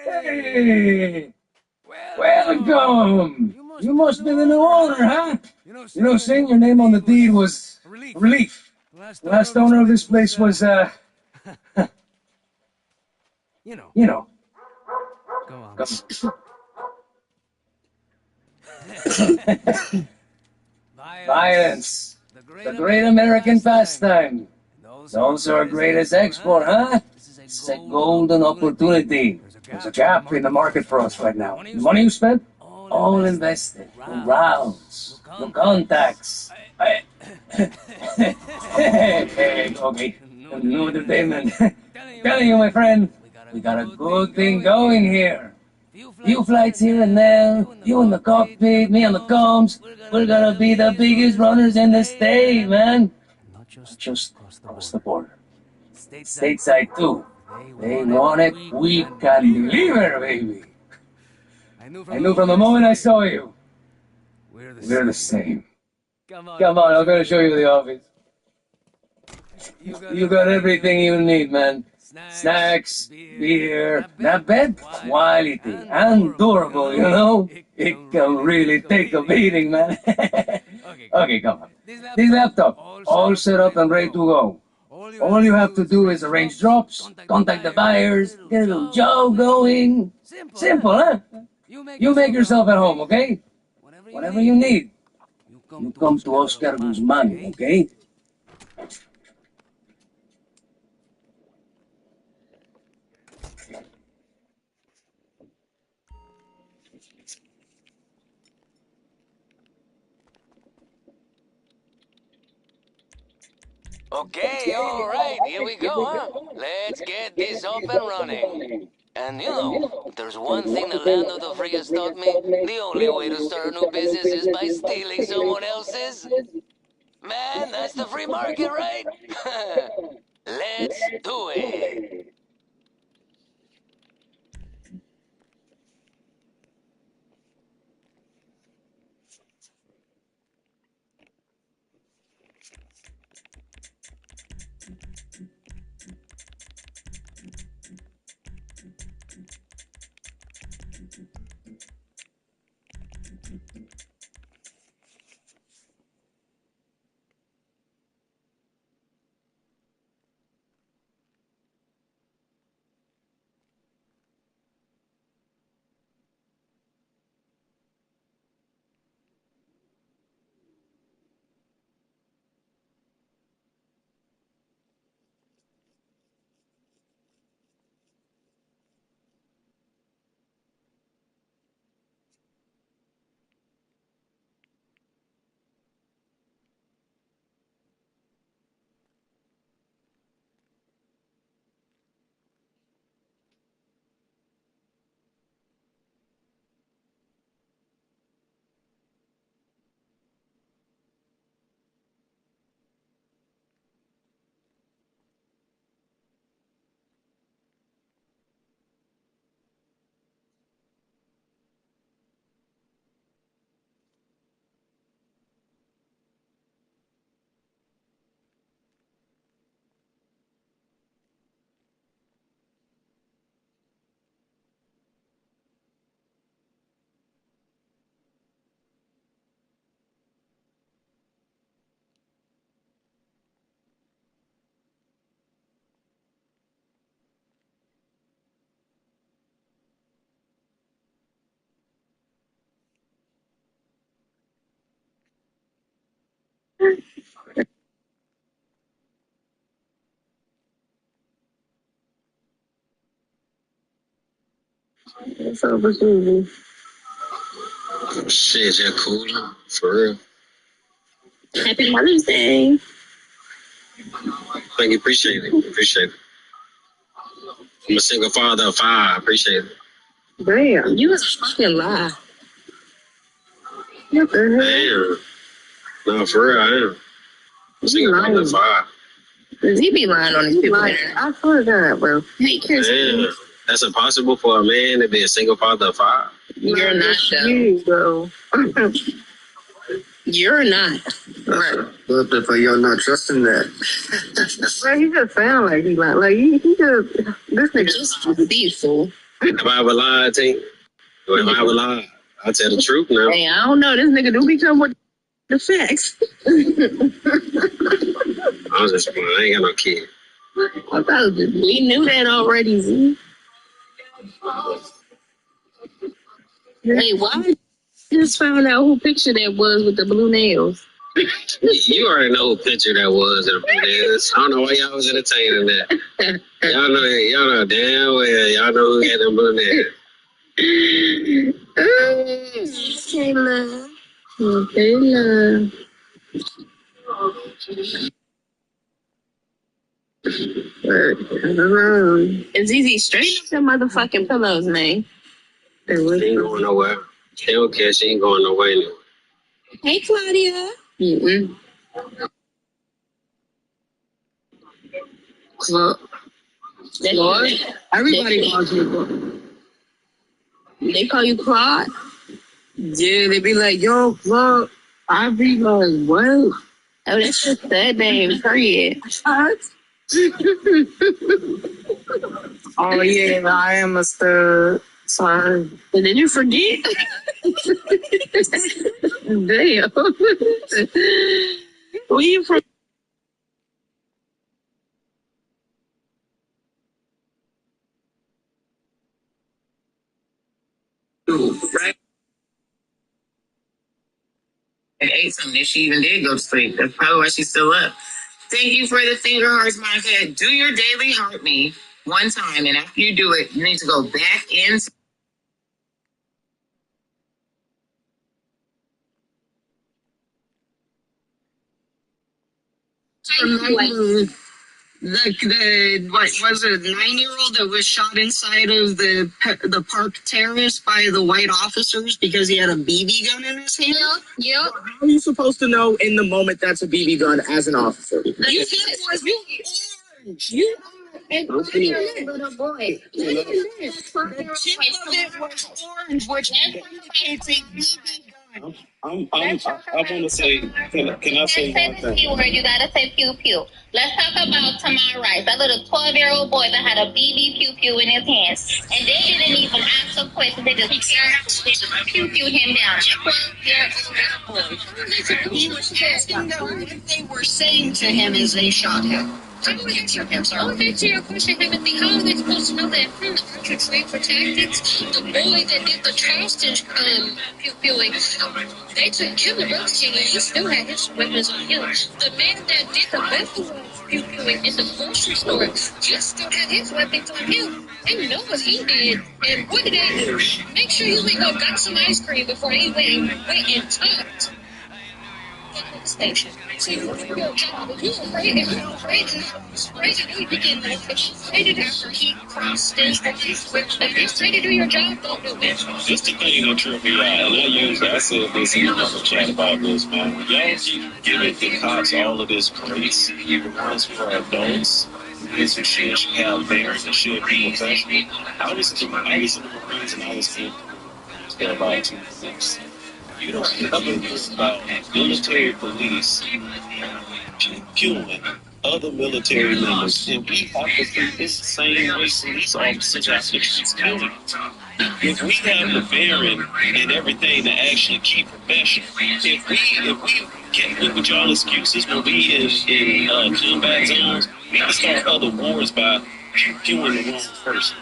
Hey! Welcome! You must be the new owner, huh? Seeing your name on the deed was a relief. The last owner of this place was, you know. Come on. Violence. The great American pastime. Those are our greatest export, huh? It's a golden opportunity. There's a gap in the market for us right now. The money you spent, all invested. No rounds, no contacts. Hey, okay. No entertainment. Telling you, my friend, we got a good thing going here. Few flights here and there, you in the cockpit, me on the comms. We're gonna be the biggest runners in the state, man. Just across the border. Stateside too. They want it, we can deliver, baby. I knew from the moment I saw you. We're the same. Come on, I'm gonna show you the office. You got everything you need, man. Snacks, beer, that bed, quality, and durable, you know? It can really take a beating, man. Okay, come on. This laptop, all set up and ready to go. All you have to do is arrange drops, contact the buyers, get a little job going. Simple, huh? You make yourself at home, okay? Whatever you need, you come to Oscar Guzman, okay? Okay, all right, here we go, huh? Let's get this up and running. And there's one thing the land of the free has taught me. The only way to start a new business is by stealing someone else's. Man, that's the free market, right? Let's do it. It's opportunity. Shit, just cool, for real. Happy Mother's Day. Thank you, appreciate it. Appreciate it. I'm a single father of 5. Appreciate it. Damn, you was a fucking lie. What the hell? Damn. No, for real, I am. I'm a single father of 5. Cause he be lying on his people. I swear to God, bro. Hey, Chris. Damn. That's impossible for a man to be a single father of 5. You're not, though. You, bro. You're not. Right. But if you're not trusting that. Bro, he just sound like he lying. Like, he just, this nigga just be fool. Have I ever lied, T? If I ever lied, I tell the truth now. Hey, I don't know. This nigga do be coming with the facts. I was just playing. I ain't got no kid. I thought we knew that already, Z. Hey, why just found out who picture that was with the blue nails? You already know who picture that was in the blue nails. I don't know why y'all was entertaining that. Y'all know damn well. Y'all know who had them blue nails. Okay, love. Okay, love. It's easy. Straighten up the motherfucking pillows, man. She ain't going nowhere. She don't care. She ain't going nowhere anyway. Hey, Claudia. Mm-mm. Claude. Everybody calls you Claude. They call you Claude? Yeah, they be like, yo, Claude. I be like, what? Oh, that's just that name, period. Oh, yeah, I am a stud. Sorry. And then you forget? Damn. Where you from? Right? And ate something. She even did go to sleep. That's probably why she's still up. Thank you for the finger hearts, Monica. Do your daily heart me one time, and after you do it, you need to go back in. The what was it, 9-year-old that was shot inside of the park terrace by the white officers because he had a BB gun in his hand? Yep. How are you supposed to know in the moment that's a BB gun as an officer? You was orange. You are a 9-year-old boy. The tip of it was orange, which indicates a BB gun. I want to say, can I say one thing? P word, you gotta say pew pew. Let's talk about Tamar Rice, that little 12-year-old boy that had a BB pew pew in his hands, and they didn't even ask a question. They just pew pew him down. 12-year-old boy. He was asking them what they were saying to him as they shot him. How would answer him, sir? I'll answer your question, Timothy. How are they supposed to know that? Aren't you trained for tactics? The boy that did the Charleston pew-pewing, they took him to Burger King and he still had his weapons on him. The man that did the Buffalo pew-pewing in the grocery store just still had his weapons on him. They know what he did. And what did they do? Make sure you went go got some ice cream before he went and talked. Station. So you do your job. If you're afraid to do it, you get notified after he crossed his if you're afraid to do your job, don't do it. This the thing that tripped me out, and I said this in another chat about this, man. When y'all keep giving the cops all of this grace, the ones who are adults, this shit should have bearings and should be professional. I was in the Marines and I was in about 2 weeks. You don't ever hear about military police killing other military members, and we have to treat this same way police officers have to treat killing. If we have the bearing and everything to actually keep professional, if we get with y'all excuses when we in combat zones, we can start other wars by killing the wrong person.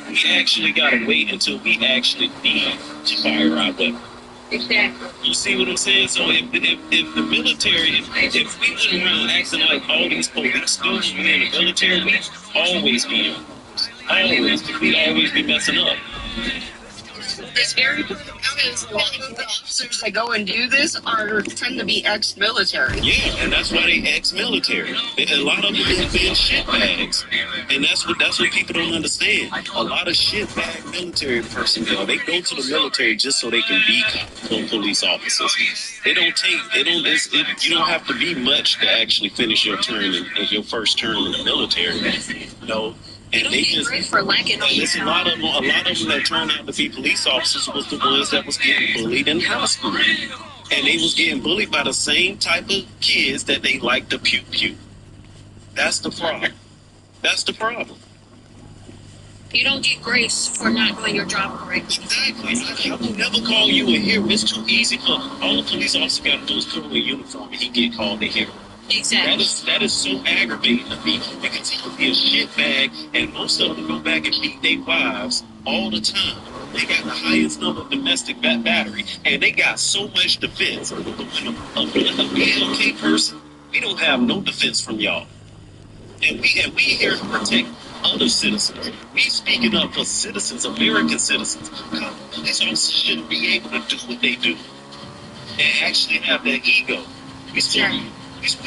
We actually gotta wait until we actually need to fire our weapon. Exactly. You see what I'm saying? So if the military, if we went around acting like all these police do, we in the military, we always be we always be messing up. The scary part about it is a lot of the officers that go and do this tend to be ex-military. Yeah, and that's why they ex-military. A lot of them have been shitbags, and that's what people don't understand. A lot of shitbag military personnel, they go to the military just so they can be police officers. You don't have to be much to actually finish your term in your first term in the military. You know. And they just for lacking. There's a lot of them that turned out to be police officers was the ones that was getting bullied in high school, and they was getting bullied by the same type of kids that they like to pew pew. That's the problem. You don't get grace for not doing your job correctly. Exactly. I will never call you a hero. It's too easy for all the police officers got to do is put on a uniform and he get called a hero. Exactly. That is so aggravating to me because he could be a shitbag, and most of them go back and beat their wives all the time. They got the highest number of domestic battery, and they got so much defense. But when a BLK person, we don't have no defense from y'all, and we here to protect other citizens. We speaking up for citizens, American citizens. Police officers shouldn't be able to do what they do and actually have that ego. We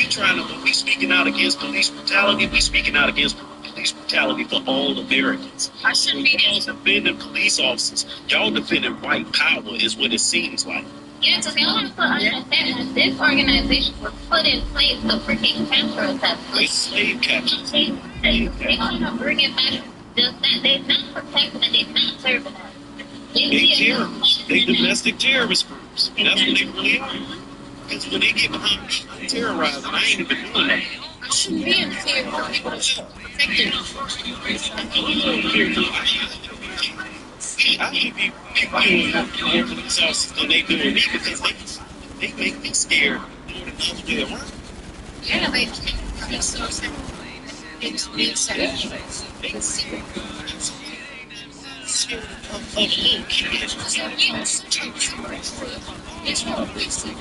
trying to, when we speaking out against police brutality, we speaking out against police brutality for all Americans. I shouldn't be Y'all defending police officers. Y'all defending white power is what it seems like. Yeah, because y'all have to understand that this organization was put in place to freaking capture us as It's slave catchers. They want to bring it back. Just that they're not protecting and they're not serving us. They terrorists. They domestic terrorist groups. That's what they really are. Because when they get behind me terrorizing, I ain't even doing that. I shouldn't be in fear of people protecting us. I should be doing more police officers than they doing me because they make me scared more than the other way around. Yeah, they so sad. It's sad. Scared of little kids. It's not wasted.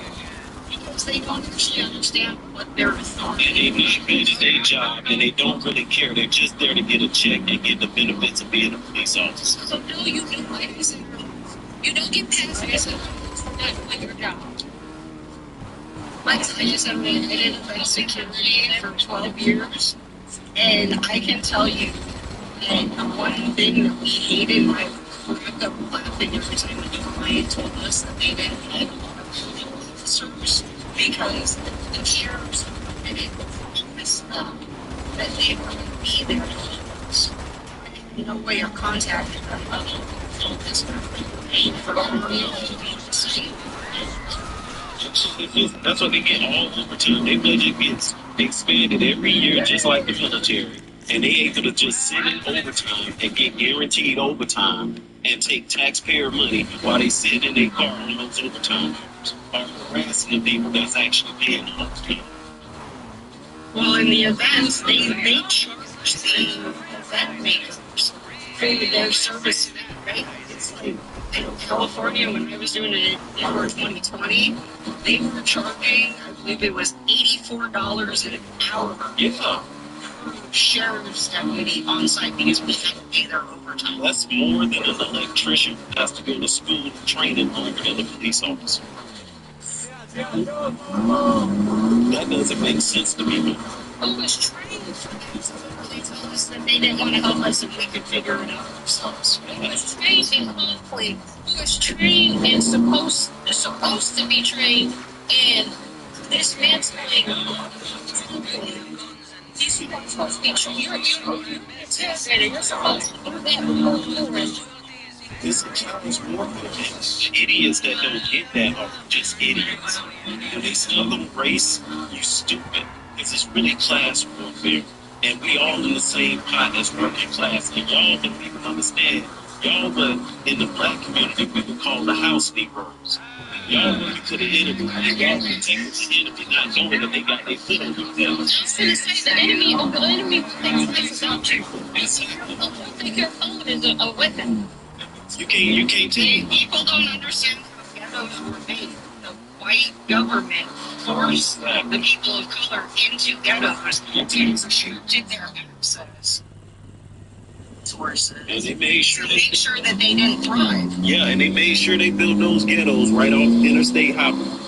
Because they don't actually understand what they're authority. And they not good at their job, and they don't really care. They're just there to get a check and get the benefits of being a police officer. So no, you do ladies and girls. You don't get past this for not doing your job. Like I just have been in security for 12 years, and I can tell you that the one thing that we hated, I kept up laughing every time a new client told us that they didn't have officers because the sheriffs didn't promise them that they were going to be there to help us. And no way of contacting them other than this paying for That's what they get all overtime. Their budget gets expanded every year, just like the military. And they able to just sit in overtime and get guaranteed overtime and take taxpayer money while they sit in their car on those overtime hours or harassing the people that's actually paying the overtime. Well, in the events, they charge the event makers for their service, right? It's like in California, when I was doing it in 2020, they were charging, I believe it was $84 an hour. Yeah. Sheriff's deputy on site because we had to pay their overtime. That's more than an electrician who has to go to school training longer than a police officer. That doesn't make sense to me. Who was trained for that? They told us that they didn't want to help us if we could figure it out ourselves. Who was trained in conflict? Who was trained and supposed to be trained in dismantling? These people are supposed to be trained. You're anticipated. You're supposed to do that before you. This is warfare. Idiots that don't get that are just idiots. When they still on race, you stupid. Because it's really class warfare. And we all in the same pot as working class. And y'all don't even understand. Y'all, but in the black community, we would call the house Negroes. Y'all looking to the enemy. Y'all protecting the enemy, not knowing that they got their foot on themselves. I was going to say, the enemy thinks life about you. You think your phone is a weapon. You can't take People don't understand how ghettos were made. The white government forced the people of color into ghettos to shoot their access sources. And they made sure to make sure that they didn't thrive. Yeah, and they made sure they built those ghettos right off Interstate Highway.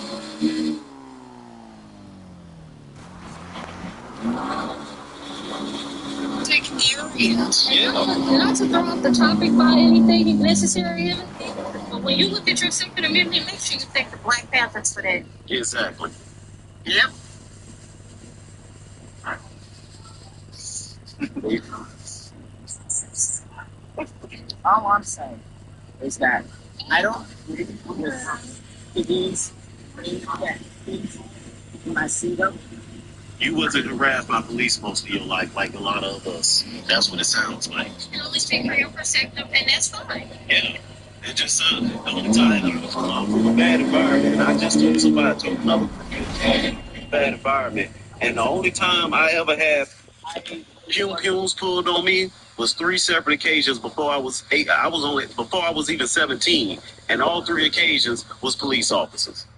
Take areas. Yeah. Not to throw off the topic by anything necessary, but when you look at your Second Amendment, make sure you thank the Black Panthers for that. Exactly. Yep. All I'm saying is that I don't agree with these in my seat up. You wasn't harassed by police most of your life, like a lot of us. That's what it sounds like. You can only speak for your perspective, and that's fine. Yeah. It just the only time I was from a bad environment, I just told somebody, I told another bad environment. And the only time I ever had Humes pulled on me was 3 separate occasions before I was before I was even 17. And all 3 occasions was police officers.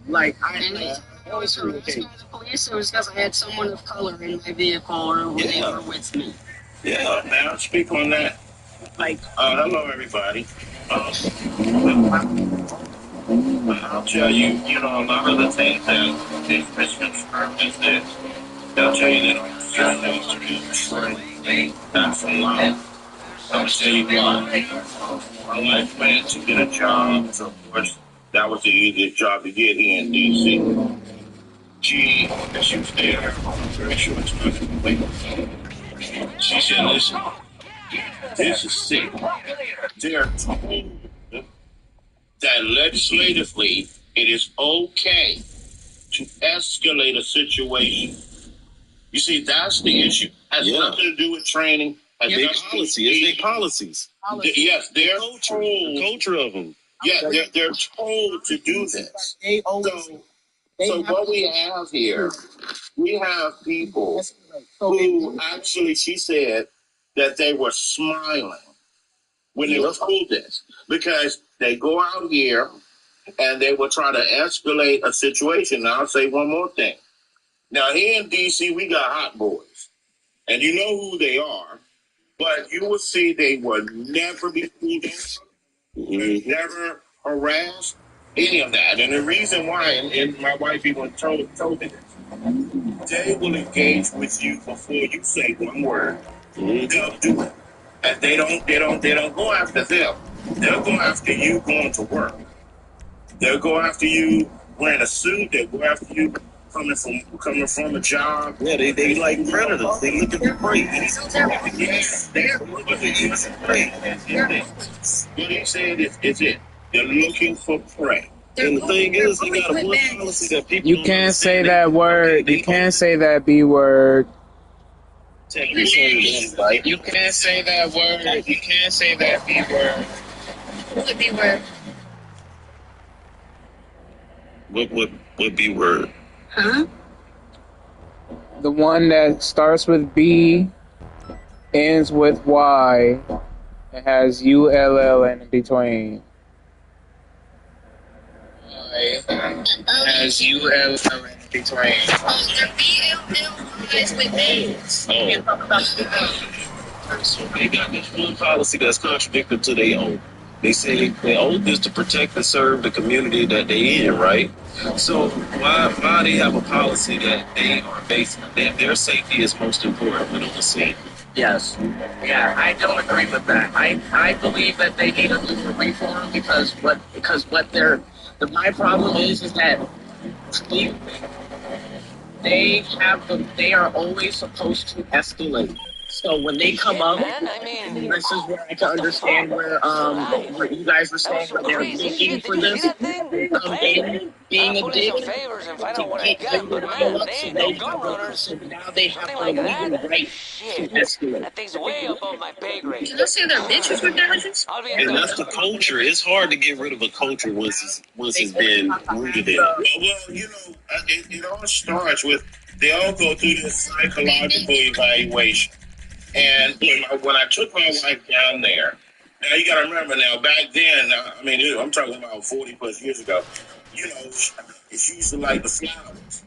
Like, I always harassed by the police, it was because I had someone of color in my vehicle or they were with me. Yeah, now speak on that. Like, hello everybody. I'll tell you, you know, a lot of the things that these misconstrued is this. They'll tell you that certain things are good. That's a lie. I'll tell you why. My wife went to get a job, so of course that was the easiest job to get here in DC. She was there for a very short time. She said, listen, this is sick. They're told that legislatively it is okay to escalate a situation. You see, that's the issue. Has nothing to do with training. Has their policy. It's their policies. Yes, they're told. The culture of them. Yeah, they're told to do this. So what we have here, we have people who actually, she said that they were smiling when they were told this, because they go out here and they will try to escalate a situation. Now, I'll say one more thing. Now, here in D.C., we got hot boys, and you know who they are, but you will see they will never be pulled over, never harassed, any of that. And the reason why, and my wife even told me this, they will engage with you before you say one word. They'll do it. And they don't go after them. They'll go after you going to work. They'll go after you wearing a suit. They'll go after you coming from a job. Yeah, they like predators. They looking for prey. Yes, they're looking for prey. What he said is it. They're looking for prey. And the thing is, they got a one policy that people You can't say that word. You can't say that B word. You can't say that word. You can't say that B word. What B word? What B word? Huh? The one that starts with B, ends with Y, and has ULL in between. Has ULL in between. Oh, they're BLLYs with A's. So they got this one policy that's contradictory to their own. They say their oath is to protect and serve the community that they in, right? So why they have a policy that they are based that their safety is most important than on the scene? Yes. Yeah, I don't agree with that. I believe that they need a legal reform because my problem is that they are always supposed to escalate. So when they come up, man, I mean, this is where I can understand where you guys were saying that they're looking for this. Being a dick favors and find to out what I get got, them but to man, pile up, they so ain't no they gun runners. so now they have Something the like legal that? right to Shit, escalate. that thing's way above my pay grade. Did I say they're bitches with badges? I'll be in And touch. that's the culture. It's hard to get rid of a culture once it's been rooted in. Well, you know, it all starts with they all go through this psychological evaluation. And when I took my wife down there, now you got to remember now, back then, I mean, I'm talking about 40 plus years ago, you know, she used to like the flowers.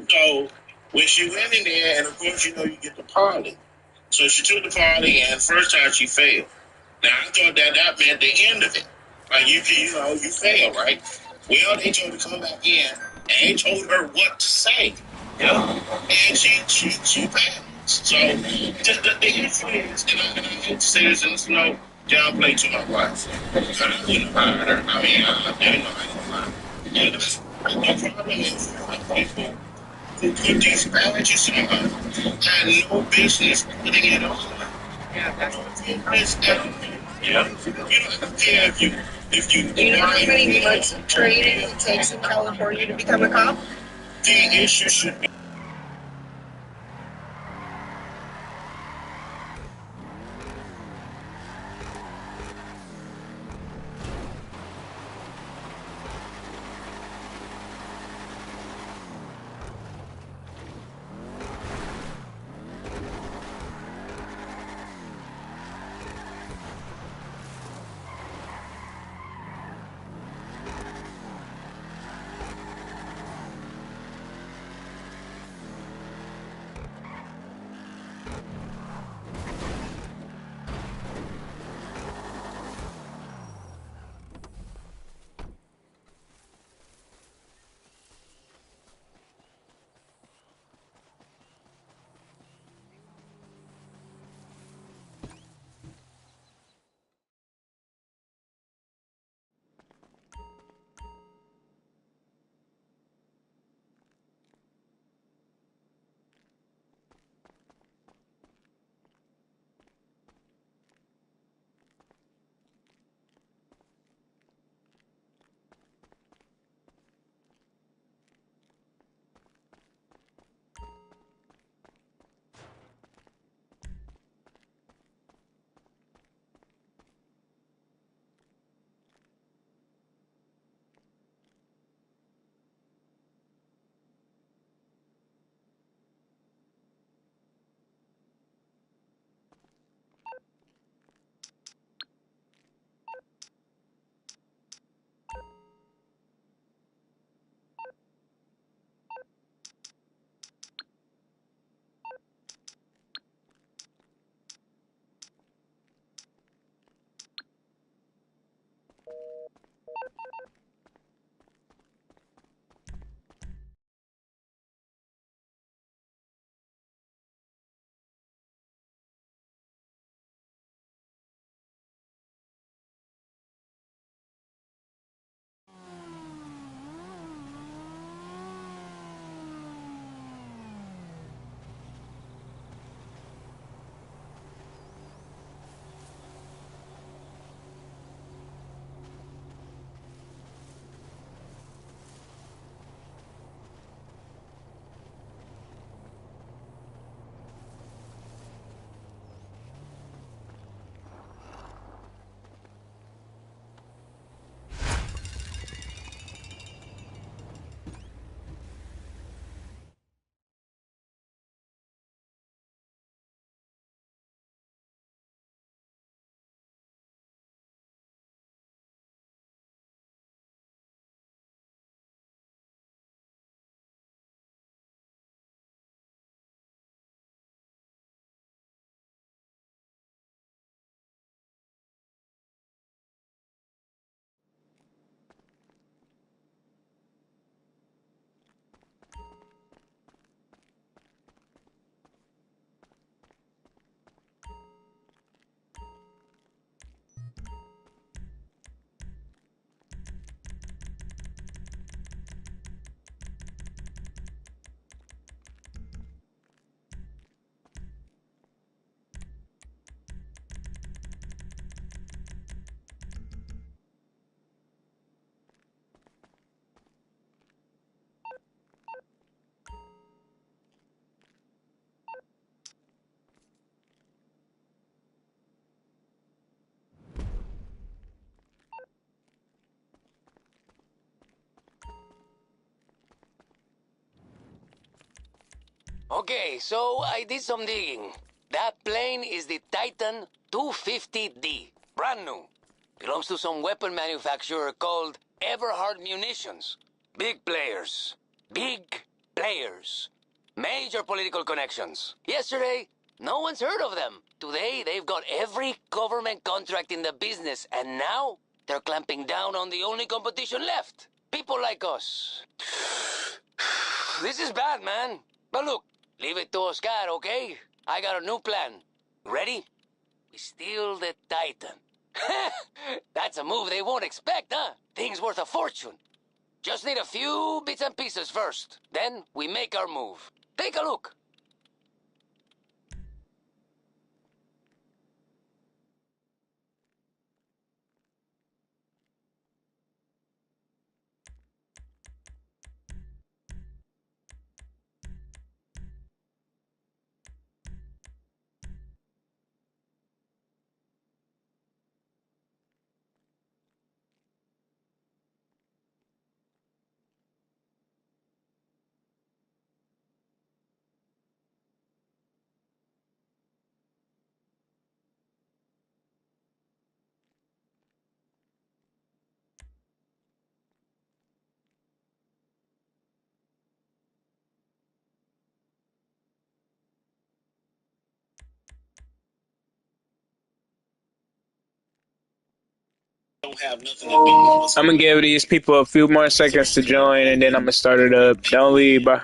So when she went in there, and of course, you know, you get the party. So she took the party, and first time she failed. Now I thought that meant the end of it. Like you fail, right? Well, they told her to come back in, and they told her what to say. Yeah, and she passed. So the issue is, and I hate to say this, and it's no downplay to my wife. I wouldn't hire her. I mean, I didn't know how to lie. The problem is, people who put these badges on had no business putting it on. Yeah, that's yeah. You don't care if you. Do you know how many months of training it takes in California to become a cop? The issue should be Okay, so I did some digging. That plane is the Titan 250D. Brand new. Belongs to some weapon manufacturer called Everhard Munitions. Big players. Big players. Major political connections. Yesterday, no one's heard of them. Today, they've got every government contract in the business, and now they're clamping down on the only competition left. People like us. This is bad, man. But look, leave it to Oscar, okay? I got a new plan. Ready? We steal the Titan. That's a move they won't expect, huh? Thing's worth a fortune. Just need a few bits and pieces first. Then we make our move. Take a look. don't have nothing to do. I'm gonna give these people a few more seconds to join, and then I'm gonna start it up. Don't leave, bro.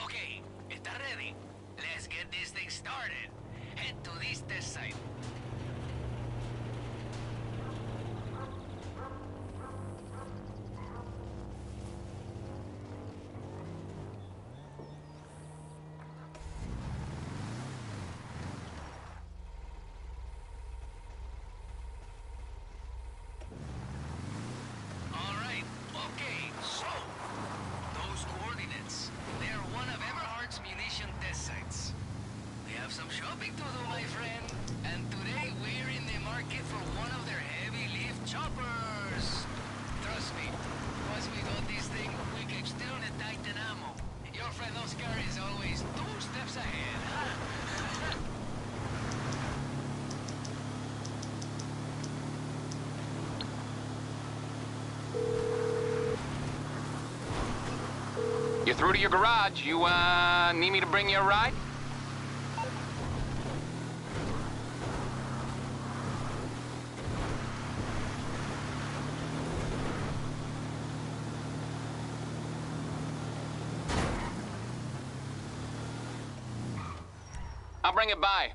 Okay, está ready. Let's get this thing started. Head to this test site. All right, okay, so those coordinates, they're one of Everhart's munition test sites. We have some shopping to do, my friend. And today we're in the market for one of their heavy lift choppers. Trust me, once we got this thing, we keep still in a tight and ammo. Your friend Oscar is always 2 steps ahead, huh? You're through to your garage. You, need me to bring you a ride? I'll bring it by.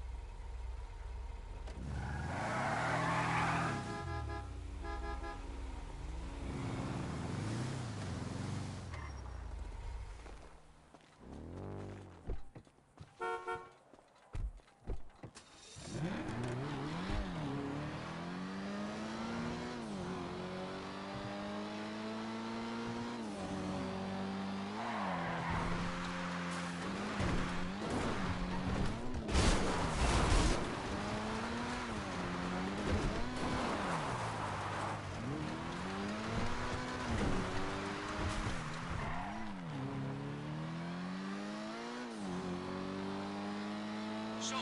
So,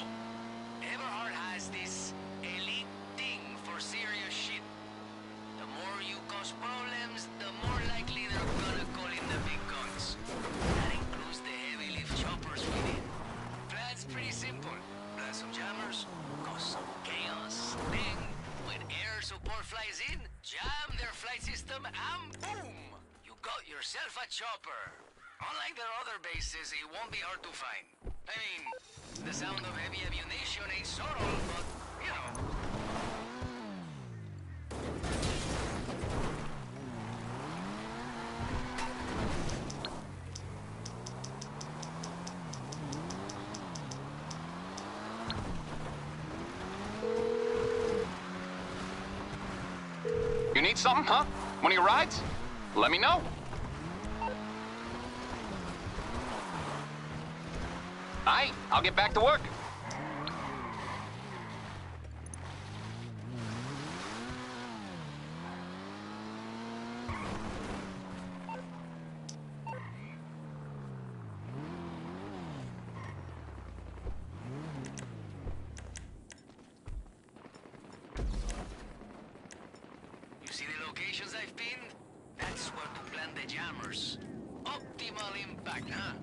Everhart has this elite thing for serious shit. The more you cause problems, the more likely they're gonna call in the big guns. That includes the heavy lift choppers we need. Plan's pretty simple. Plant some jammers, cause some chaos. Then, when air support flies in, jam their flight system and boom! You got yourself a chopper. Unlike their other bases, it won't be hard to find. I mean, the sound of heavy ammunition ain't subtle, but, you know. You need something, huh? One of your rides? Let me know. Aight, I'll get back to work. You see the locations I've pinned? That's where to plant the jammers. Optimal impact, huh?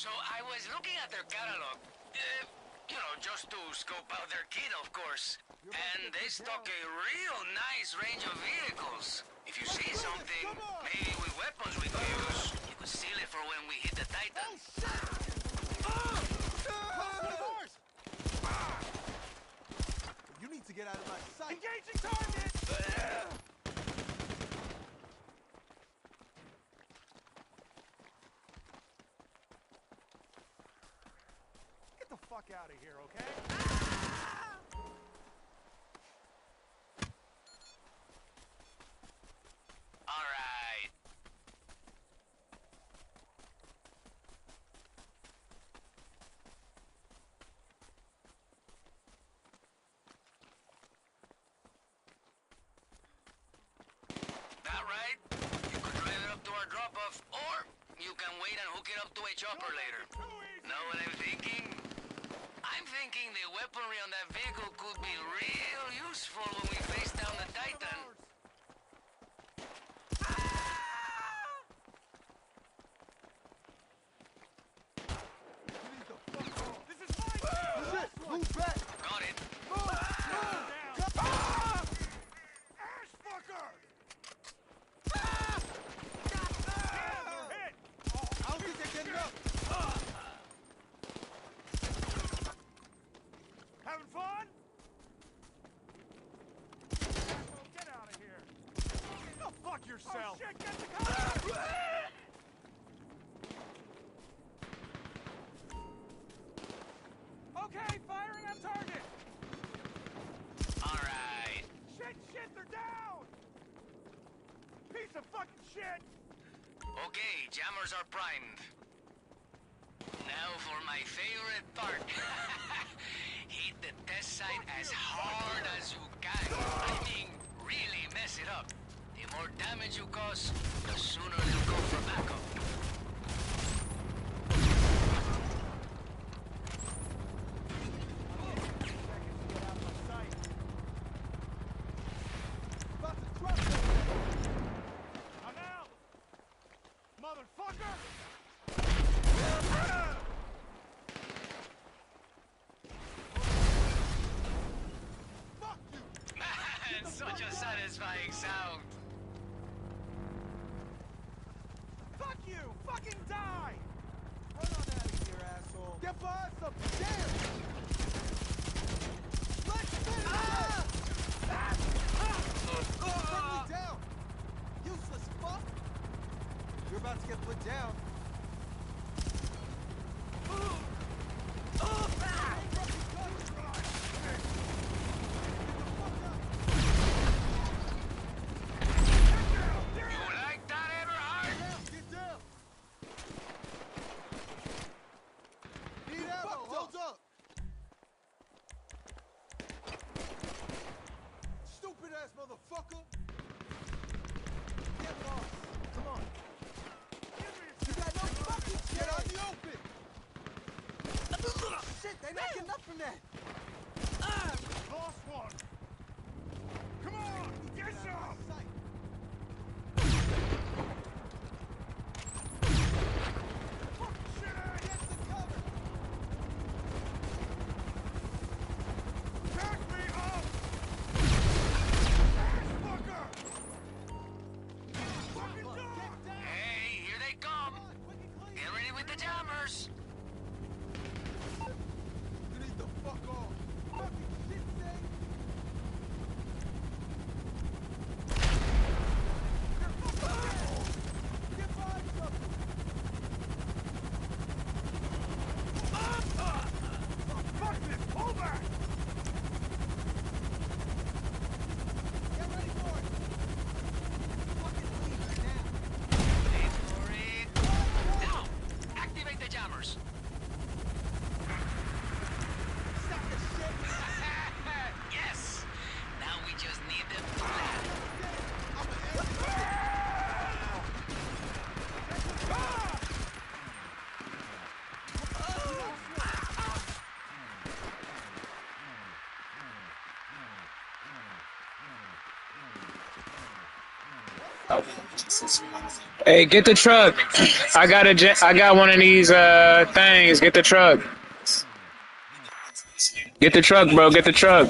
So I was looking at their catalog, you know, just to scope out their kit, of course. And they stock a real nice range of vehicles. If you see something, maybe with weapons we could use, you could steal it for when we hit the Titan. You need to get out of my sight. Engaging target! Get the fuck out of here, okay? All right. That right? You could drive it up to our drop-off, or you can wait and hook it up to a chopper later. Know what I'm thinking? I'm thinking the weaponry on that vehicle could be real useful when we face down the Titan. This is mine! Move back! Got it. Ass fucker! Hit! I don't think they're getting up. Having fun? Get out of here! Go fuck yourself! Oh shit, get the car! Okay, firing on target! All right. Shit, they're down! Piece of fucking shit! Okay, jammers are primed. Now for my favorite part. Hit the test site as hard as you can. I mean, really mess it up. The more damage you cause, the sooner they'll go for backup. About to drop them. I'm out! Motherfucker! Fuck you! Man, such a satisfying sound. Fuck you! Fucking die! Run on out of here, asshole. Get behind something. Damn! Let's finish Friendly down! Useless fuck! You're about to get put down. You like that, Everhard? Get down! Need ammo, hold up! Stupid ass motherfucker! Get lost! Come on! You got no fucking shit! Get out in the open! Shit, they're not getting up from that! Lost one! Come on! Get some! Sight. Fucking shit out! Get the cover! Back me up! Ass fucker! Fucking dog! Get down! Hey, here they come. Get ready with the jammers. You need to fuck off! Fucking shit, say! Hey, get the truck. I got one of these things. Get the truck. Get the truck, bro. Get the truck.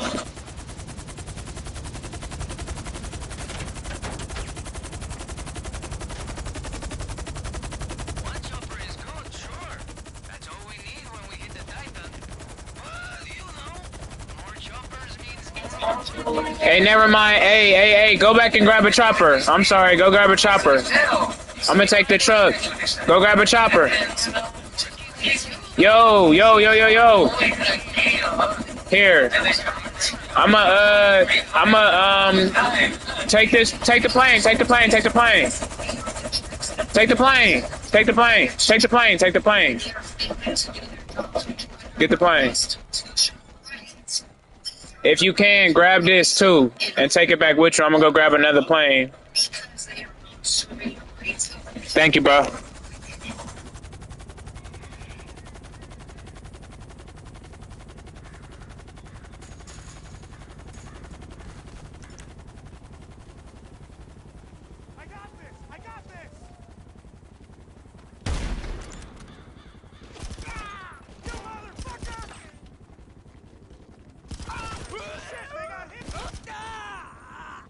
One chopper is good, sure. That's all we need when we hit the Titan. Well, you know, more choppers means more. Hey, never mind. Hey, go back and grab a chopper. I'm sorry. Go grab a chopper. I'm gonna take the truck. Go grab a chopper. Yo. Here. Take this. Take the plane. Take the plane. Take the plane. Take the plane. Take the plane. Take the plane. Take the plane. Get the plane. If you can, grab this too and take it back with you. I'm gonna go grab another plane. Thank you, bro. I got this! I got this! Ah! You motherfucker! Ah! Shit, they got hit! Ah!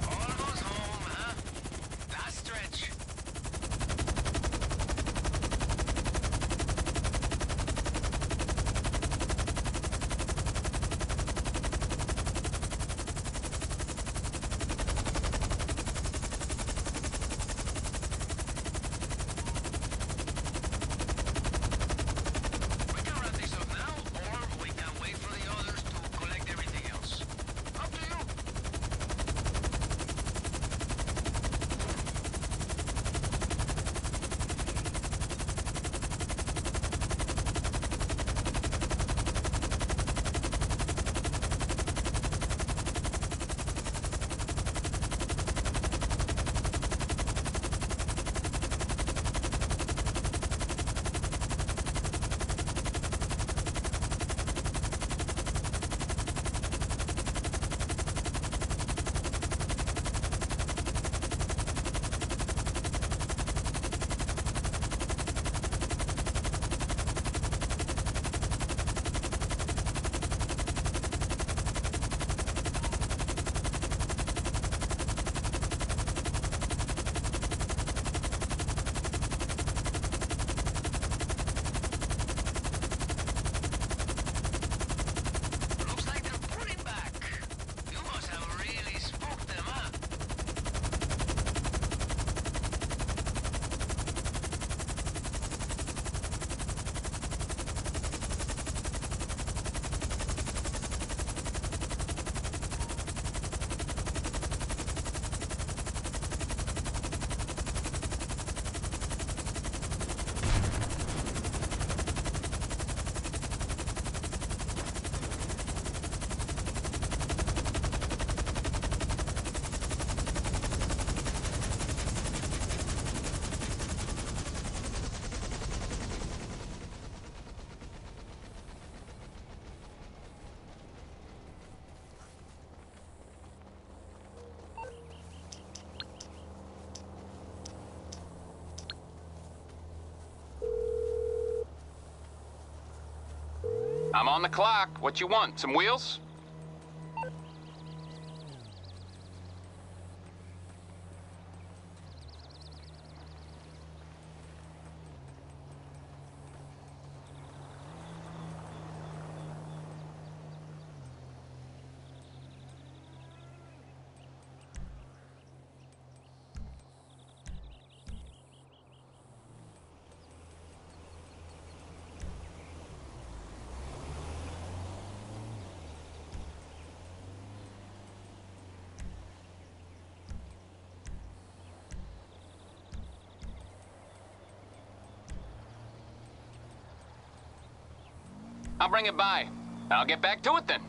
Almost home, huh? Last stretch. We can wrap this up now, or we can wait for the others to collect everything else. Up to you. Looks like they're pulling back. You must have really spooked them, huh? I'm on the clock. What you want? Some wheels? I'll bring it by. I'll get back to it then.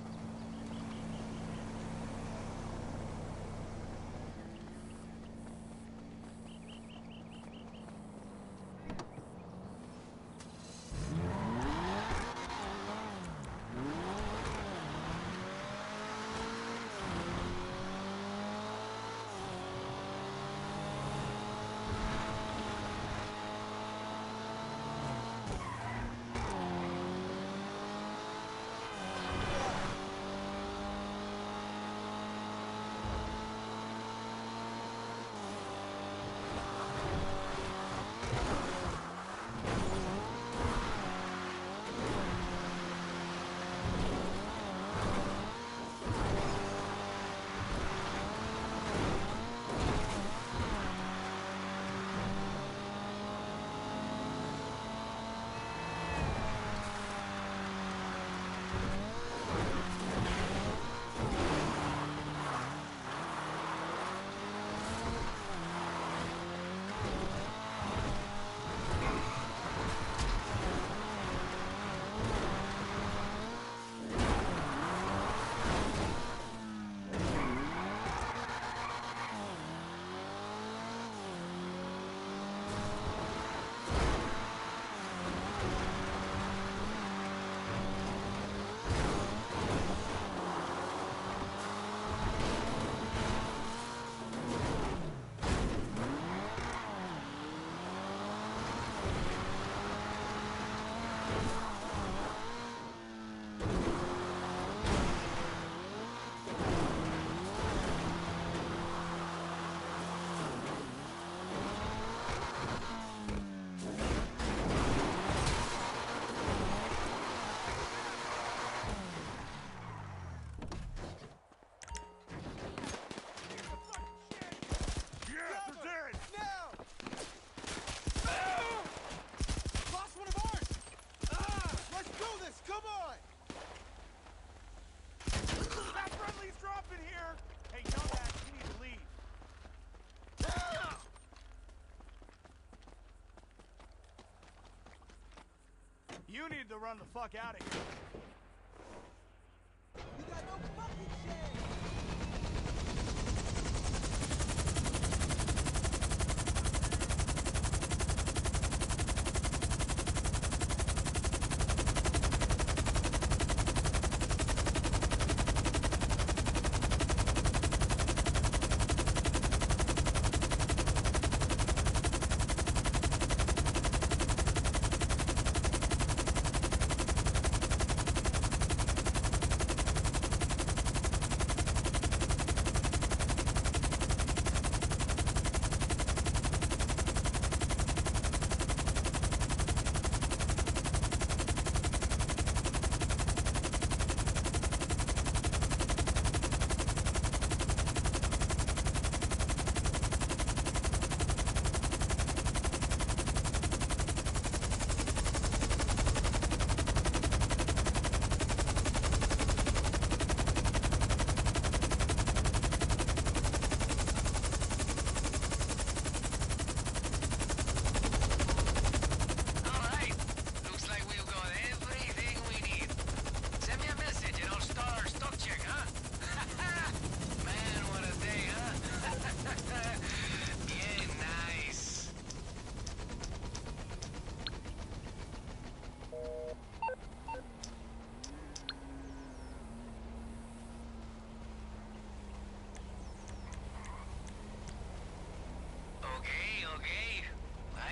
You need to run the fuck out of here. You got no fucking shame.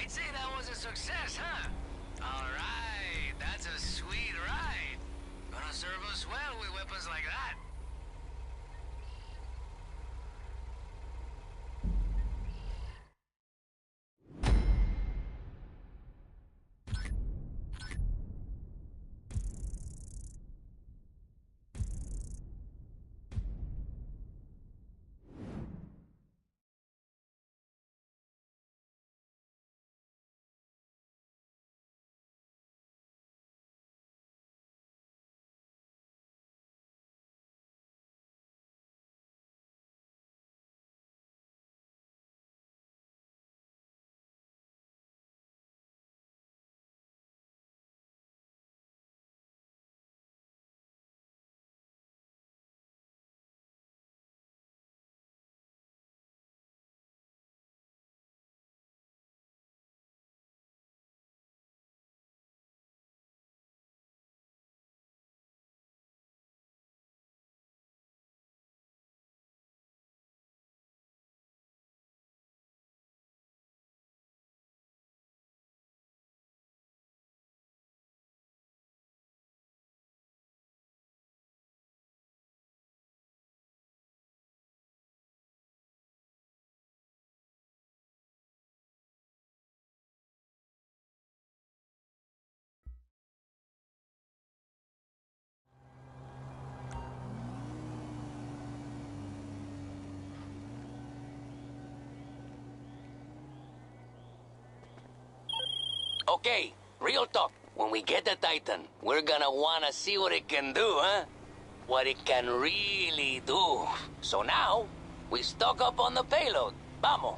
I'd say that was a success, huh? All right, that's a sweet ride. Gonna serve us well with weapons like that. Okay, real talk. When we get the Titan, we're gonna wanna see what it can do, huh? What it can really do. So now, we stock up on the payload. Vamos.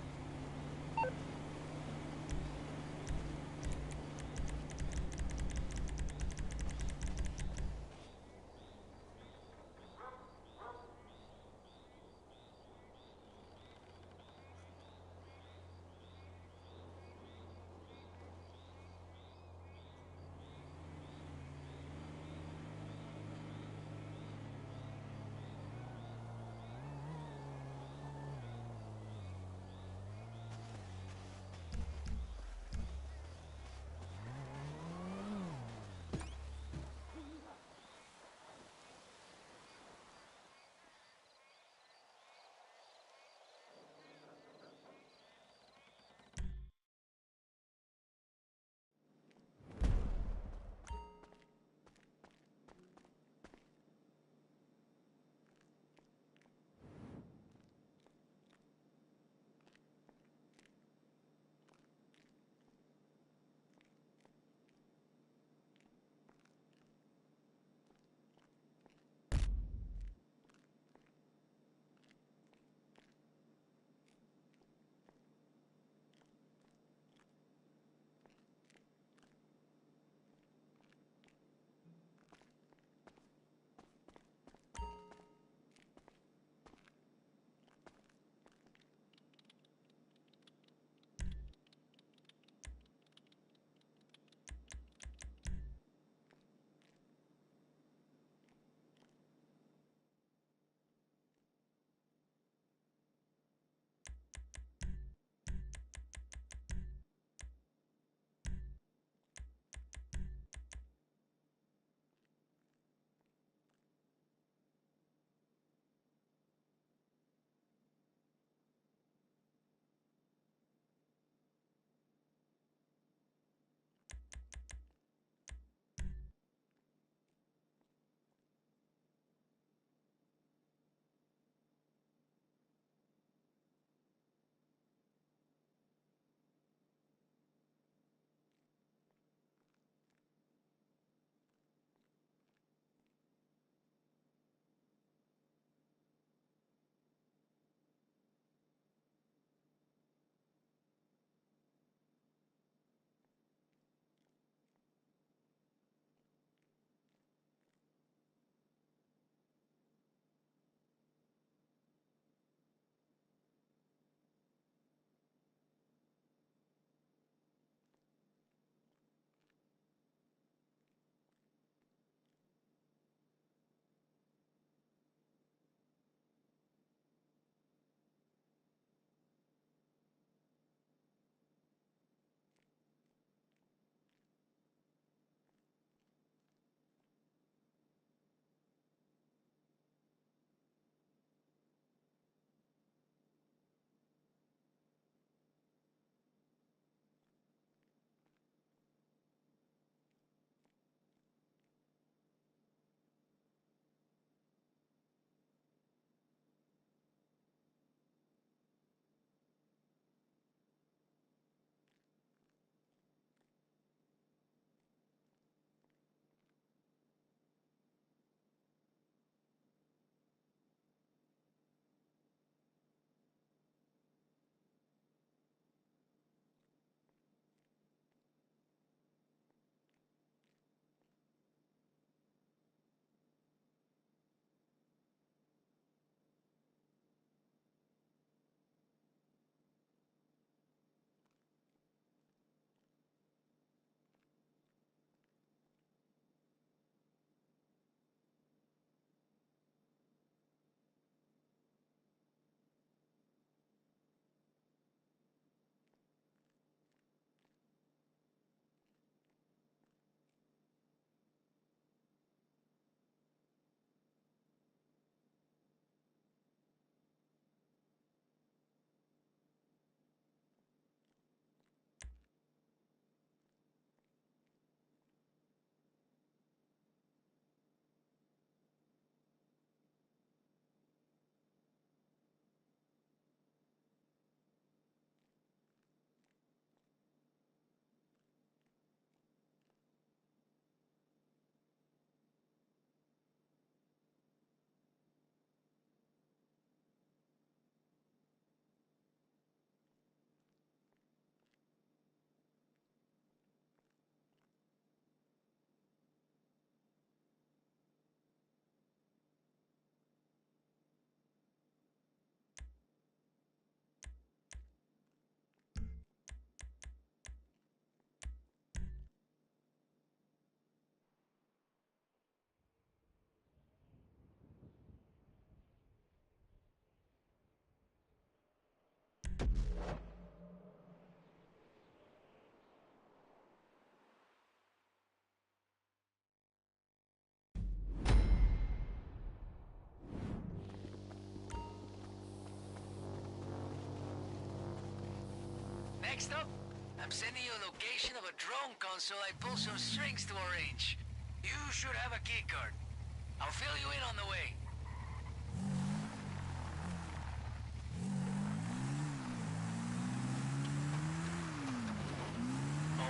Next up, I'm sending you a location of a drone console I pulled some strings to arrange. You should have a keycard. I'll fill you in on the way.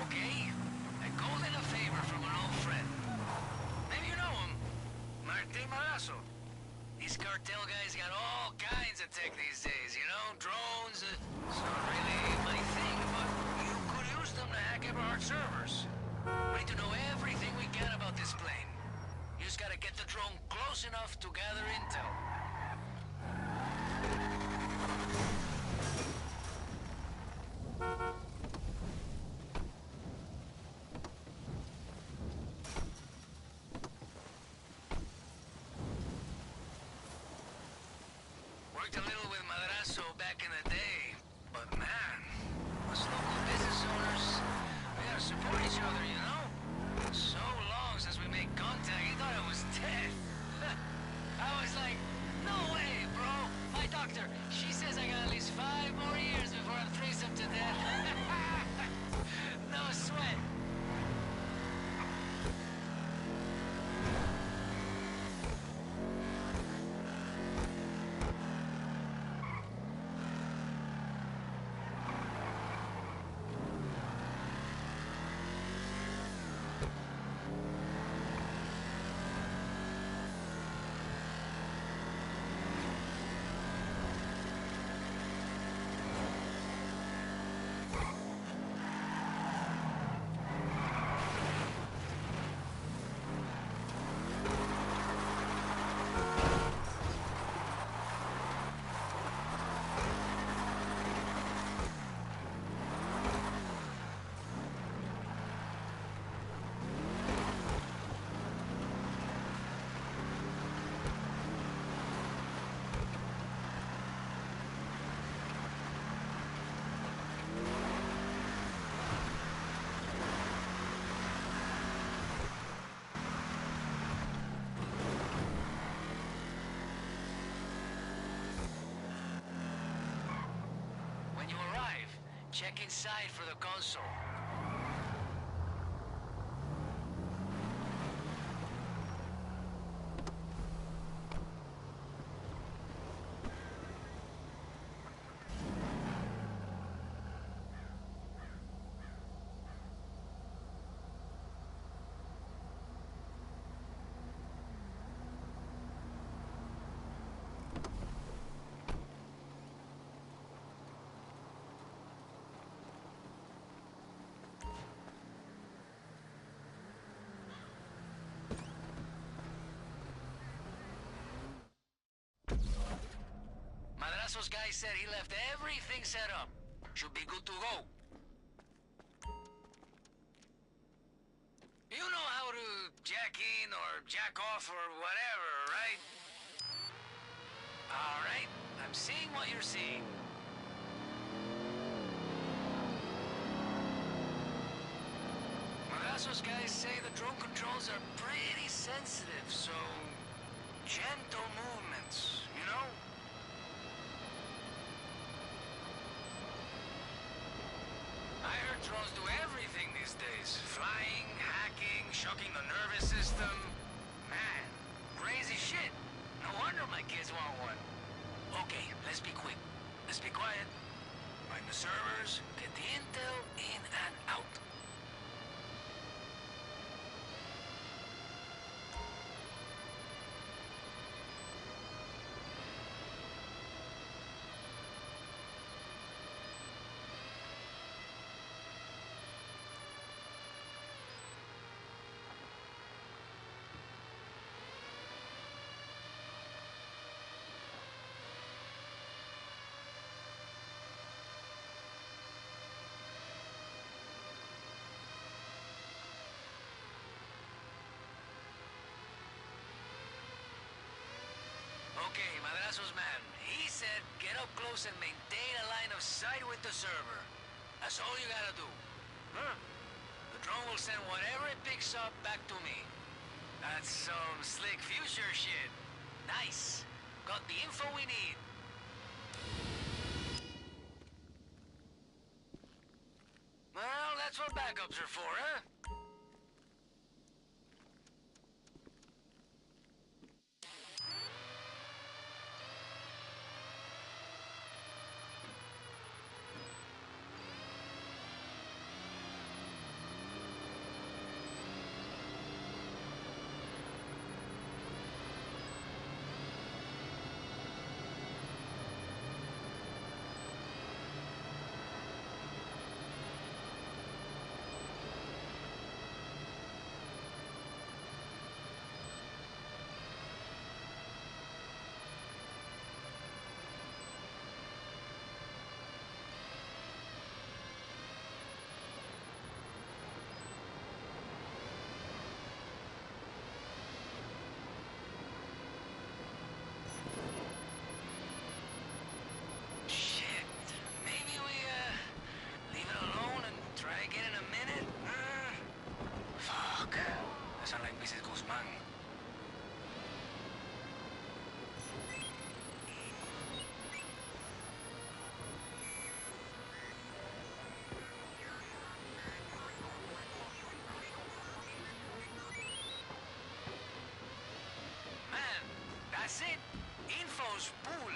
Okay, I called in a favor from an old friend. Maybe you know him, Martin Malasso. These cartel guys got all kinds of tech these days, you know? Drones, it's not really my thing, but you could use them to hack Eberhard servers. We need to know everything we can about this plane. You just gotta get the drone close enough to gather intel. Worked a little with Madrazo back in the day, but man, us local business owners, we gotta support each other, you know? So long since we made contact, he thought I was dead. I was like, no way, bro. My doctor, she says I got at least 5 more years before I'm threesome to death. No sweat. When you arrive, check inside for the console. Madrazo's guy said he left everything set up. Should be good to go. You know how to jack in or jack off or whatever, right? Alright, I'm seeing what you're seeing. Madrazo's guys say the drone controls are pretty sensitive, so gentle movements, you know? I heard drones do everything these days. Flying, hacking, shocking the nervous system. Man, crazy shit. No wonder my kids want one. Okay, let's be quick. Let's be quiet. Find the servers, get the intel in and out. Okay, Madrazo's man. He's said get up close and maintain a line of sight with the server. That's all you gotta do. Huh? The drone will send whatever it picks up back to me. That's some slick future shit. Nice. Got the info we need. Well, that's what backups are for, huh? That's it. Info's pooled.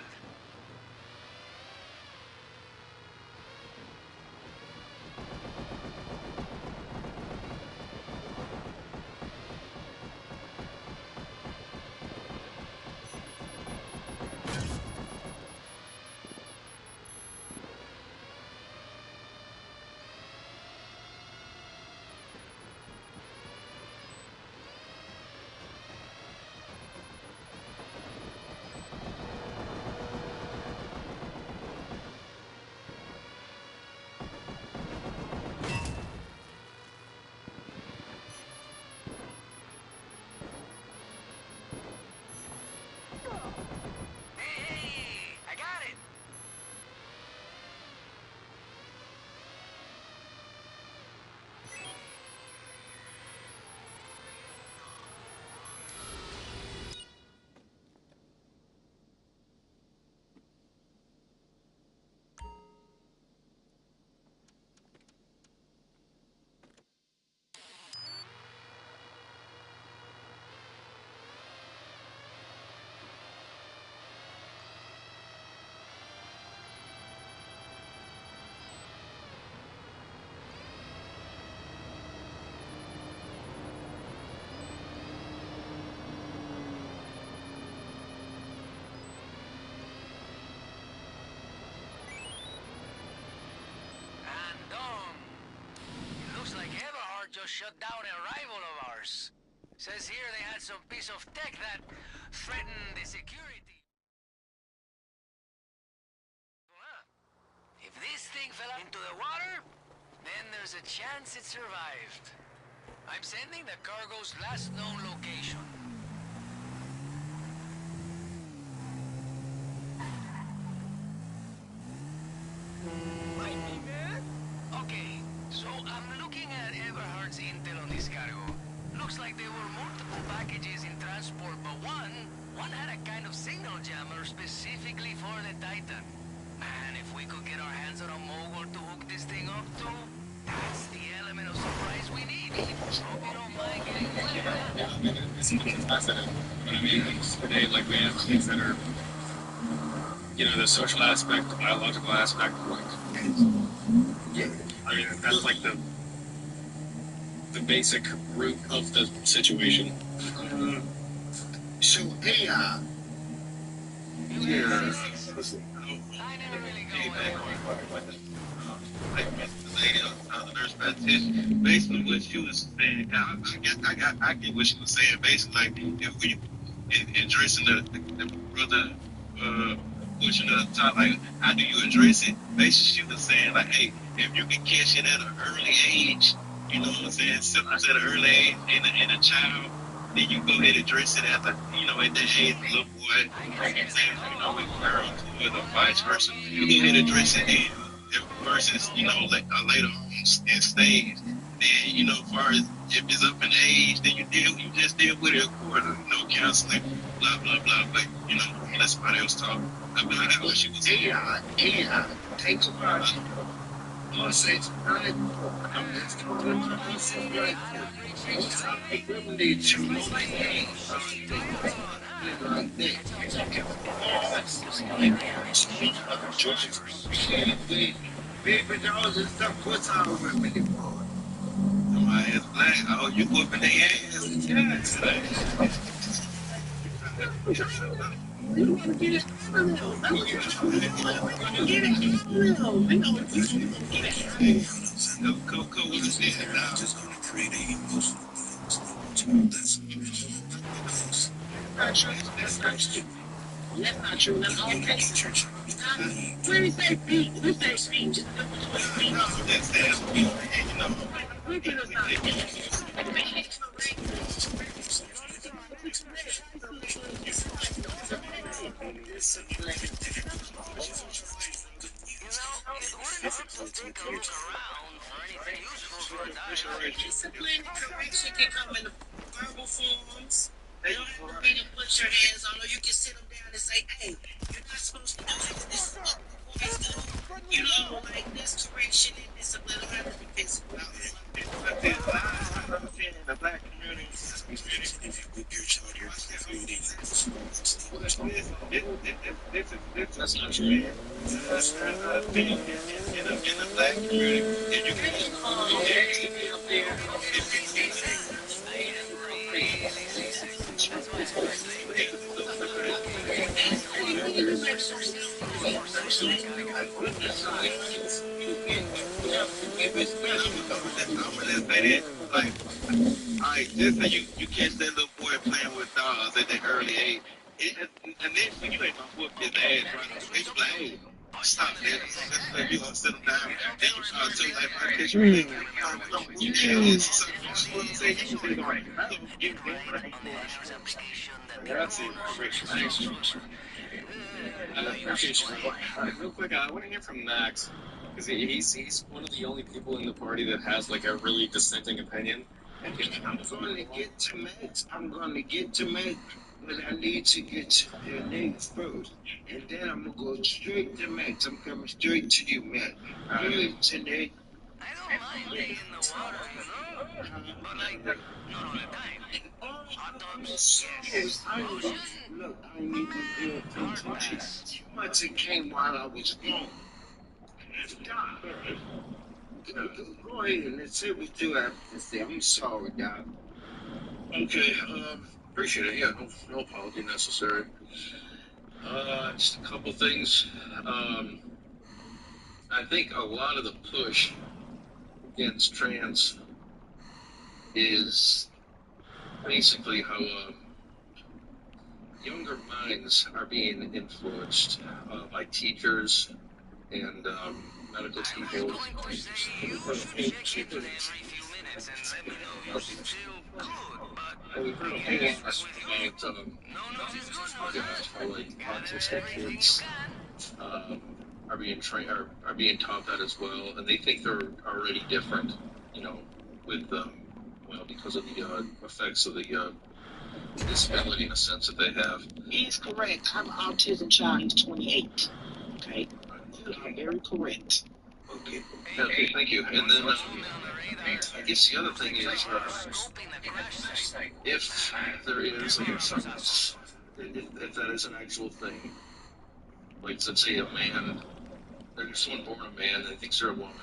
Just shut down a rival of ours. Says here they had some piece of tech that threatened the security. If this thing fell into the water, then there's a chance it survived. I'm sending the cargo's last known location. Okay, so I'm looking at Everhard's intel on this cargo. Looks like there were multiple packages in transport, but one had a kind of signal jammer specifically for the Titan. Man, if we could get our hands on a mogul to hook this thing up to, that's the element of surprise we need. Hope you don't mind getting Yeah, I mean, it's multifaceted. But I mean, like, today, like, we have things that are, you know, the social aspect, the biological aspect, like, yeah, I mean, that's like the basic root of the situation. So, hey, I never really go The lady, the nurse practitioner, basically what she was saying, I get what she was saying. Basically, like if we addressing the brother pushing the top, like how do you address it? Basically, she was saying like, hey, if you can catch it at an early age, you know what I'm saying? Symptoms at an early age in a child, then you go ahead and dress it at the, at the age, little boy, with girls, or vice versa. You go ahead and dress it then, versus, later on in stage. Then, as far as if it's up in age, then you just deal with it accordingly, counseling, blah, blah, blah. But, let somebody else talk about how she was. Take a watch. I'll say tonight, I'm just going to say right there. I really need to know like that. Baby dolls and stuff, what's our remedy for it? My ass black. Oh, you whooping their ass. Yes. We want to get it out of them. We want to get it out of them. We know it's going to get it out of them. Coco was just going to create a emotional that's not true. That's not true. That's not true. That's all church. When we say feet, we say feet. Just between feet. That's We can discipline correction can come in verbal forms. You don't have to be to put your hands on, or you can sit them down and say, "Hey, you're not supposed to do this. This is what the boys do." Like this correction and discipline don't have to be physical. The black community. That's not true. In the black just say you catch that little boy playing with dolls at that early age. Initially, you ain't gonna whoop his ass right away. You like, hey, stop that. You gonna sit him down. Then you start to like, my picture. You can't say you can go right. That's it. Real quick, I want to hear from Max, because he's one of the only people in the party that has like a really dissenting opinion. I'm going to get to Max, but I need to get to their names first. And then I'm going to go straight to Max. I'm coming straight to you, Max. Good, today. I don't mind being in the water, but like, not all the time. Hot dogs, yes. Look, I need to pay attention to much it came while I was gone. Stop. Go ahead and let's see what you have to say. I'm sorry, Doc. Okay, appreciate it. Yeah, no apology necessary. Just a couple things. I think a lot of the push against trans is basically how younger minds are being influenced by teachers and medical people. We've heard a whole lot about like autistic kids are being trained are being taught that as well, and they think they're already different, with because of the effects of the disability in a sense that they have. He's correct. I'm an autism child. He's 28. Okay, you are very correct. Okay, thank you. And then I guess the other thing is, if there is like if that is an actual thing, like let's say a man, there's someone born a man that thinks they're a woman.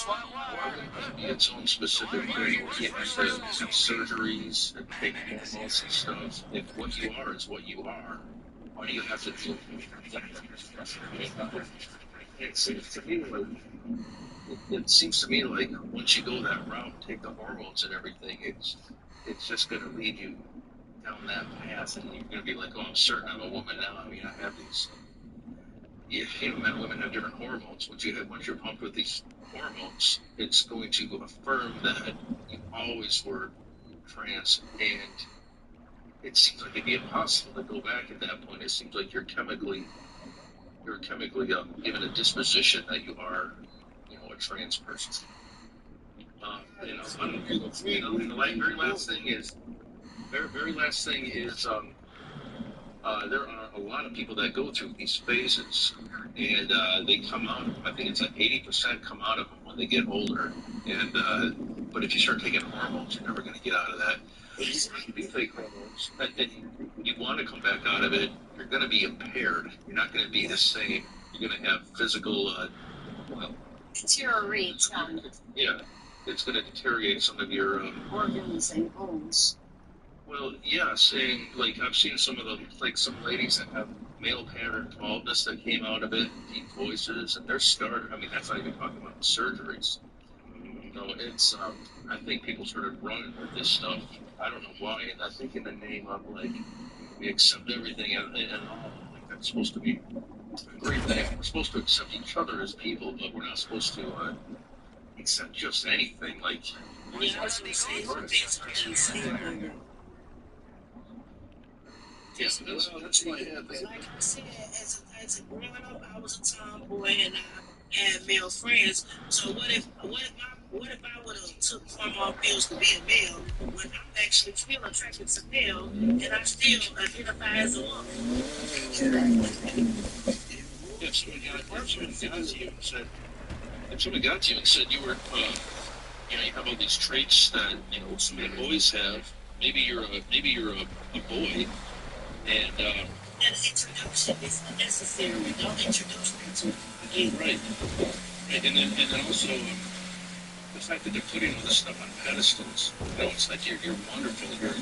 Why wouldn't that be its own specific thing? Where you have to have surgeries and take hormones and stuff. If what you are is what you are, why do you have to do it seems to me like once you go that route, take the hormones and everything, it's just going to lead you down that path, and you're going to be like, oh, I'm certain I'm a woman now. I mean, I have these. Men and women have different hormones. Once you're pumped with these hormones, it's going to affirm that you always were trance, and it seems like it'd be impossible to go back at that point. It seems like you're chemically given a disposition that you are, a trans person. And the very last thing is, there are a lot of people that go through these phases, and they come out. I think it's like 80% come out of them when they get older. And but if you start taking hormones, you're never going to get out of that. If you take hormones, and you want to come back out of it, you're going to be impaired. You're not going to be the same. You're going to have physical, deteriorate. Yeah, it's going to deteriorate some of your Organs and bones. Well, yes, and like I've seen some of them, like some ladies that have male pattern baldness that came out of it, deep voices, and they're scarred. I mean, that's not even talking about the surgeries. It's I think people started running with this stuff. I don't know why, and I think in the name of like we accept everything and all. Like that's supposed to be a great thing. We're supposed to accept each other as people, but we're not supposed to accept just anything. Like Yeah, I was gonna say, yes, that's why I had that. like I said, as a growing up, I was a tomboy and I had male friends. So what if I would have took hormone pills to be a male when I'm actually still attracted to male and I still identify as a woman? If someone got to you and said you were, you have all these traits that some boys have. Maybe you're a boy. And an introduction is unnecessary. Don't introduce me to it. Right. And then also the fact that they're putting all this stuff on pedestals. It's like you're wonderful. You're a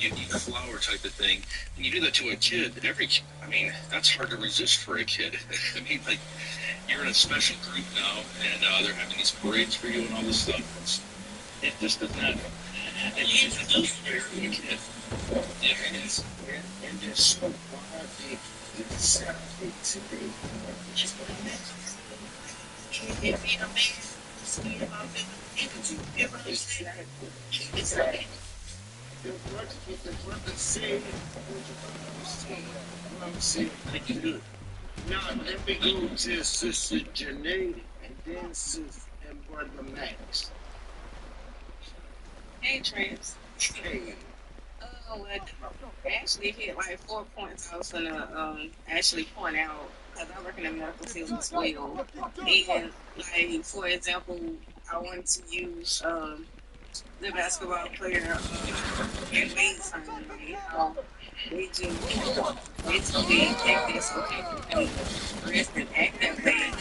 unique flower type of thing. And you do that to a kid. That's hard to resist for a kid. Like you're in a special group now, and they're having these parades for you and all this stuff. It just does not. And you introduce them to a kid. Yeah, it is. And they're so widely accepted today. Just what I mentioned. If being a man is scared about energy, everybody say that. It's like the brother said, what I'm saying, like you do. Now, let me go to Sister Janae and then Sis and Brother Max. Hey, Trans. Hey. Actually hit like 4 points I was gonna actually point out because I work in the medical field as well. And like for example, I wanted to use the basketball player and weight training. How they take this okay rest and act that way.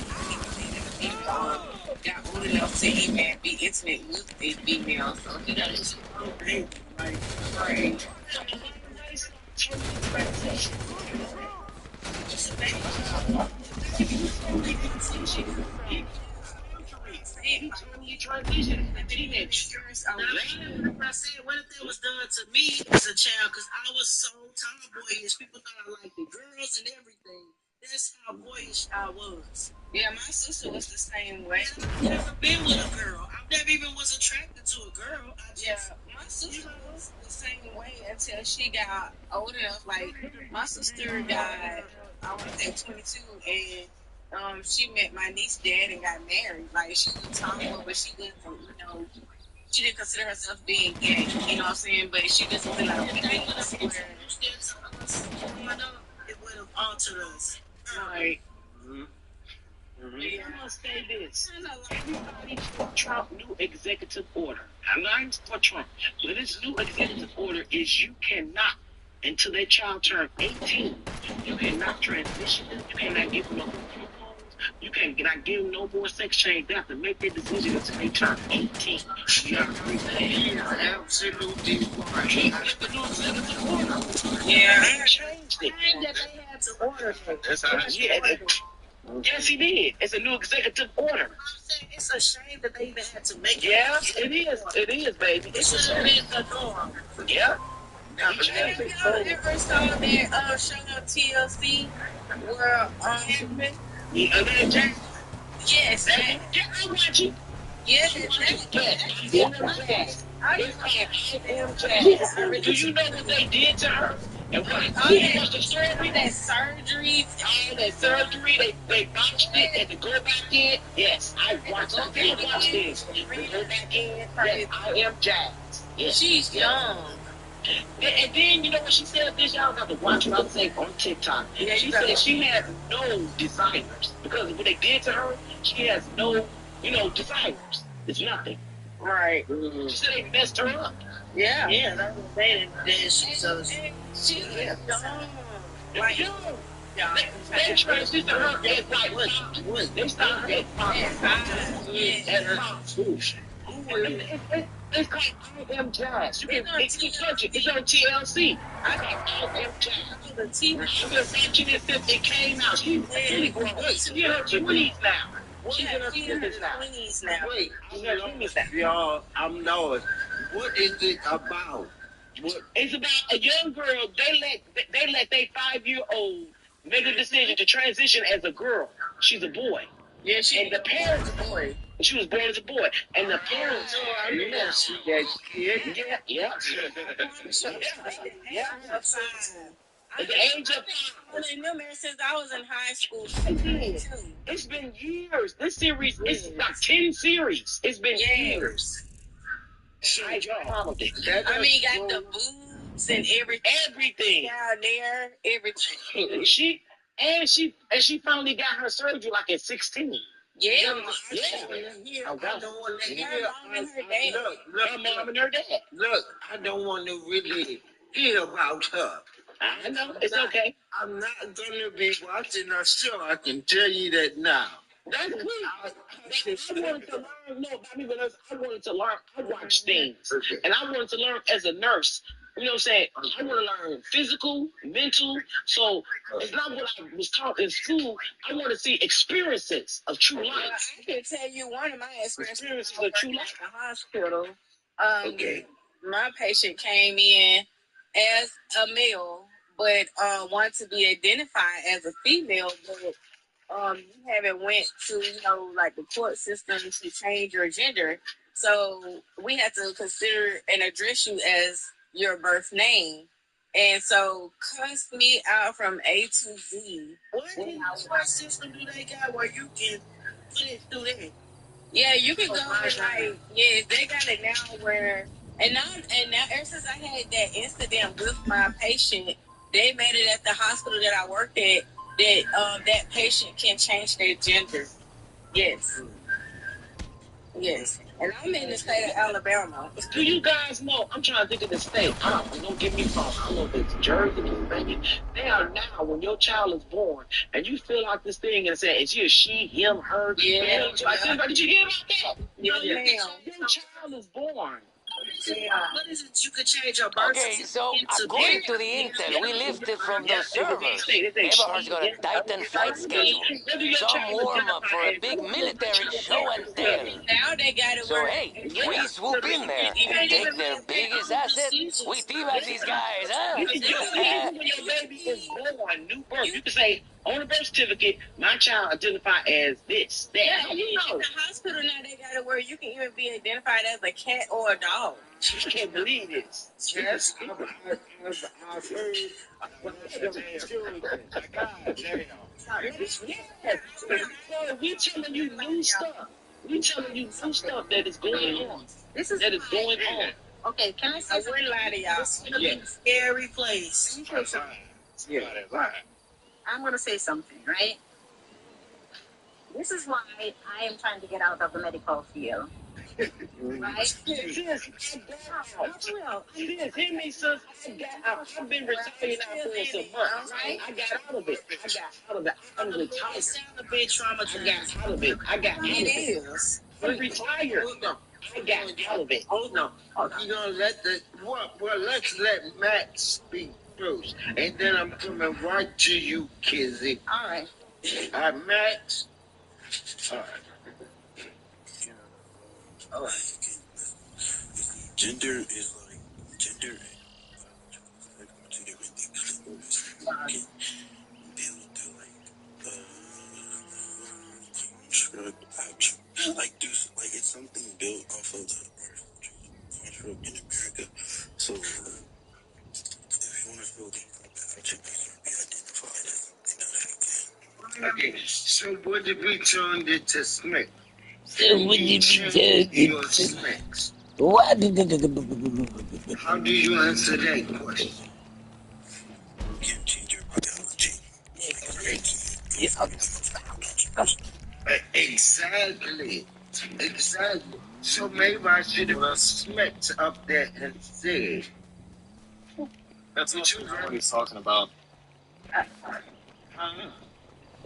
Got old enough to even be intimate with a female, so he got his own baby, like right. I said, what if that was done to me as a child? Because I was so tomboyish. People thought I liked the girls and everything. That's how boyish I was. Yeah, my sister was the same way. I've never been with a girl. I never even was attracted to a girl. My sister was the same way until she got old enough. Like, my sister got, I want to say 22, and she met my niece's dad and got married. Like, she was a tomboy, but she didn't, she didn't consider herself being gay, you know what I'm saying? But she just was like, it would have altered us. Right. I must say this. Everybody for Trump new executive order. I'm not for Trump. But this new executive order is you cannot, until that child turns 18, you cannot transition them. You cannot give them no hormones. You cannot give them no more sex change. They have to make their decision until they turn 18. Absolutely right. The new executive order. Yeah, they changed it. They had to order it. Yes, he did. It's a new executive order. I'm saying it's a shame that they even had to make it. Yeah, it is. It is, baby. It's a shame. The norm. Yeah. Have y'all ever saw that show on TLC where Yes, I watch it. Yes, It's called I Am Jazz. Do you know what they did to her? And what? What's the story? That surgery. All that surgery, they botched it and to go back in. Yes, I watched it. I watched this. To go back in. Yes, I Am Jazz. Yes. She's young. And then, you know what she said this? Y'all got to watch what I'm saying on TikTok. Yeah, she said she has no desires. Because what they did to her, she has no, desires. It's nothing. Right. She said they messed her up. Yeah. Yeah, that's what they did. She's She's young. Like, they transitioned her as like, they started as pop. As pop. It's called I Am Jazz. You can search it. It's on TLC. I am Jazz. The TV. I've been watching it since it came out. She's really grown. She's in her 20s now. She's in her 20s now. Wait, she's in her 20s now. y'all, I'm lost. What is it about? It's about a young girl. They let their 5-year-old make a decision to transition as a girl. She's a boy. Yeah, and the parents boy. She was born as a boy, and the parents. I never see that kid. Yeah. At the age of 5. I've been there since I was in high school. It's been years. This series is like 10 series. It's been years. I mean, got the boobs and everything down there, everything. She finally got her surgery like at 16. Yeah. I don't want to hear. Her mom and her dad. Look, I don't want to really hear about her. I know. It's okay. I'm not going to be watching her show. I can tell you that now. That's good. I wanted to learn about me, but I wanted to learn. I watch things, and I wanted to learn as a nurse. You know what I'm saying? I want to learn physical, mental. So it's not what I was taught in school. I want to see experiences of true life. I can tell you one of my experiences of true life at the hospital. My patient came in as a male, but wanted to be identified as a female, but you haven't went to, like the court system to change your gender. So we had to consider and address you as your birth name. And so cussed me out from A to Z. What system do they got where you can put it through that? Yeah, you can go like, yes, they got it now where, and now ever since I had that incident with my patient, they made it at the hospital that I worked at, that patient can change their gender. Yes. Yes. And I'm in the state of Alabama. Do you guys know? I'm trying to think of the state. Don't get me wrong. I don't know if it's Jersey, Pennsylvania. They are now, when your child is born, and you fill out this thing and say, is he or she, him, her? Yeah. Did you hear about that? Yeah, ma'am. Your child is born. What is it you could change your birth Okay, so according to the intel we lifted from those servers, Eberhard's got a tighten flight schedule. Some warm-up for a big military show and tell. Now they got it. So hey, we swoop in there, take their biggest asset, we teabag these guys, huh? Even when your baby is born, new birth, you can say, on the birth certificate, my child identified as this, that. Yeah, you know, in the hospital now they got it where you can even be identified as a cat or a dog. You can't believe this. Yes, I've heard we telling you new stuff. We telling you new stuff that is going on. That is going on. Okay, can I say something? I wouldn't lie to y'all. It's a scary place. I'm going to say something, right? This is why I am trying to get out of the medical field. Right? Hear me, sis. I've been retired now for some months. Right? I got out of it. I'm retired. It sounds a bit traumatized. I got out of it. I'm retired. I got out of it. Hold on. You're going to let let's let Matt speak first. And then I'm coming right to you, Kizzy. All right. All right, Max. All right. All right. Gender is like two different things. You can build to construct action, like it's something built off of the earth, construct So what if we turned it to Smith? So would you be Your Smiths. What? How do you answer that question? Exactly. Exactly. So maybe I should have Smith up there and said. That's not what he's talking about.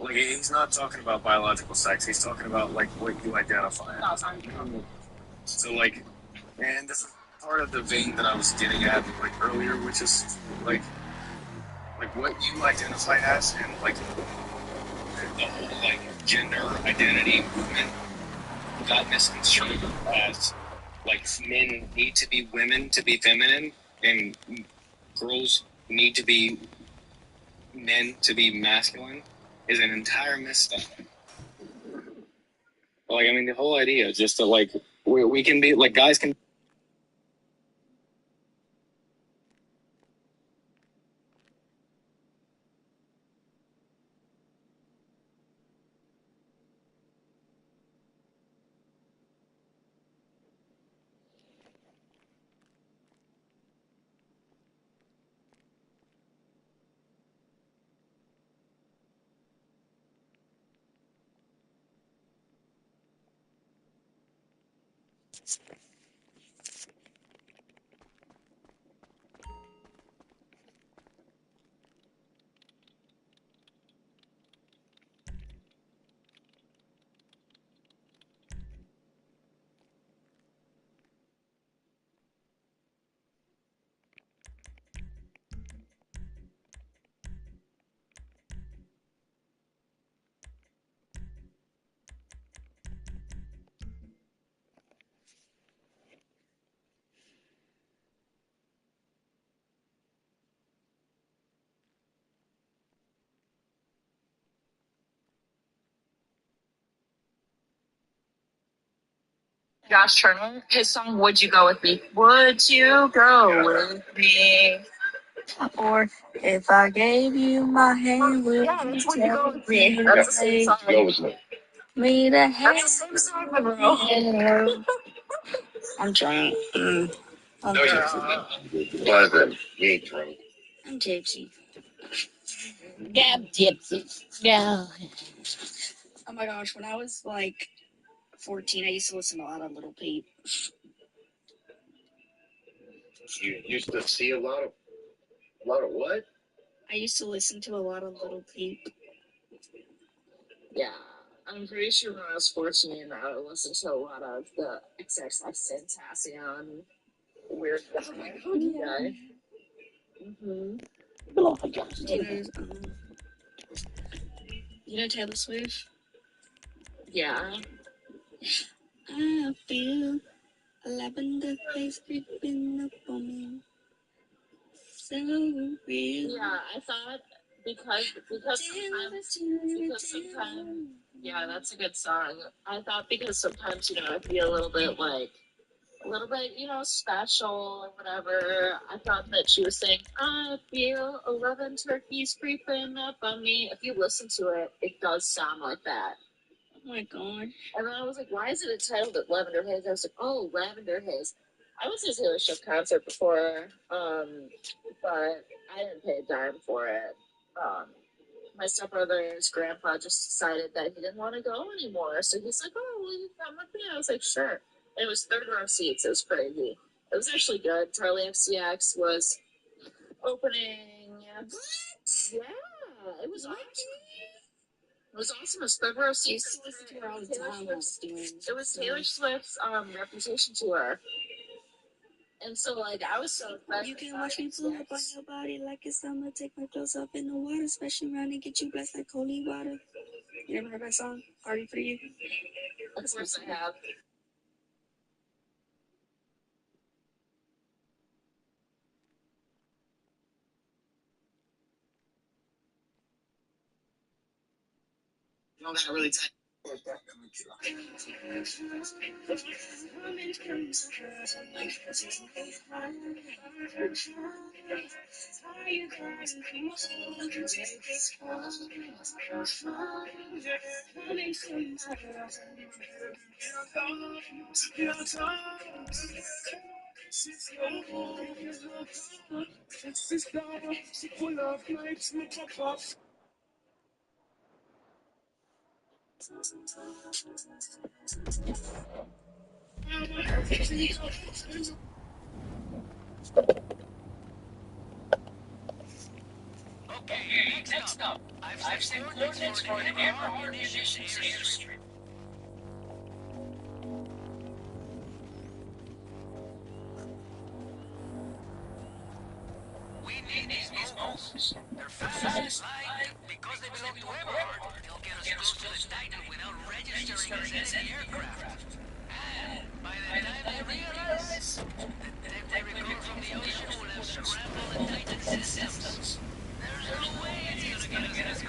Like, he's not talking about biological sex. He's talking about, like, what you identify as. So, like, and this is part of the vein that I was getting at, like, earlier, which is, like what you identify as, and, like, the whole, like, gender identity movement got misconstrued as, like, men need to be women to be feminine, and girls need to be men to be masculine, is an entire misstep. Like, I mean, the whole idea is just that, like, we can be, like, guys can. Josh Turner, his song "Would You Go With Me"? Would you go with me? Or if I gave you my hand, would you Would You Go With Me? That's the same song. Go with me. Me the hand. That's the same song, bro. I'm drunk. I'm No, drunk. Well, then, you ain't drunk. I'm tipsy. Gab tipsy. Yeah. Oh my gosh, when I was like 14, I used to listen to a lot of Little Peep. You used to see a lot of what? I used to listen to a lot of Little Peep. Yeah, I'm pretty sure when I was 14, I would listen to a lot of the XXXTentacion weird guy. Mm-hmm. You know Taylor Swift? Yeah. I feel a lavender haze creeping up on me. So real. Yeah, I thought sometimes yeah, that's a good song. I thought because sometimes, it'd be a little bit special or whatever. I thought that she was saying, I feel 11 turkeys creeping up on me. If you listen to it, it does sound like that. Oh my god. And then I was like, why is it entitled Lavender Haze? I was like, oh, Lavender Haze. I was at a Taylor Swift concert before, but I didn't pay a dime for it. My stepbrother's grandpa just decided that he didn't want to go anymore. So he's like, oh, will you come with me? I was like, sure. And it was third row seats. It was crazy. It was actually good. Charlie XCX was opening. What? Yeah, it was awesome. It was awesome. It was third row seats. It was Taylor Swift's Reputation tour. And so, like, I was so excited. You can watch me pull up on your body like it's summer. Take my clothes off in the water, splashing around and get you blessed like holy water. You ever heard that song? Party for You? Of course I have. You don't gotta really Okay, next up. I've sent coordinates for the MR munitions airstrip. We need these mobiles. They're fast, light, because they belong to Everhard. They'll get us close to the Titan without registering as enemy aircraft. And by the time they realize, the tech they recover from the ocean will have scrambled the Titan systems. There's no way it's gonna get us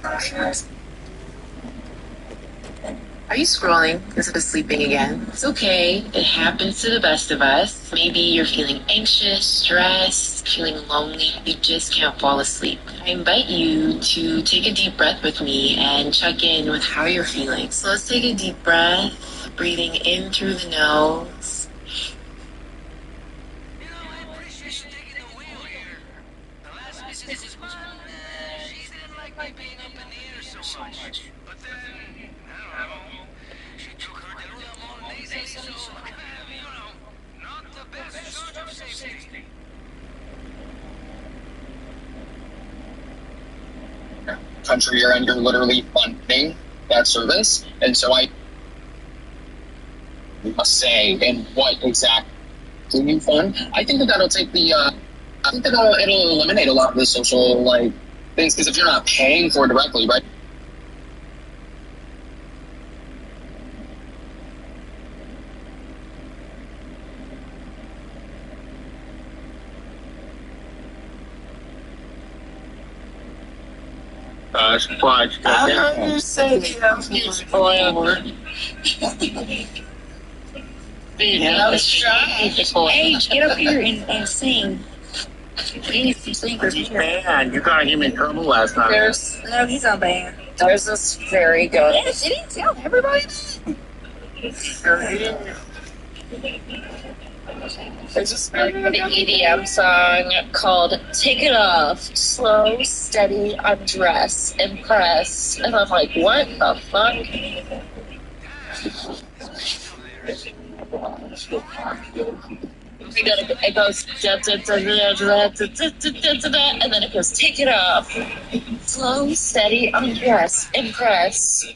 crosshairs. Are you scrolling instead of sleeping again? It's okay. It happens to the best of us. Maybe you're feeling anxious, stressed, feeling lonely. You just can't fall asleep. I invite you to take a deep breath with me and check in with how you're feeling. So let's take a deep breath, breathing in through the nose. You know, I appreciate you taking the wheel here. The last Mrs. Guzman, she didn't like me being up in the air so much. But then, I don't know, she took her Deludamol nasally, so, you know, not the best sort of safety. Country and you're literally funding that service, and so I must say in what exactly you fund. I think that'll take the I think that it'll eliminate a lot of the social things, because if you're not paying for it directly, right? Squad. I'm say that was shy. Hey, get up here and sing. We need some singers. Man, you gotta give me trouble last night. No, he's on band. There's this very good. Yeah, she didn't tell everybody. There's this very good EDM song called Take It Off, Slow, Steady, Undress, Impress. And I'm like, what the fuck? It goes, and then it goes, take it off. Slow, steady, undress, impress.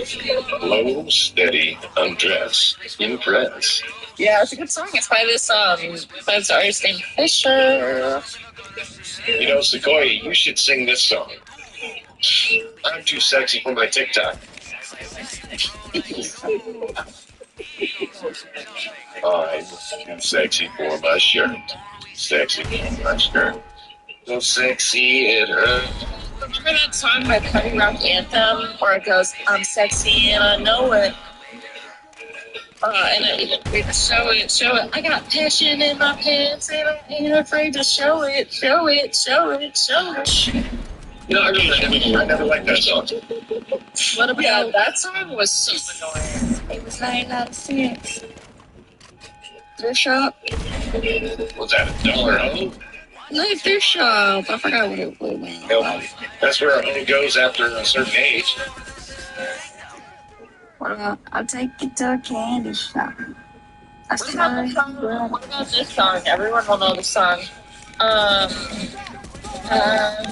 Slow, steady, undress, impress. Yeah, it's a good song. It's by this artist named Fisher. You know, Sequoia, you should sing this song. I'm too sexy for my TikTok. I'm too sexy for my shirt. Sexy for my shirt. So sexy it hurts. Remember that song by Party Rock Anthem where it goes, I'm sexy and I know it. And we show it. I got passion in my pants and I ain't afraid to show it. You know, I never liked that song. What about that song was so annoying. It was 996. Thrift shop. Was that $1? No, thrift shop. I forgot what it was. Nope. That's where a hoe goes after a certain age. What about, I'll take you to a candy shop. What about this song? Everyone will know the song. I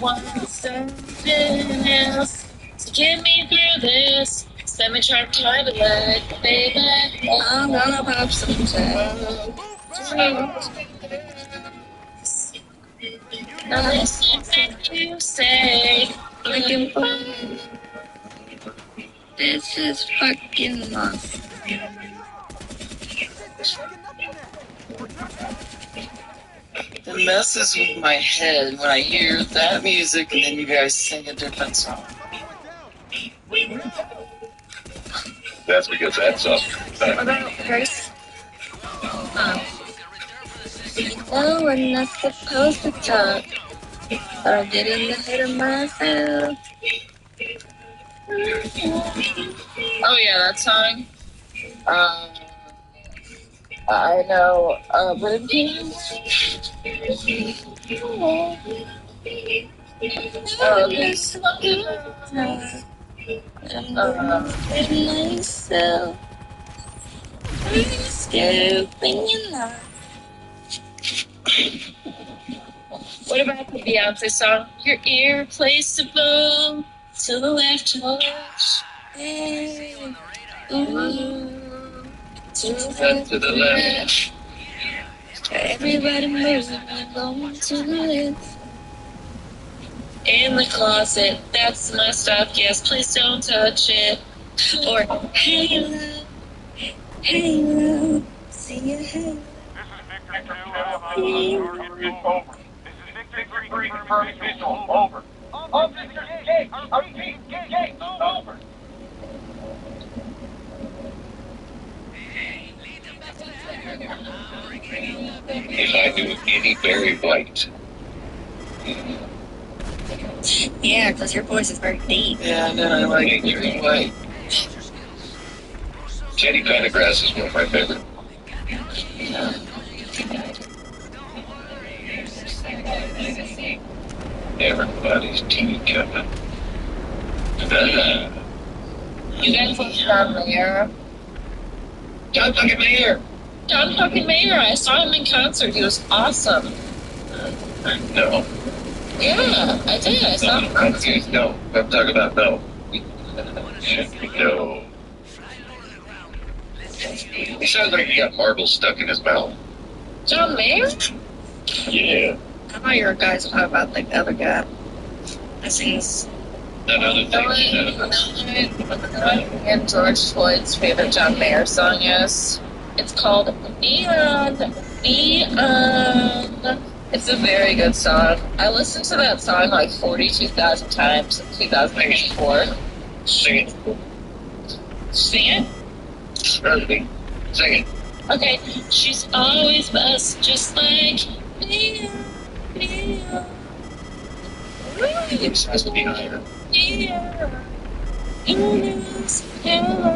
want something else to get me through this. Semi-truck toilet, baby. I'm gonna pop some tags. Listen to you say, looking for. This is fucking awesome. It messes with my head when I hear that music and then you guys sing a different song. That's because that's up. What about Grace? You know I'm not supposed to talk, but I get in the head of myself. Oh yeah, that song. I know. But myself. What about the Beyonce song? You're irreplaceable to the left touch. Hey. To the left. Everybody moving, going to the left. In the closet, that's my stuff. Yes, please don't touch it. Or hey love, see you hey. Over. Officer Gate, I repeat, Gate, over. If I knew any Barry White. Yeah, because your voice is very deep. Yeah, no, I like Barry White. Teddy Pendergrass is one of my favorite. Everybody's tea coming. You guys love John Mayer? John fucking Mayer! John fucking Mayer. I saw him in concert. He was awesome. No. Yeah, I did. I saw him. No. I'm talking about no. No. He sounds like he got marbles stuck in his mouth. John Mayer? Yeah. I thought you were guys talking about like the other guy. I think he's. Another thing. And George Floyd's favorite John Mayer song is. It's called Neon. Neon. It's a very good song. I listened to that song like 42,000 times in 2004. Sing it. Sing it? Sing it. Okay. She's always best, just like Neon. Neon. It's supposed to be higher. Neon. Hello.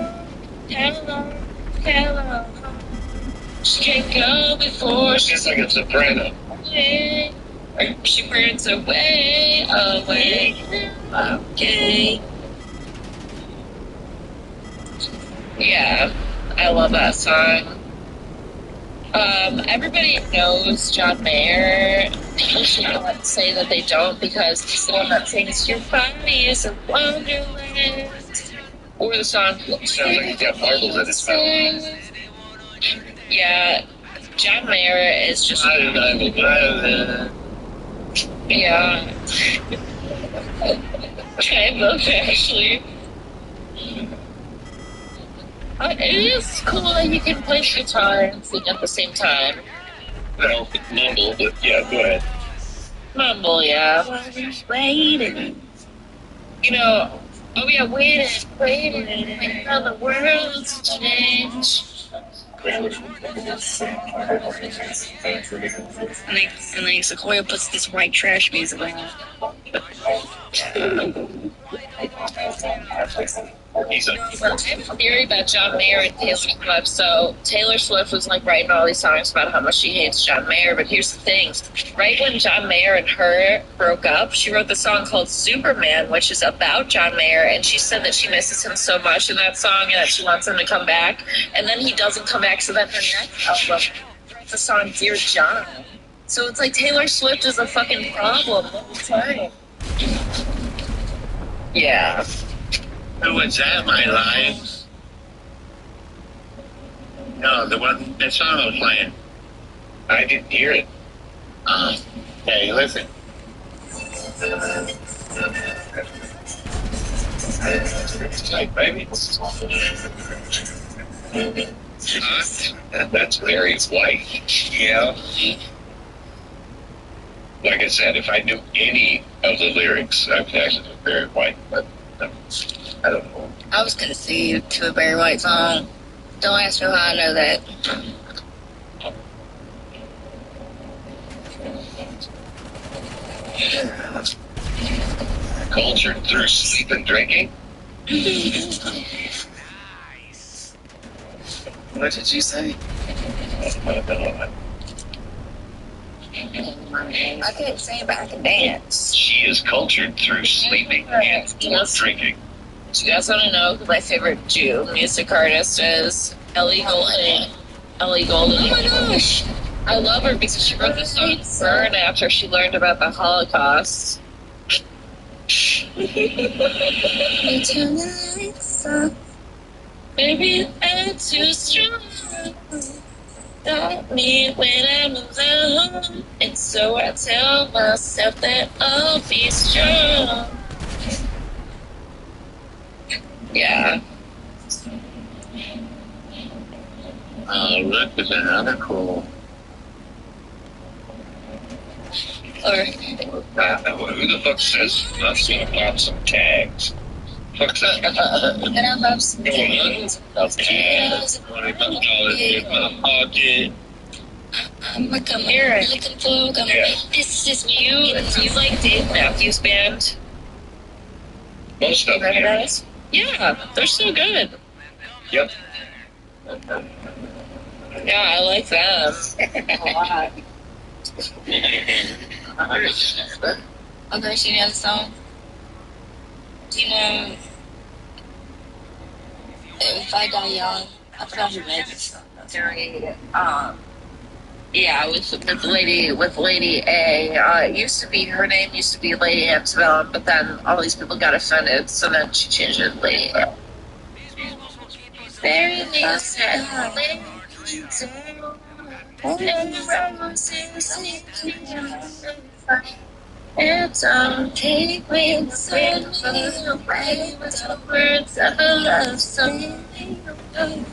Hello. Hello. She can't go before She's like a soprano. away. She burns away, away. Okay. Yeah, I love that song. Everybody knows John Mayer. People should not say that they don't because he's the one that sings "Your body is a wonderland." Or the song Sounds like he's got marbles in his mouth. Yeah, John Mayer is just. Yeah. Kind of, actually. It is cool that you can play guitar and sing at the same time. Well, mumble, but yeah, go ahead. Mumble, yeah. Waiting. You know, oh yeah, waiting for the world to change. And then Sequoia puts this white trash music on. I have a theory about John Mayer and Taylor Swift. So Taylor Swift was like writing all these songs about how much she hates John Mayer, but here's the thing. Right when John Mayer and her broke up, she wrote the song called Superman, which is about John Mayer, and she said that she misses him so much in that song and that she wants him to come back. And then he doesn't come back, so then her next album writes the song Dear John. So it's like Taylor Swift is a fucking problem all the time. Yeah. Who was that, my life? No, that song I was playing. I didn't hear it. Hey, listen. Like, baby. That's very white. Yeah. Like I said, if I knew any of the lyrics, I would actually be very white. But I don't know. I was conceived to a Barry White song. Don't ask me how I know that. Cultured through sleep and drinking? Nice. What did you say? I can't sing, but I can dance. She is cultured through sleeping and drinking. Do you guys want to know who my favorite Jew music artist is? Ellie Goulding. Ellie Goulding. Oh my gosh! I love her because she wrote the song Burn after she learned about the Holocaust. Maybe I'm too strong. Don't need when I move home. And so I tell myself that I'll be strong. Yeah. Oh, look at that. Cool. Or Who the fuck says let's gonna pop some tags? Fuck's that? and I love some tags. $20 in my pocket. I'm gonna come here. Looking for This is you. Do you like Dave Matthews Band? Most of them. Yeah, they're so good. Yep. Yeah, I like them a lot. Okay, she has a song. Do you know If I Die Young? I forgot who made this song. Very, yeah, with Lady A. It used to be, her name used to be Lady Antebellum, but then all these people got offended, so then she changed it to Lady A. Bury me sad, and don't take me, send me away with the words of a love song. The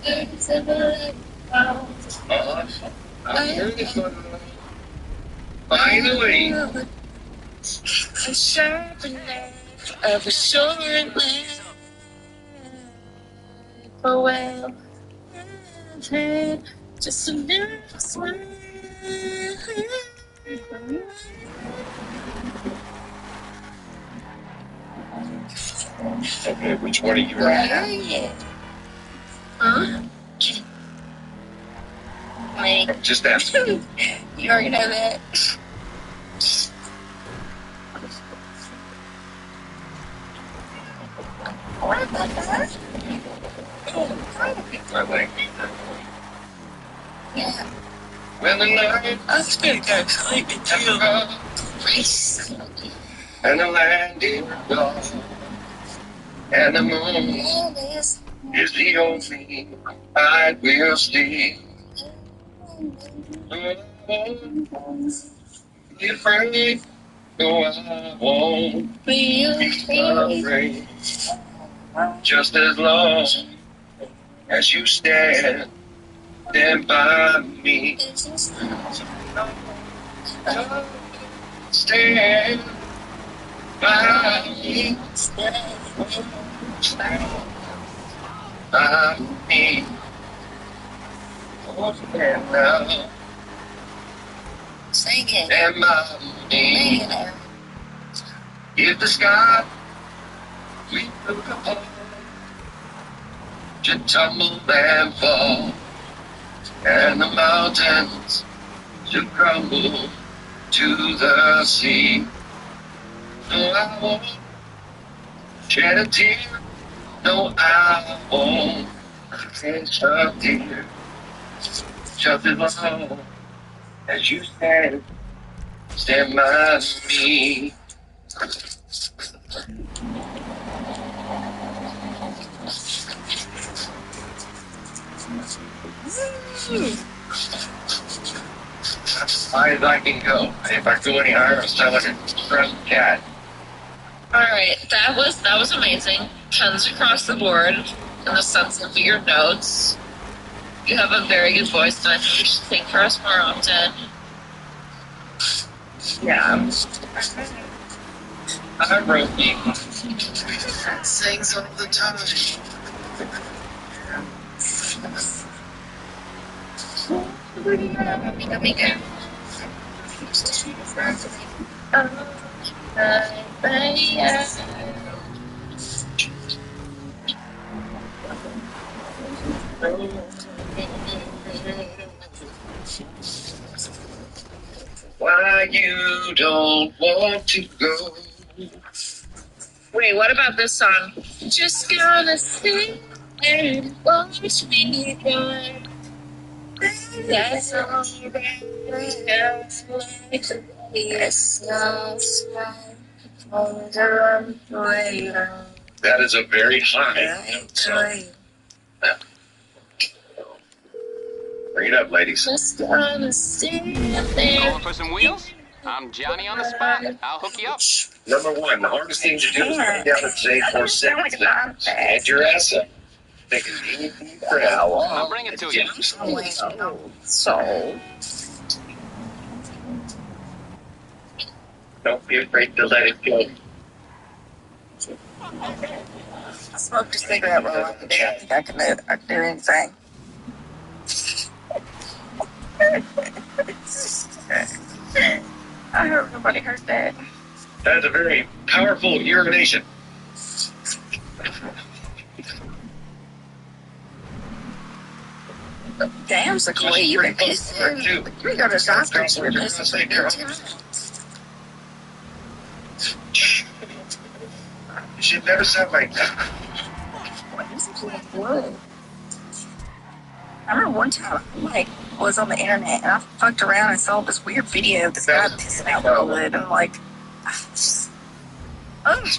words of a love song. Finally. A sharp knife of a short length. Oh well, I've had just a nervous one. Okay, which one are you at? Huh? Me. Just asking. You already know that. What about that? Yeah. When the night That's good, guys. Sleepy too. Race. And the land is gone, and the moon is the only I will see. Be afraid, no, I won't be afraid. Just as long as you stand by me. Stand by me. By me. Oh, stand now. Sing it. Stand by me. If the sky we look upon should tumble and fall, and the mountains should crumble to the sea, no, I won't shed a tear. No, I won't shed a tear. Just as long as you stand by me. As high as I can go. If I go any higher, I'll sound like a stressed cat. Alright, that was amazing. Tons across the board in the sense of your notes. You have a very good voice, and I think you should sing for us more often. Yeah. I wrote Sings all the time. Why you don't want to go? Wait, what about this song? Just gonna sit and watch me run. That's all that I like. It's no sign of the runway. That is a very high note. Bring it up, ladies. Just gonna sit there. Going for some wheels? I'm Johnny on the spot. I'll hook you up. Number one, the hardest thing to do is put down the J 4 seconds. Stand your ass up. Take a deep breath. I'll bring it to you. So, Don't be afraid to let it go. I smoked a cigarette roll every day. I think I can do anything. I hope nobody heard that. That's a very powerful urination. Damn, Sequoia, you been pissing. You can go to the doctor and you're pissing for good too. You should never sound like that. What is blood? I remember one time I was on the internet and I fucked around and saw this weird video of this guy pissing out blood. And I'm like, it's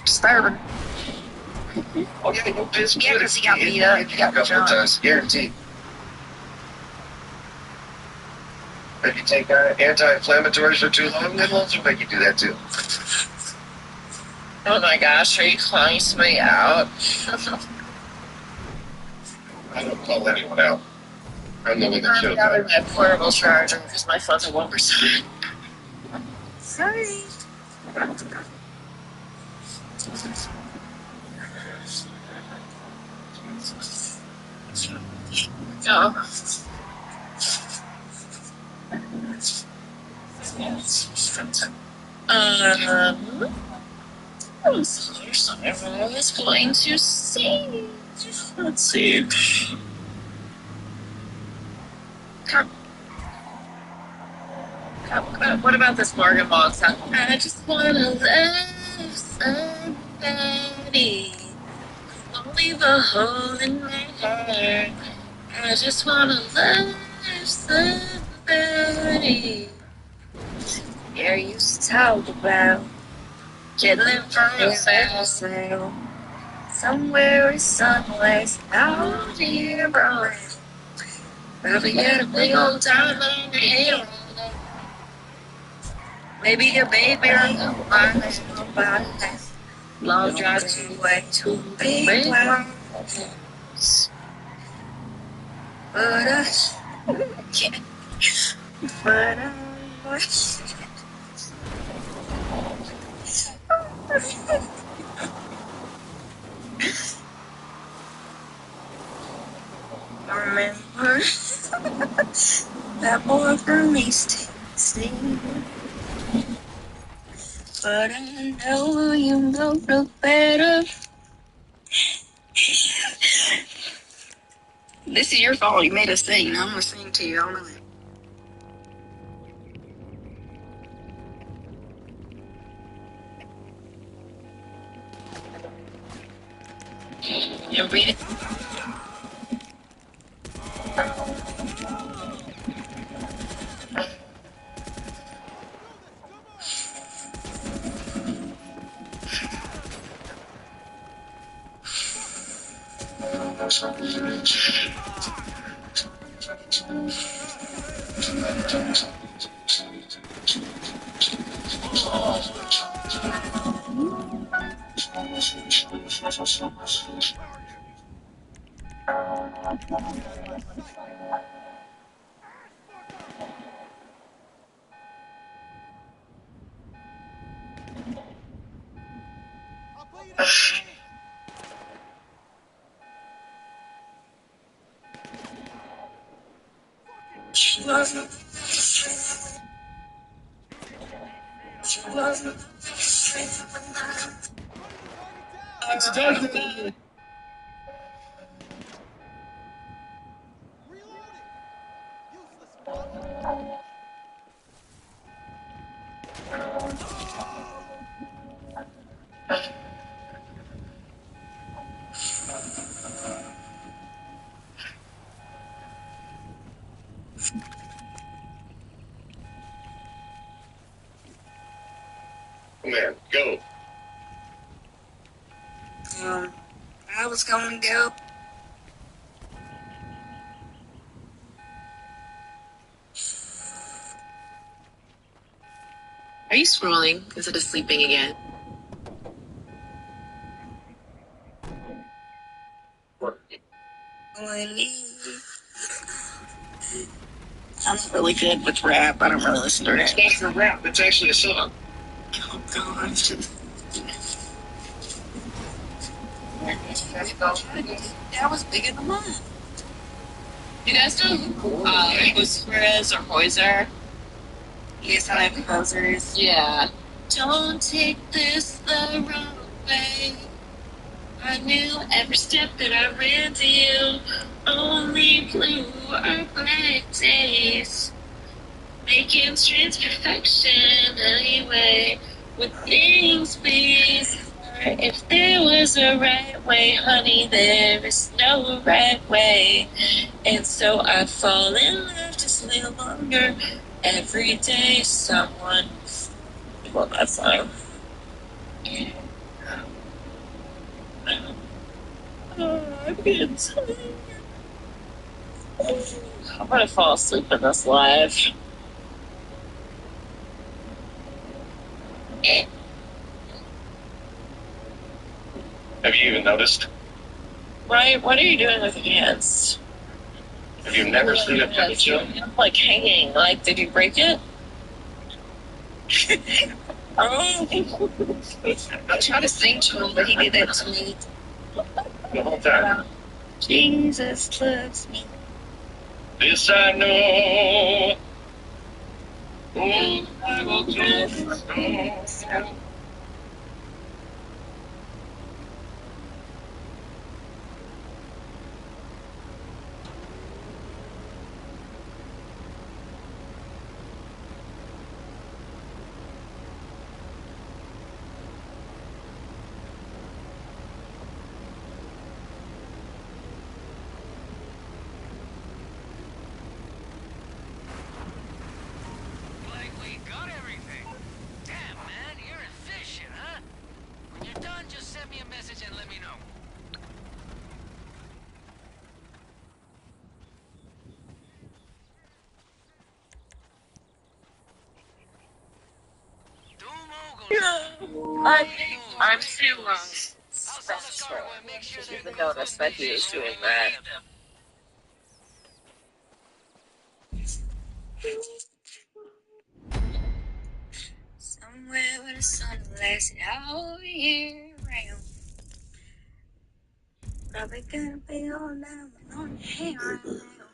disturbing. Oh yeah, you piss. Yeah, because he got beat up. He got a couple of times, guaranteed. If you take anti-inflammatories for too long, then also make you do that too. Oh my gosh, are you calling somebody out? I don't call anyone out. I'm the one that shows I'm up. my portable charger because my phone's at 1%. Sorry. Oh. I'm sorry, I was going to see. Let's see. What about this Morgan Ball song? I just wanna love somebody. Don't leave a hole in my heart. I just wanna love somebody. Yeah, you used to talk about getting from yourself. Somewhere in sunless out here, bro. Probably got a big old diamond on your head. Maybe a baby on the line. Long drive to way too big. But I can't. But I remember that boy from East Tennessee. But I know you don't look better. This is your fault. You made us sing. I'm gonna sing to you all night. You read it? It's done. Man, go. I was gonna go. Are you scrolling instead of sleeping again? I'm really good with rap. I don't really listen to rap. It's not for rap. It's actually a song. Oh, gosh. That was bigger than mine. You guys know who Lucifer's or Hoiser? Yes, I like Hosers. Yeah. Don't take this the wrong way. I knew every step that I ran to you. Only blue or black days. Making strange perfection anyway. Would things be smart if there was a right way? Honey, there is no right way. And so I fall in love just a little longer. Every day someone... Well, that's fine. I'm getting tired. I'm gonna fall asleep in this live. Have you even noticed? Right? What are you doing with your hands? Have you never seen a pencil? Like hanging. Like, did you break it? Oh. I tried to sing to him, but he did that to me. The whole time. Jesus loves me. This I know. Oh, I will just know. Like we got everything. Damn, man, you're efficient, huh? When you're done, just send me a message and let me know. I'm too special to even notice that he was doing that. Somewhere where the sun lasts all year round. Probably gonna be all down on your hair right now.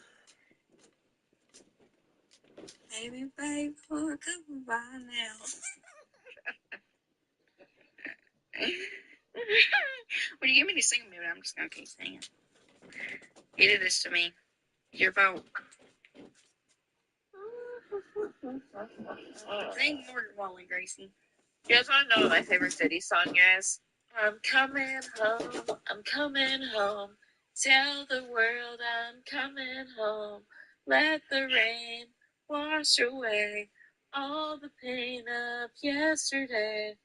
Maybe pay for a couple by now. When you give me to sing, maybe I'm just gonna keep singing. You did this to me. Your vote. Sing more Wally Gracie. You guys want to know what my favorite city song is? I'm coming home. I'm coming home. Tell the world I'm coming home. Let the rain wash away all the pain of yesterday.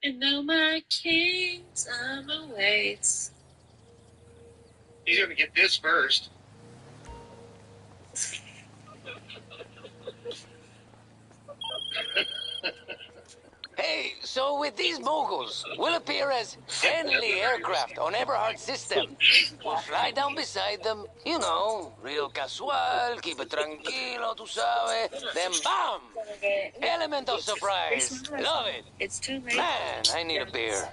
And now my kingdom awaits. He's gonna get this first. Hey, so with these moguls, we'll appear as friendly aircraft on Eberhard's system. We'll fly down beside them, you know, real casual, keep it tranquilo, tú sabes. Then bam! Element of surprise. Love it. It's too late. Man, I need a beer.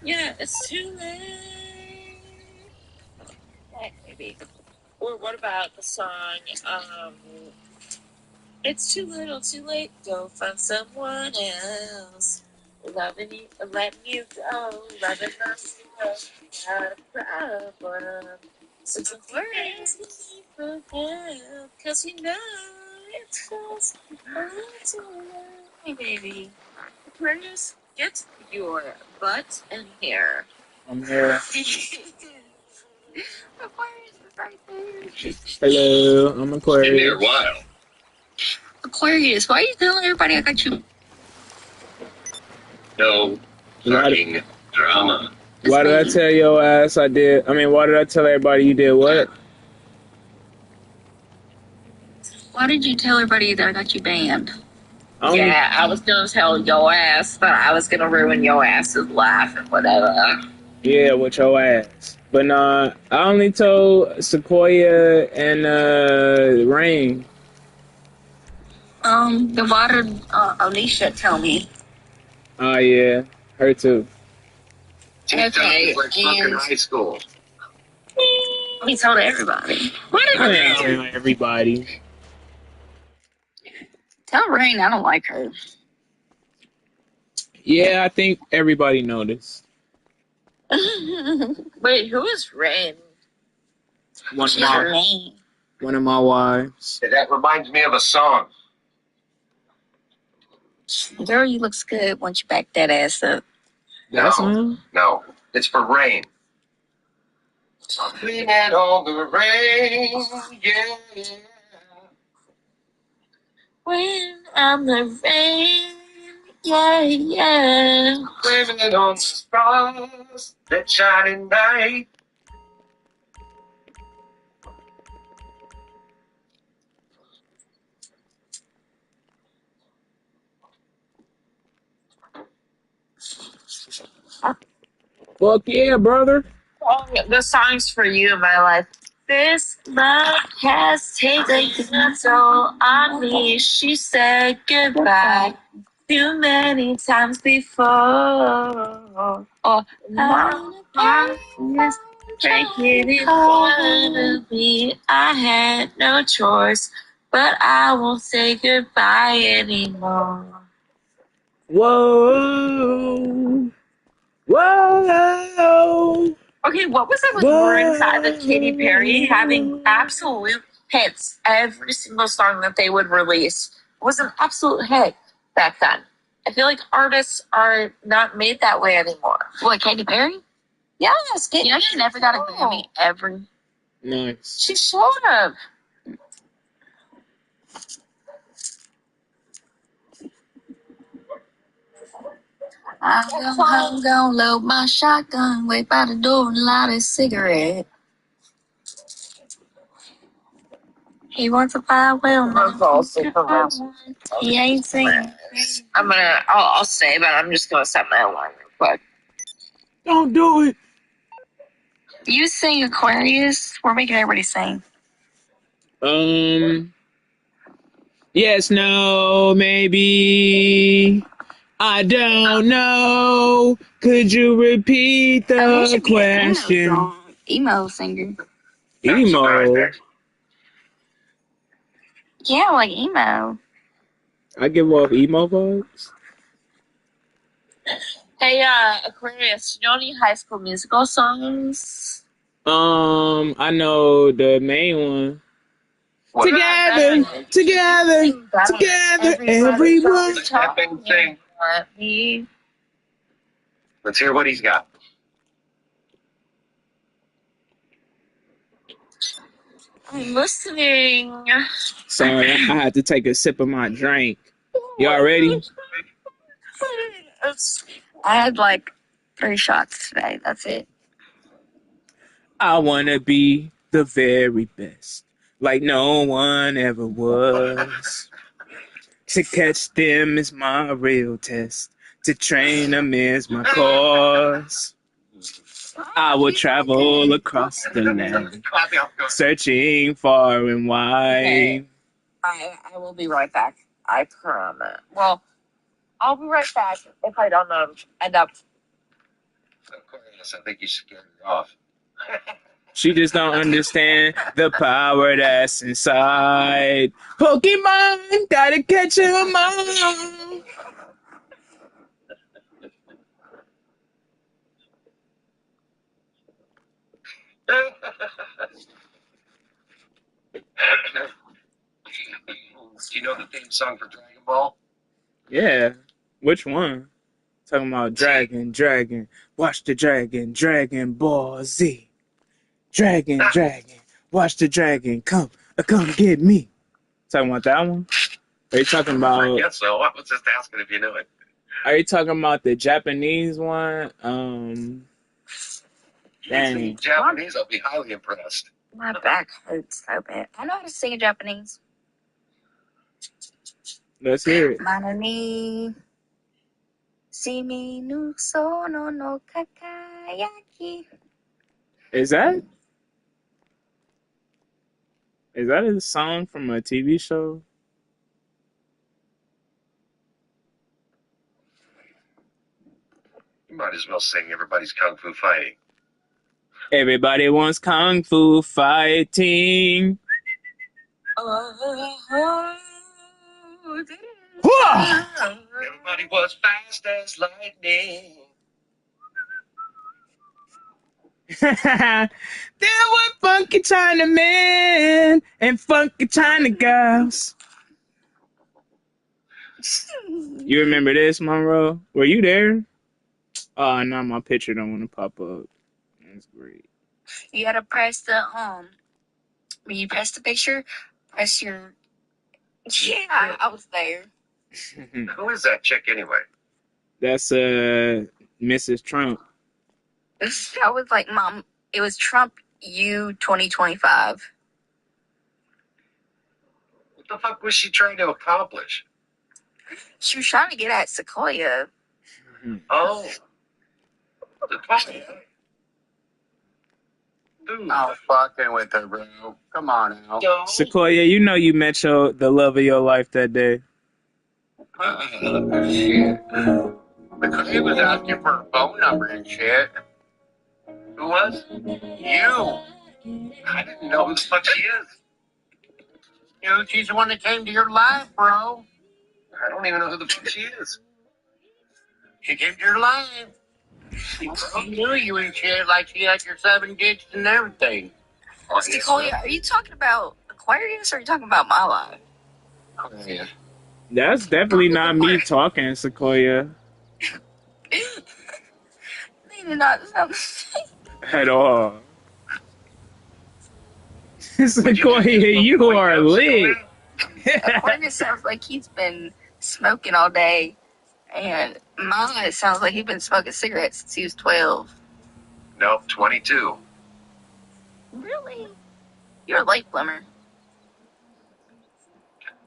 Yeah, it's too late. Maybe. Or what about the song, It's too little, too late. Go find someone else. Loving you, letting you go. Loving myself, not a problem. So don't worry, ask me for help. Cause you know it's just a little Hey, baby. Aquarius, get your butt in here. I'm here. Aquarius is right there. Hello, I'm Aquarius. Wild. Aquarius, why are you telling everybody I got you? No fucking drama. Why did I tell your ass I did? I mean, why did I tell everybody you did what? Why did you tell everybody that I got you banned? Only- Yeah, I was gonna tell your ass that I was gonna ruin your ass's life and whatever. Yeah, with your ass. But nah, I only told Sequoia and Rain. Then why did Alicia tell me? Oh yeah, her too. Okay, Fucking high school. he told everybody. Why did I didn't tell everybody. Tell Rain I don't like her. Yeah, I think everybody noticed. Wait, who is Rain? One of my wives. That reminds me of a song. Girl, you looks good once you back that ass up. No, it's for rain. Blaming on the rain, yeah. When I'm the rain, yeah, yeah. Blaming it on the stars that shine at night. Fuck yeah, brother. Oh, the song's for you in my life. This love has taken a toll on me. She said goodbye too many times before. Oh, I was breaking in front of me. I had no choice, but I won't say goodbye anymore. Whoa. Whoa. Okay, what was it with Maroon 5 and Katy Perry having absolute hits every single song that they would release? It was an absolute hit back then. I feel like artists are not made that way anymore. What, Katy Perry? Yes, Katy Perry. She never got a Grammy ever. Nice. She should have. I'm gonna load my shotgun, wait by the door and light a cigarette. He wants to fly well. I'm gonna fall asleep for once. He ain't singing. I'll say, but I'm just gonna set my alarm real quick. Don't do it. You sing Aquarius. We're making everybody sing. Yes, no, maybe. I don't know. Could you repeat the question? Emo singer. Emo. Yeah, like emo. I give off emo vibes. Hey, Aquarius, you know any High School Musical songs? I know the main one. Together, everyone. Let's hear what he's got. I'm listening. Sorry, I had to take a sip of my drink. Y'all ready? I had like 3 shots today. That's it. I wanna be the very best, like no one ever was. To catch them is my real test. To train them is my cause. I will travel across the land, searching far and wide. I will be right back. I promise. Well, I'll be right back if I don't end up. Aquarius, I think you scared her off. She just don't understand the power that's inside. Pokemon, gotta catch 'em all. Do you know the theme song for Dragon Ball? Yeah. Which one? Talking about dragon. Watch the dragon. Dragon Ball Z. Dragon. Watch the dragon. Come get me. Talking about that one? Are you talking I about? guess so. I was just asking if you knew it. Are you talking about the Japanese one? You can sing Dang. Japanese, I'll be highly impressed. My back hurts so bad. I know how to sing in Japanese. Let's hear it. Manani Simi no sono no kakayaki. Is that a song from a TV show? You might as well sing Everybody's Kung Fu Fighting. Everybody wants kung fu fighting. Everybody was fast as lightning. There were funky China men and funky China girls. You remember this, Monroe? Were you there? Oh, no, my picture don't want to pop up. That's great. You gotta press the when you press the picture, press your yeah. I was there. Who is that chick anyway? That's Mrs. Trump. That was like Mom. It was Trump U 2025. What the fuck was she trying to accomplish? She was trying to get at Sequoia. Oh. Sequoia. Dude. I'm fucking with her, bro. Come on now. No. Sequoia, you know you met the love of your life that day. Shit. McCray was asking for a phone number and shit. Who was? You. I didn't know who the fuck she is. You know, she's the one that came to your life, bro. I don't even know who the fuck she is. She came to your life. She knew you and shit, like she had your 7 digits and everything. Sequoia, are you talking about Aquarius or are you talking about my life? Oh, yeah. That's definitely not me talking, Sequoia. They did not sound the same. At all. Sequoia, you are lit. Aquarius sounds like he's been smoking all day, and mine sounds like he's been smoking cigarettes since he was 12. Nope, 22. Really? You're a late bloomer.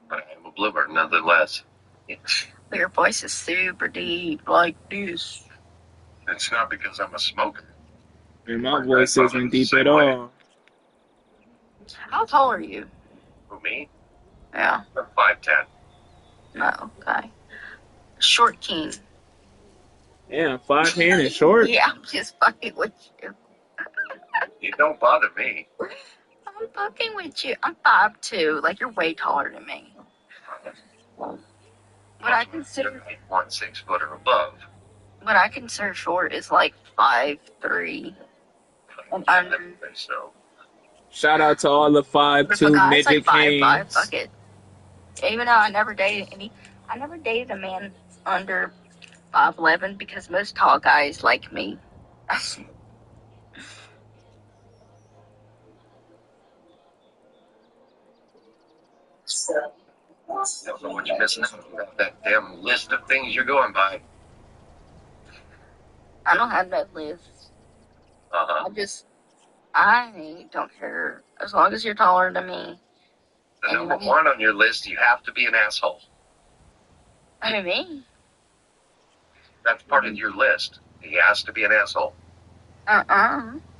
But I am a bloomer nonetheless. But your voice is super deep, like this. It's not because I'm a smoker. And my voice isn't deep at all. How tall are you? Who, me? Yeah. I'm 5'10". No, okay. Short king. Yeah, 5'10" and short. Yeah, I'm just fucking with you. You don't bother me. I'm fucking with you. I'm 5'2". Like, you're way taller than me. What I consider 1 6 foot or above. what I consider short is like 5'3". And under. So. Shout out to all the 5'2" midget like 5'5", kings. fuck it. Even though I never dated a man under 5'11" because most tall guys like me. Don't know what you're missing out about that damn list of things you're going by. I don't have no list. Uh-huh. I don't care. As long as you're taller than me. The number 1 on your list, you have to be an asshole. Who, me? That's part of your list. He has to be an asshole.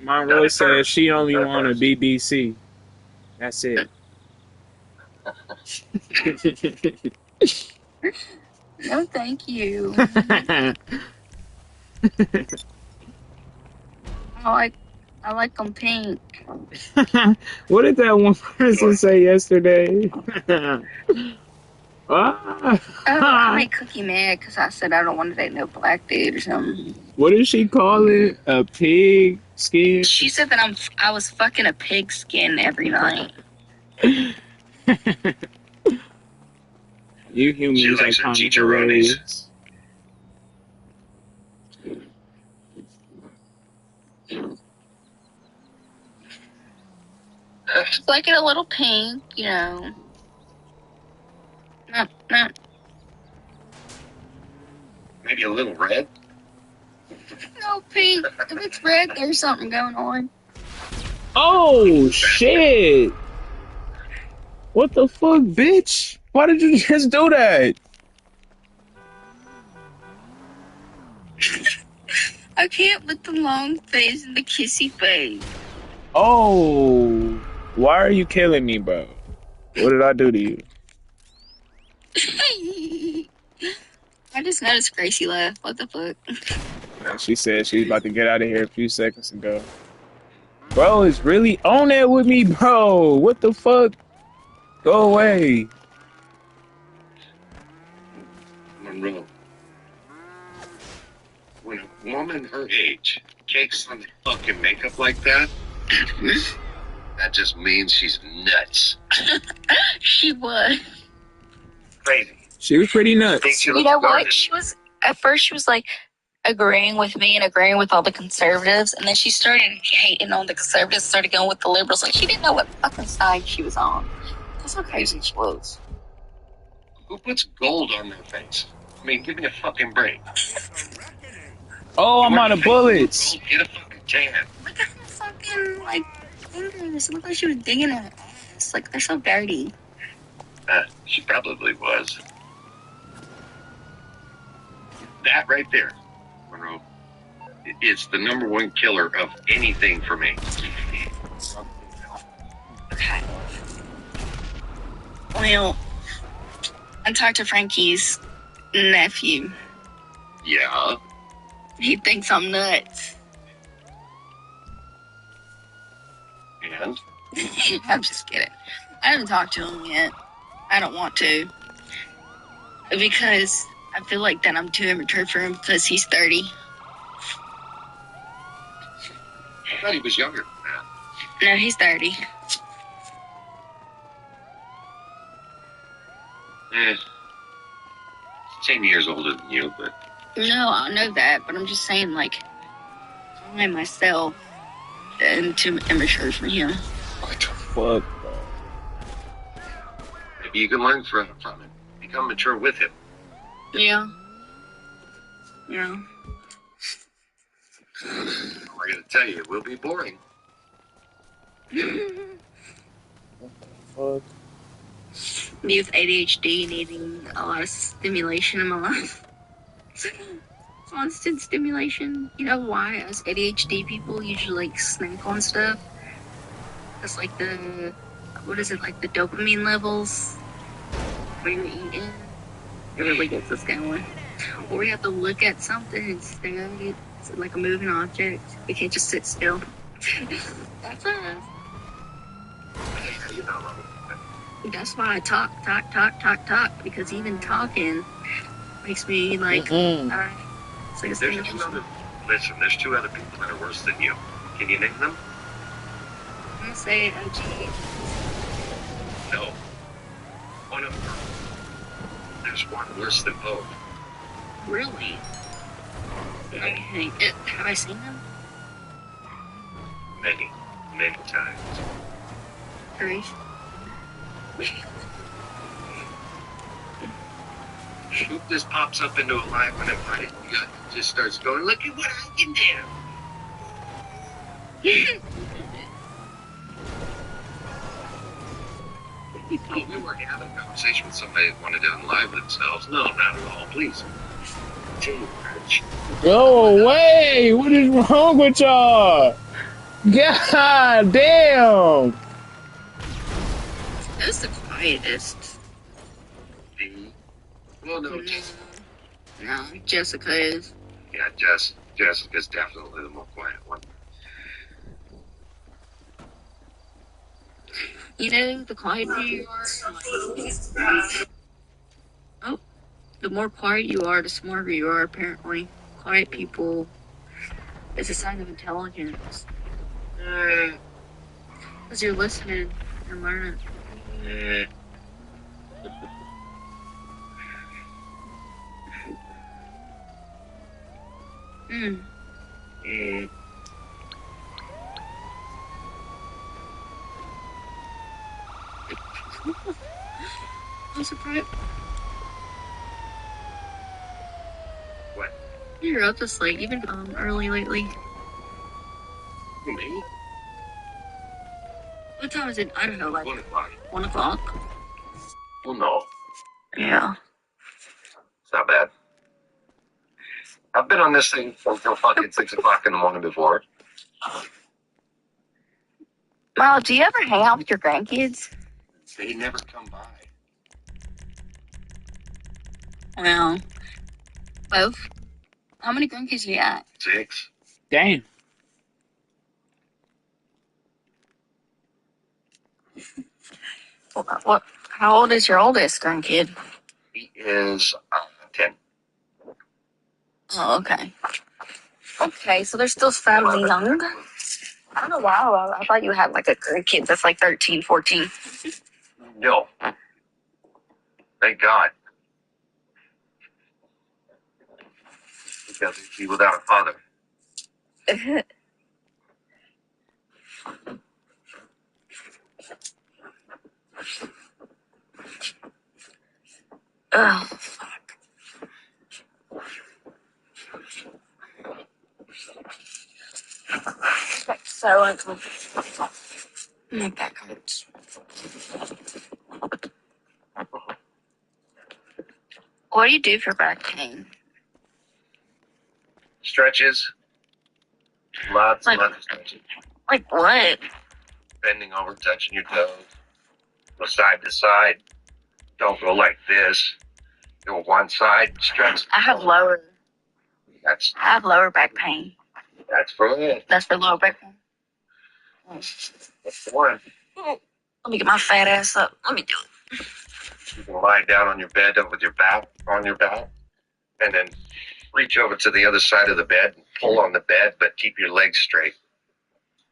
Monroe says she only want a BBC. That's it. No, thank you. I I like them pink. What did that one person say yesterday? Oh, I Ah. made Cookie mad because I said I don't want to date no black dude or something. What did she call it? A pig skin? She said that I was fucking a pig skin every night. You humans She are likes her kind of chicharrones. hilarious. Just like it a little pink, you know. No. Maybe a little red. No pink. If it's red, there's something going on. Oh, shit. What the fuck, bitch? Why did you just do that? I can't with the long face and the kissy face. Oh, why are you killing me, bro? What did I do to you? I just noticed Gracie laugh. What the fuck? And she said she was about to get out of here a few seconds ago. Bro, it's really on that with me, bro. What the fuck? Go away. Monroe. When a woman her age cakes on the fucking makeup like that, that just means she's nuts. She was. Crazy. She was pretty nuts. You know what? She was at first. She was like agreeing with me and agreeing with all the conservatives, and then she started hating on the conservatives. Started going with the liberals. Like she didn't know what fucking side she was on. That's how crazy she was. Who puts gold on their face? I mean, give me a fucking break. Oh, I'm out of bullets. Get a fucking tan. Look at her fucking like fingers. It looked like she was digging her ass. Like they're so dirty. She probably was. That right there, Monroe, is the number one killer of anything for me. Okay. Well, I talked to Frankie's nephew. Yeah. He thinks I'm nuts. And? I'm just kidding. I haven't talked to him yet. I don't want to. Because I feel like that I'm too immature for him because he's 30. I thought he was younger than that. No, he's 30. 10 years older than you, but... No, I know that, but I'm just saying, like, I myself am too immature for him. What the fuck, bro? Maybe you can learn from it. Become mature with him. Yeah. Yeah. I gotta tell you, it will be boring. Fuck. Me with ADHD needing a lot of stimulation in my life. Constant stimulation. You know why us ADHD people usually like snack on stuff? It's like the, what is it, like the dopamine levels when you're eating? It really gets us going. Or we have to look at something and stare at it. It's like a moving object. We can't just sit still. That's us. That's why I talk, because even talking makes me like, alright. It's like a stimulation. Listen, there's two other people that are worse than you. Can you name them? I'm gonna say OG. No. One of them. There's one worse than both. Really? Okay. Have I seen them? Many times. Grief. Who just pops up into a life and everybody just starts going, look at what I can do. We weren't having a conversation with somebody that wanted to unlive themselves. No, not at all. Please. Go away! What is wrong with y'all? God damn! That's the quietest. Well, no, No, Jessica is. Yeah, Jessica's definitely the more quiet one. You know, the quieter you are, oh, the more quiet you are, the smarter you are, apparently. Quiet people is a sign of intelligence. Because you're listening and learning. I'm surprised. What? You're up this late. You've been early lately. Me? What time is it? I don't know, like 1 o'clock. 1 o'clock? Well, no. Yeah. It's not bad. I've been on this thing until fucking 6 o'clock in the morning before. Miles, do you ever hang out with your grandkids? They never come by. Well, both. How many grandkids you got? 6. Damn. What? How old is your oldest grandkid? He is 10. Oh, okay. Okay, so they're still fairly young. I don't know why. I thought you had like a grandkid that's like 13, 14. No. Thank God. Because he'd be without a father. Oh, that's so uncomfortable. My back hurts. What do you do for back pain? Stretches. Lots and lots of stretches. Like what? Bending over, touching your toes. Go side to side. Don't go like this. Go one side, stretch. I have lower back pain. That's for it. That's for lower back pain. That's the one. Let me get my fat ass up. Let me do it. You can lie down on your bed with your back on your back, and then reach over to the other side of the bed and pull on the bed, but keep your legs straight.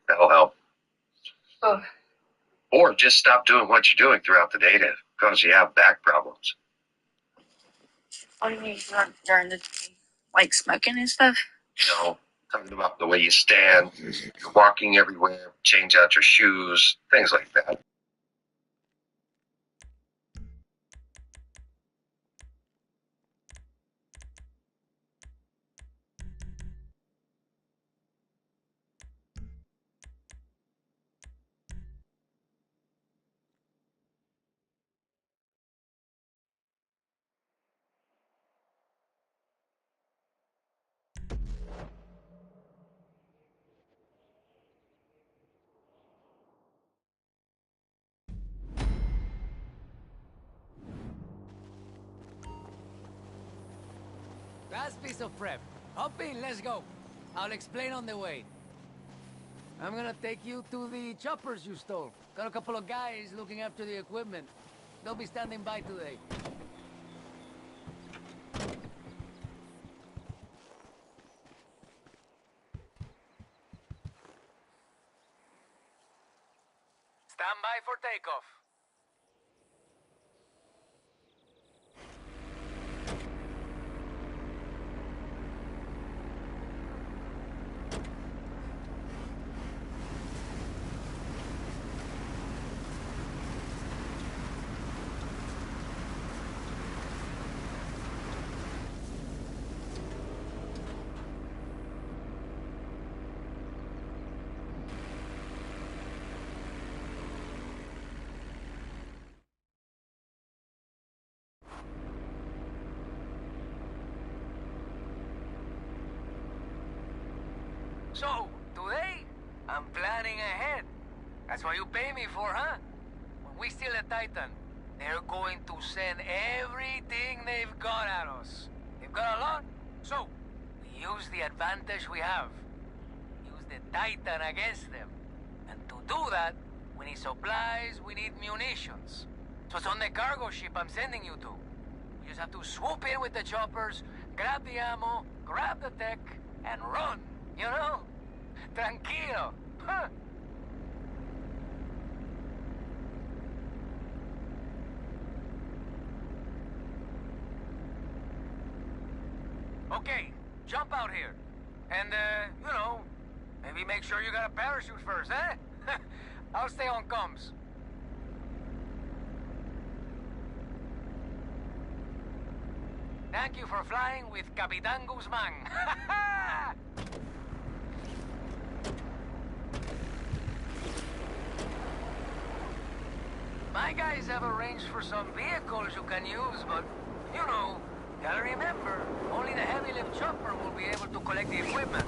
That'll help. Oh. Or just stop doing what you're doing throughout the day to cause you have back problems. What do you mean during the day? Like smoking and stuff? You know, talking about the way you stand, you're walking everywhere, change out your shoes, things like that. Last piece of prep. Hop in, let's go. I'll explain on the way. I'm gonna take you to the choppers you stole. Got a couple of guys looking after the equipment. They'll be standing by today. Stand by for takeoff. So, today, I'm planning ahead. That's what you pay me for, huh? When we steal a Titan, they're going to send everything they've got at us. They've got a lot. So, we use the advantage we have. Use the Titan against them. And to do that, we need supplies, we need munitions. So it's on the cargo ship I'm sending you to. You just have to swoop in with the choppers, grab the ammo, grab the tech, and run, you know? Tranquilo. Huh. Okay, jump out here. And, you know, maybe make sure you got a parachute first, eh? I'll stay on comms. Thank you for flying with Capitan Guzman. My guys have arranged for some vehicles you can use, but, you know, gotta remember, only the heavy lift chopper will be able to collect the equipment.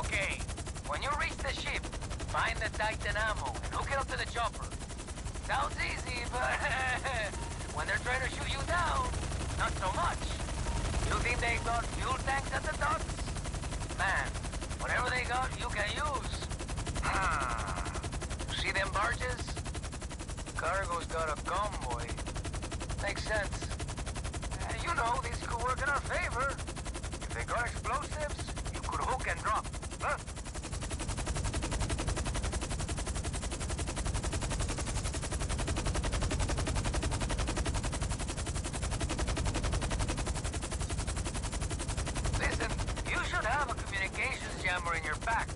Okay, when you reach the ship, find the Titan ammo and hook it up to the chopper. Sounds easy, but when they're trying to shoot you down, not so much. You think they got fuel tanks at the docks? Man, whatever they got, you can use. See them barges? Cargo's got a convoy. Makes sense. You know, these could work in our favor. If they got explosives, you could hook and drop. Huh? Listen, you should have a communications jammer in your pack.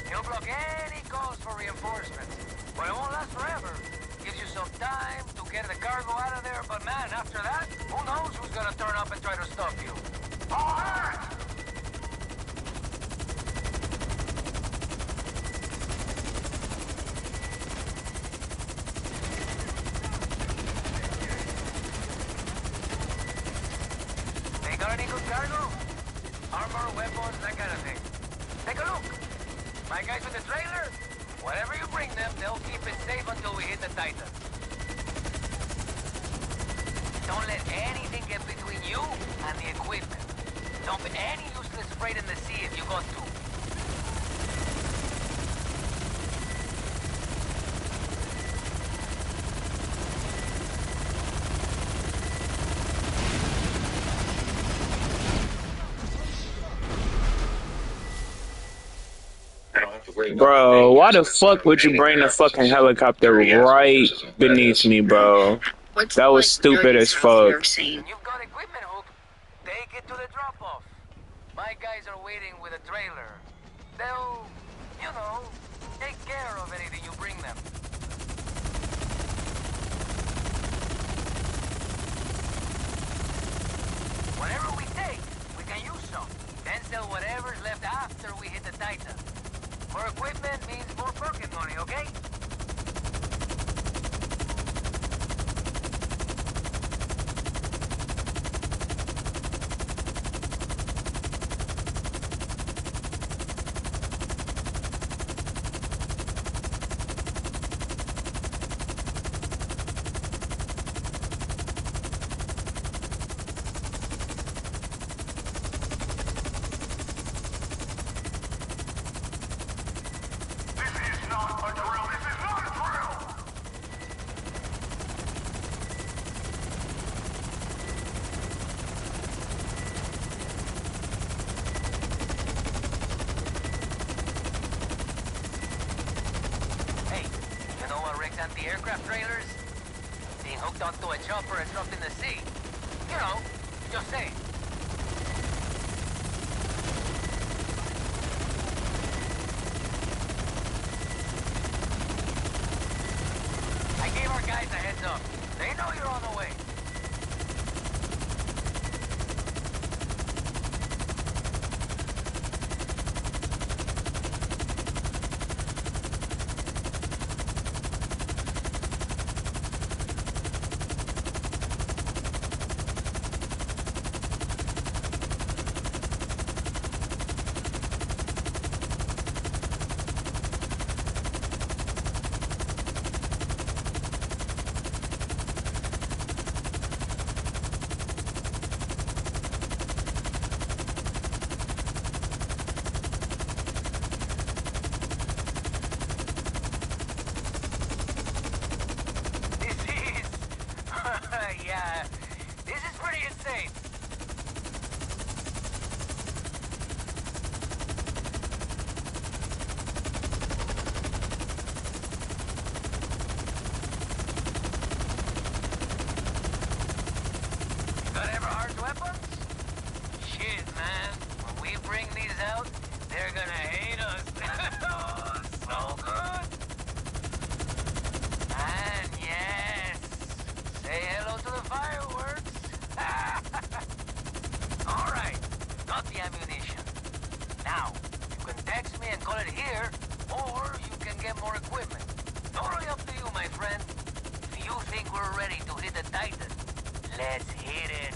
He'll block any calls for reinforcements. But it won't last forever. Gives you some time to get the cargo out of there, but man, after that, who knows who's gonna turn up and try to stop you. They got any good cargo? Armor, weapons, that kind of thing. Take a look. My guys with the trailer? Whatever you bring them, they'll keep it safe until we hit the Titan. Don't let anything get between you and the equipment. Dump any useless freight in the sea if you got to. Bro, why the fuck would you bring the fucking helicopter right beneath me, bro? That was stupid as fuck. You've got equipment hooked. Take it to the drop-off. My guys are waiting with a trailer. They'll, you know, take care of anything you bring them. Whatever we take, we can use some. Then sell whatever's left after we hit the Titan. More equipment means more pocket money, okay? Anti-aircraft trailers? Being hooked onto a chopper and dropped in the sea. You know, just saying. I gave our guys a heads up. They know you're on the way. the ammunition. Now, you can text me and call it here, or you can get more equipment. Totally up to you, my friend. If you think we're ready to hit the Titan, let's hit it.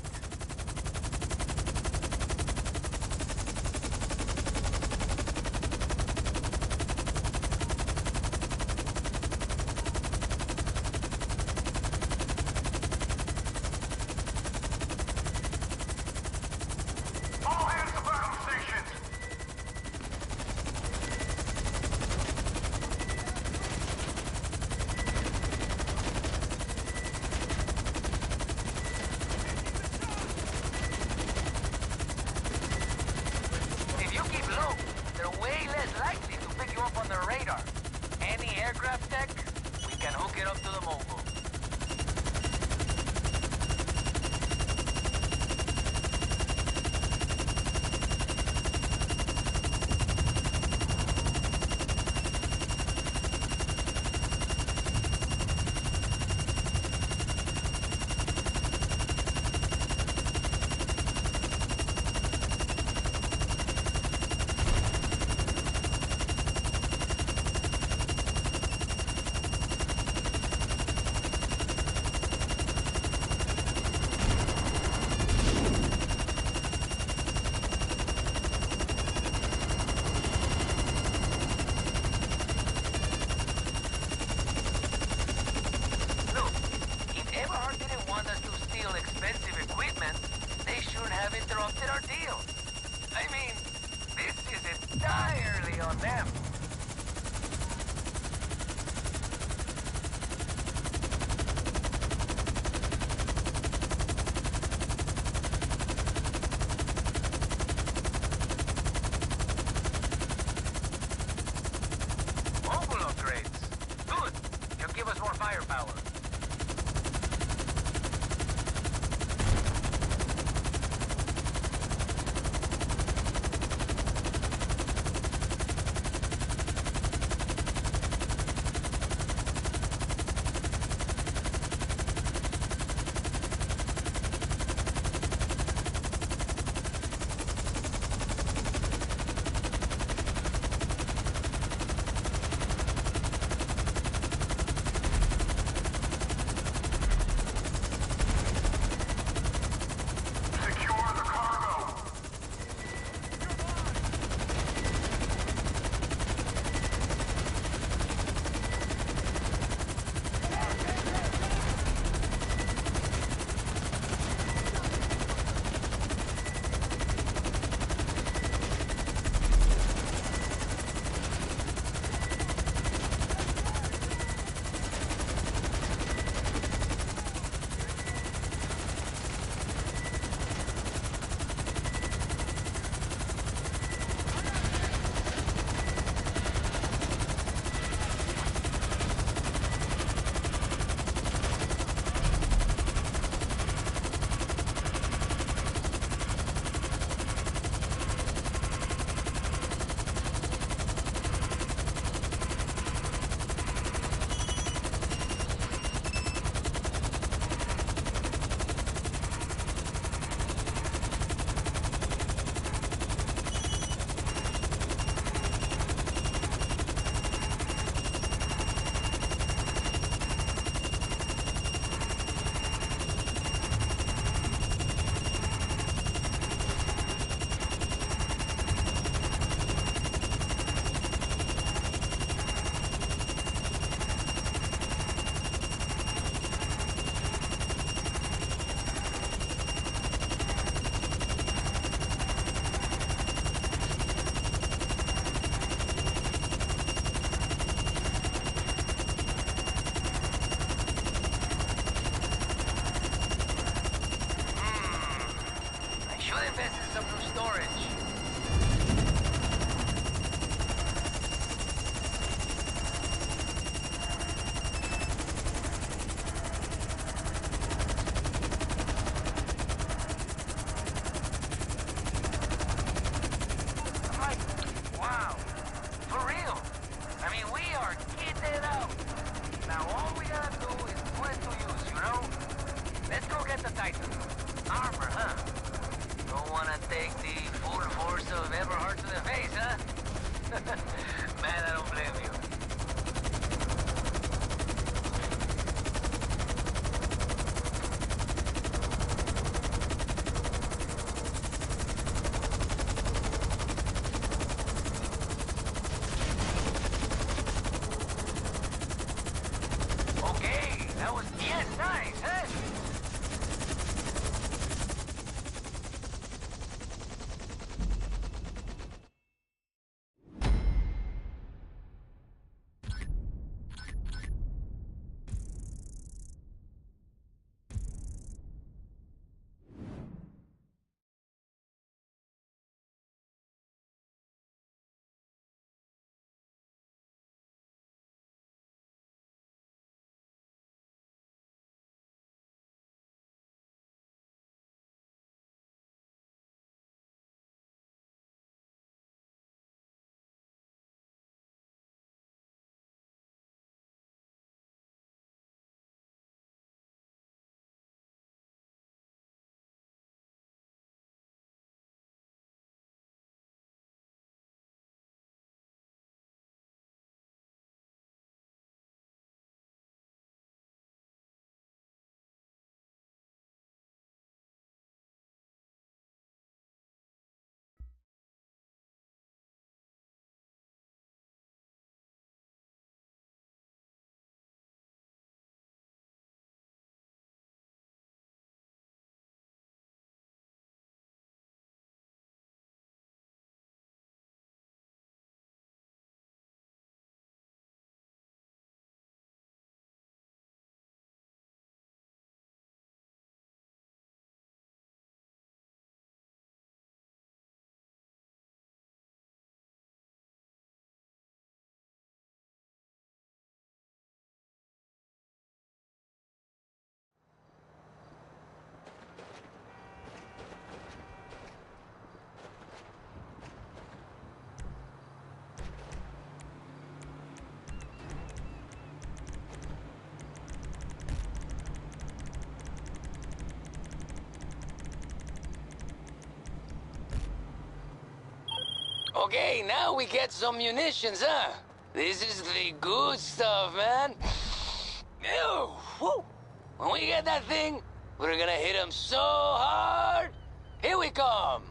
Armor, huh? Don't wanna take the full of Everhart to the face, huh? Man, I don't blame you. Okay, that was, yes, nice, huh? Okay, now we get some munitions, huh? This is the good stuff, man. Ew, woo. When we get that thing, we're gonna hit him so hard. Here we come.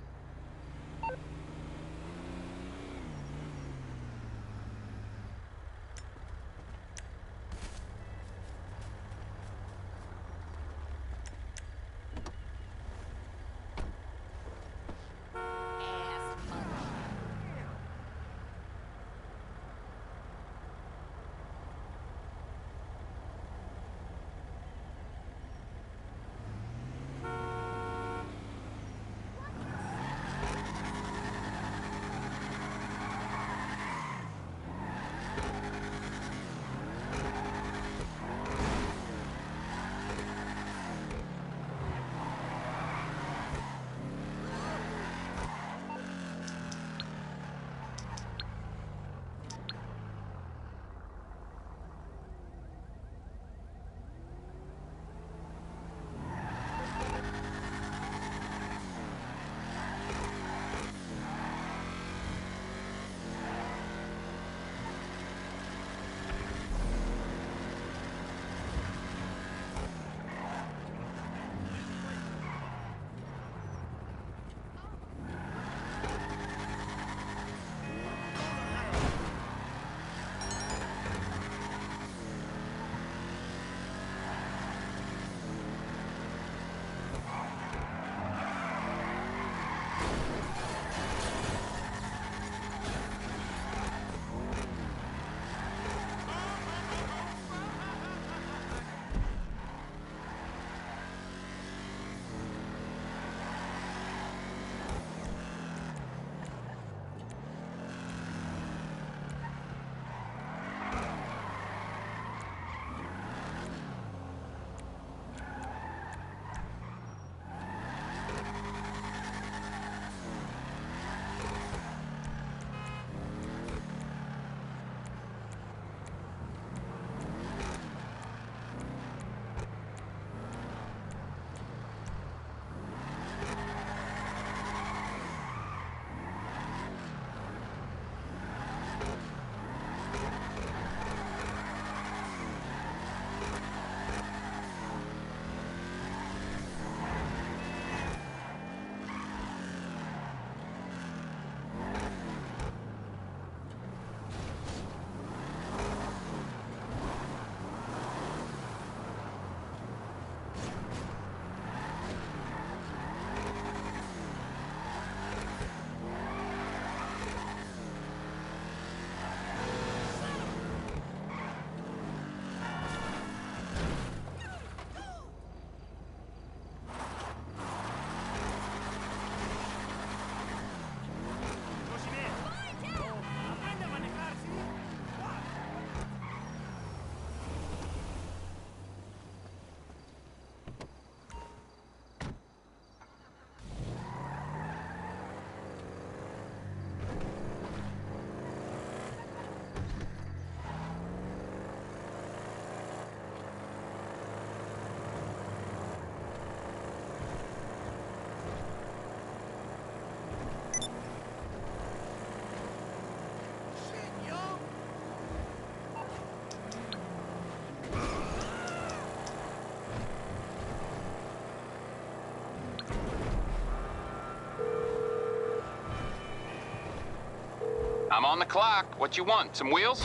I'm on the clock. What you want? Some wheels?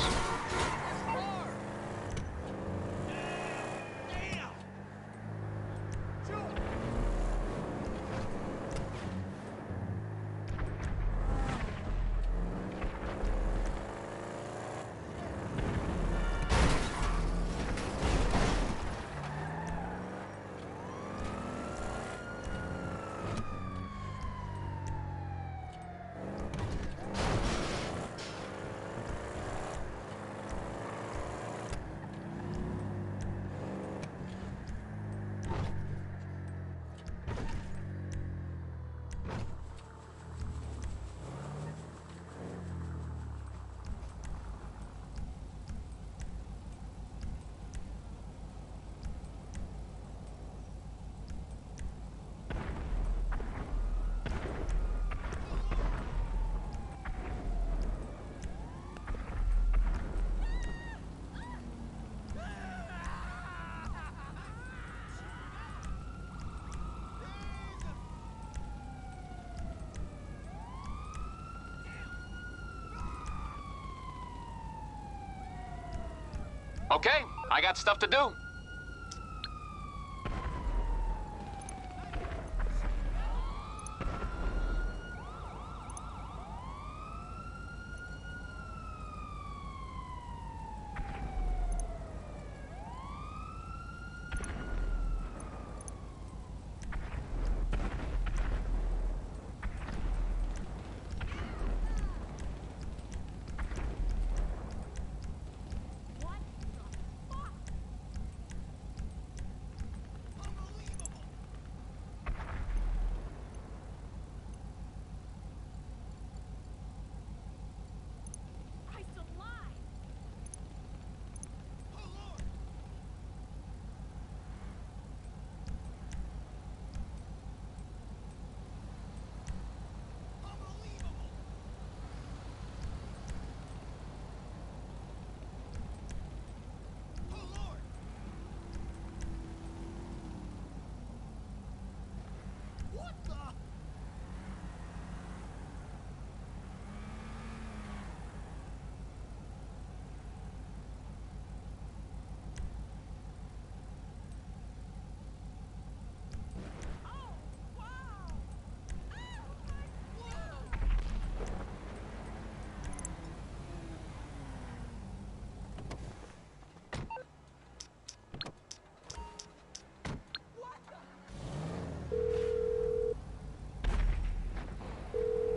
Okay, I got stuff to do.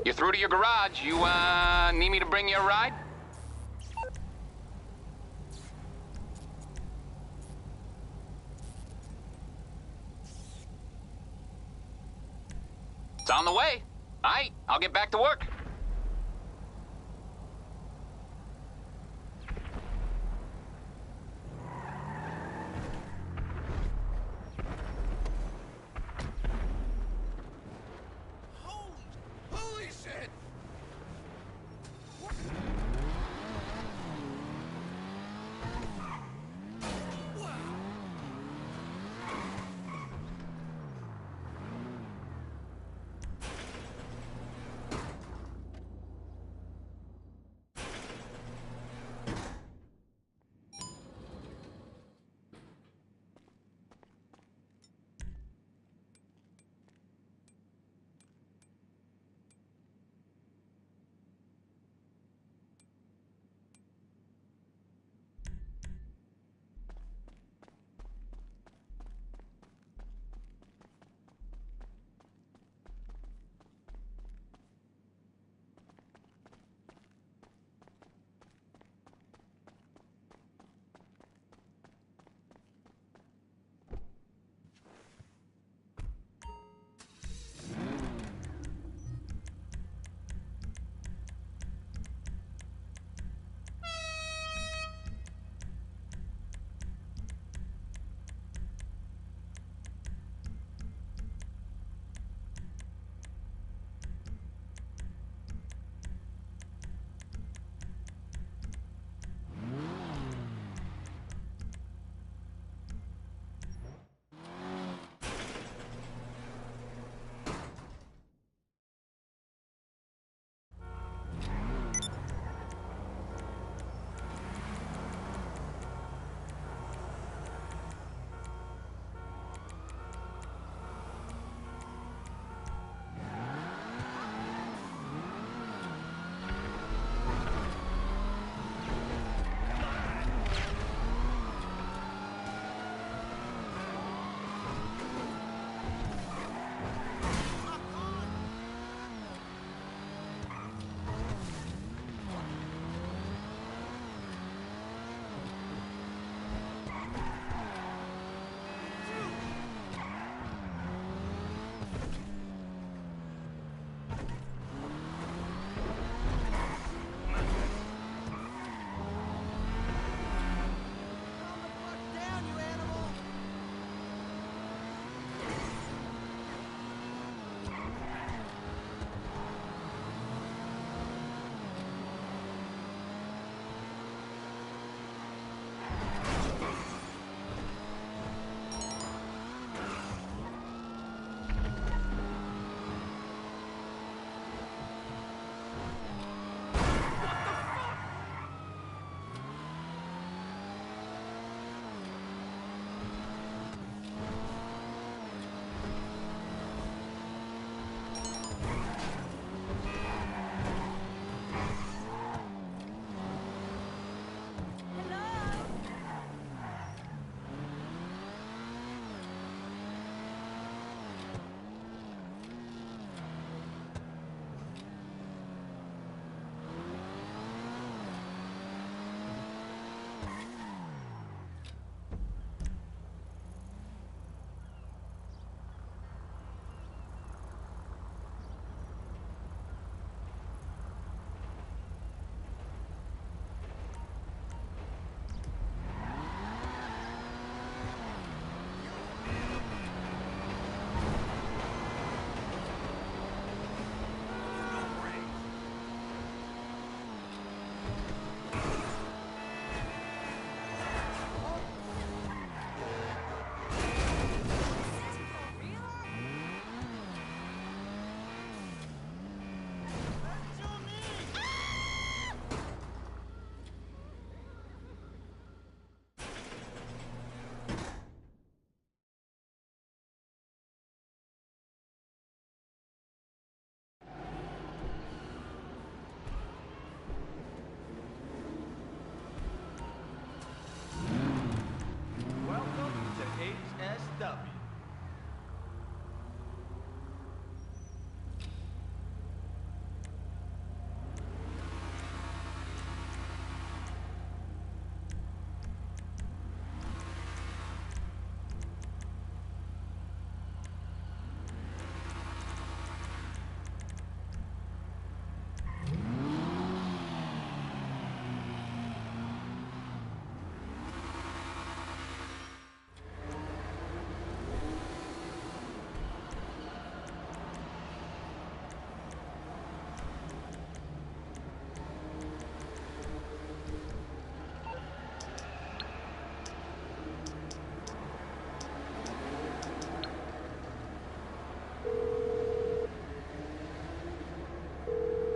You're through to your garage. You, need me to bring you a ride? It's on the way. All right, I'll get back to work. Holy shit!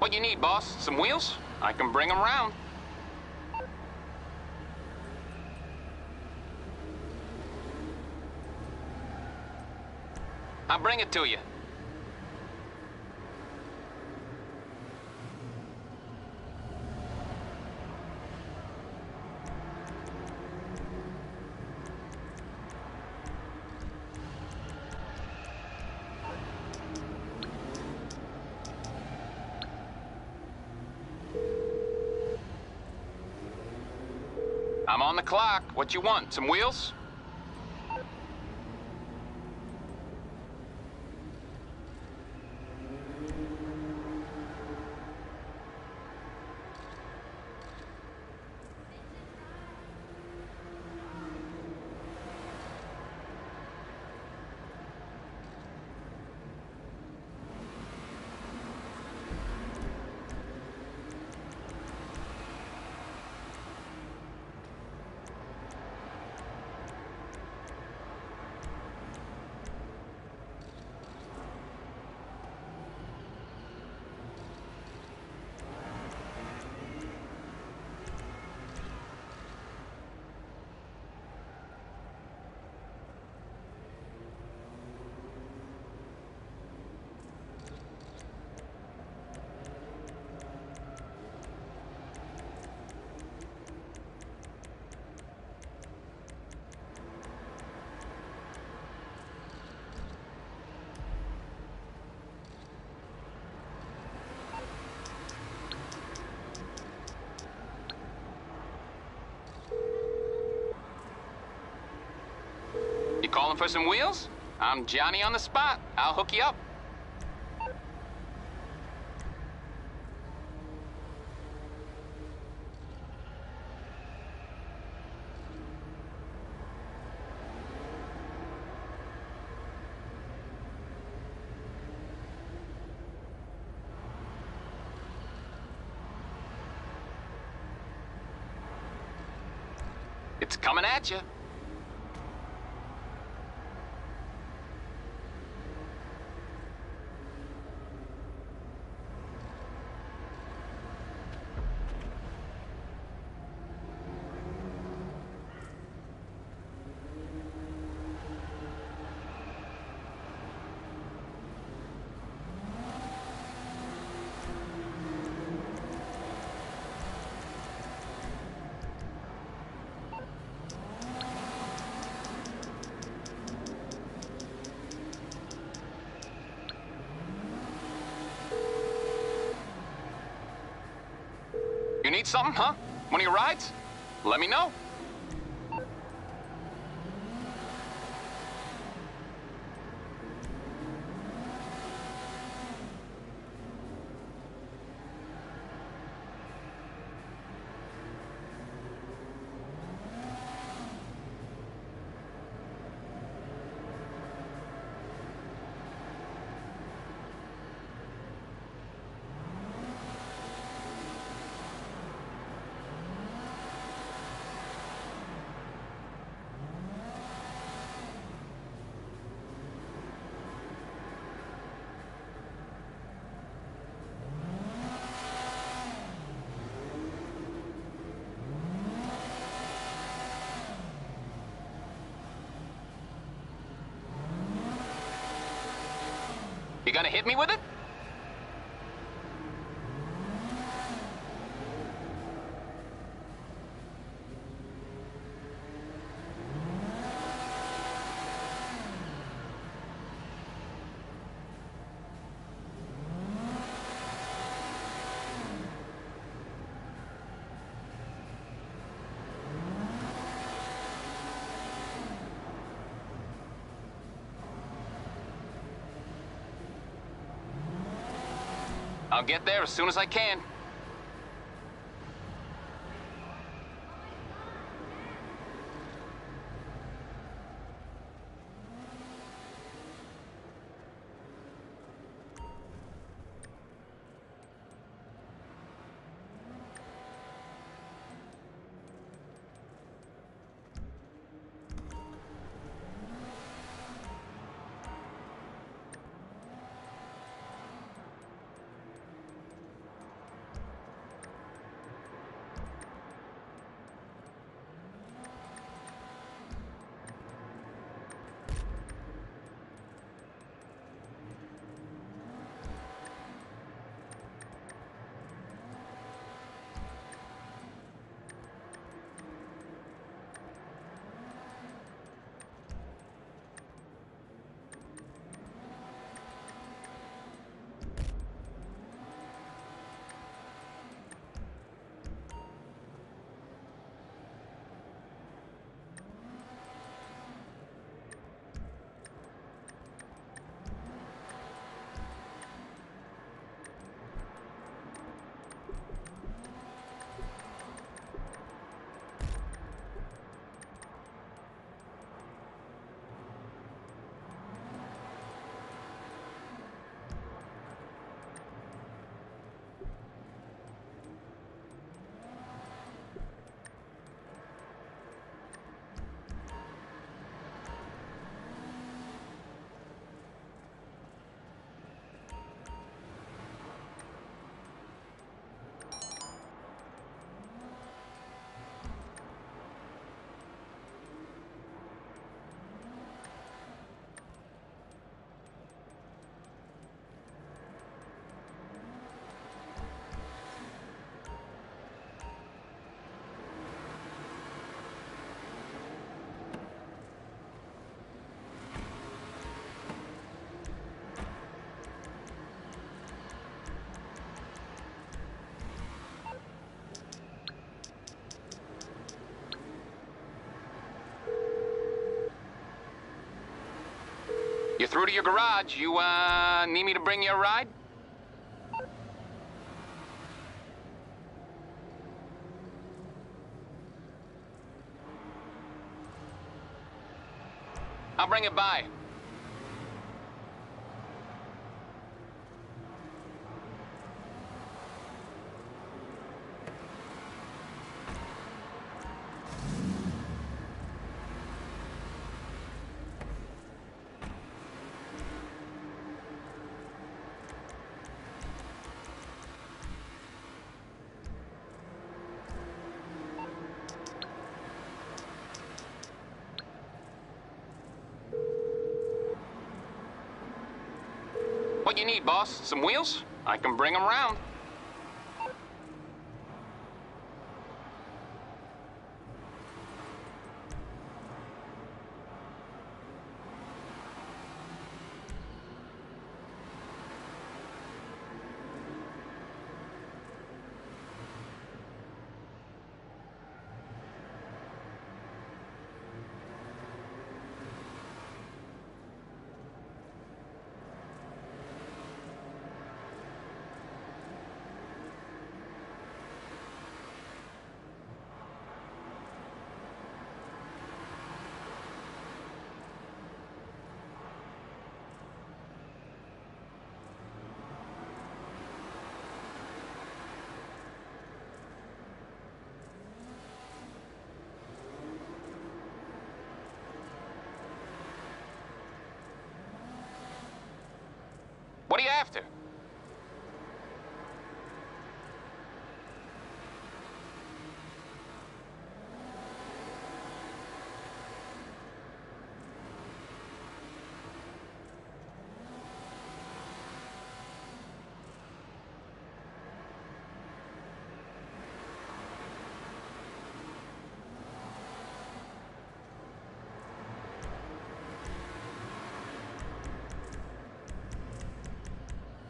What you need, boss? Some wheels? I can bring them round. I'll bring it to you. I'm on the clock. What you want? Some wheels? You calling for some wheels? I'm Johnny on the spot. I'll hook you up. It's coming at you. You need something, huh? One of your rides? Let me know. You gonna hit me with it? I'll get there as soon as I can. You through to your garage? You, need me to bring you a ride? I'll bring it by. What you need, boss? Some wheels? I can bring them round. What are you after?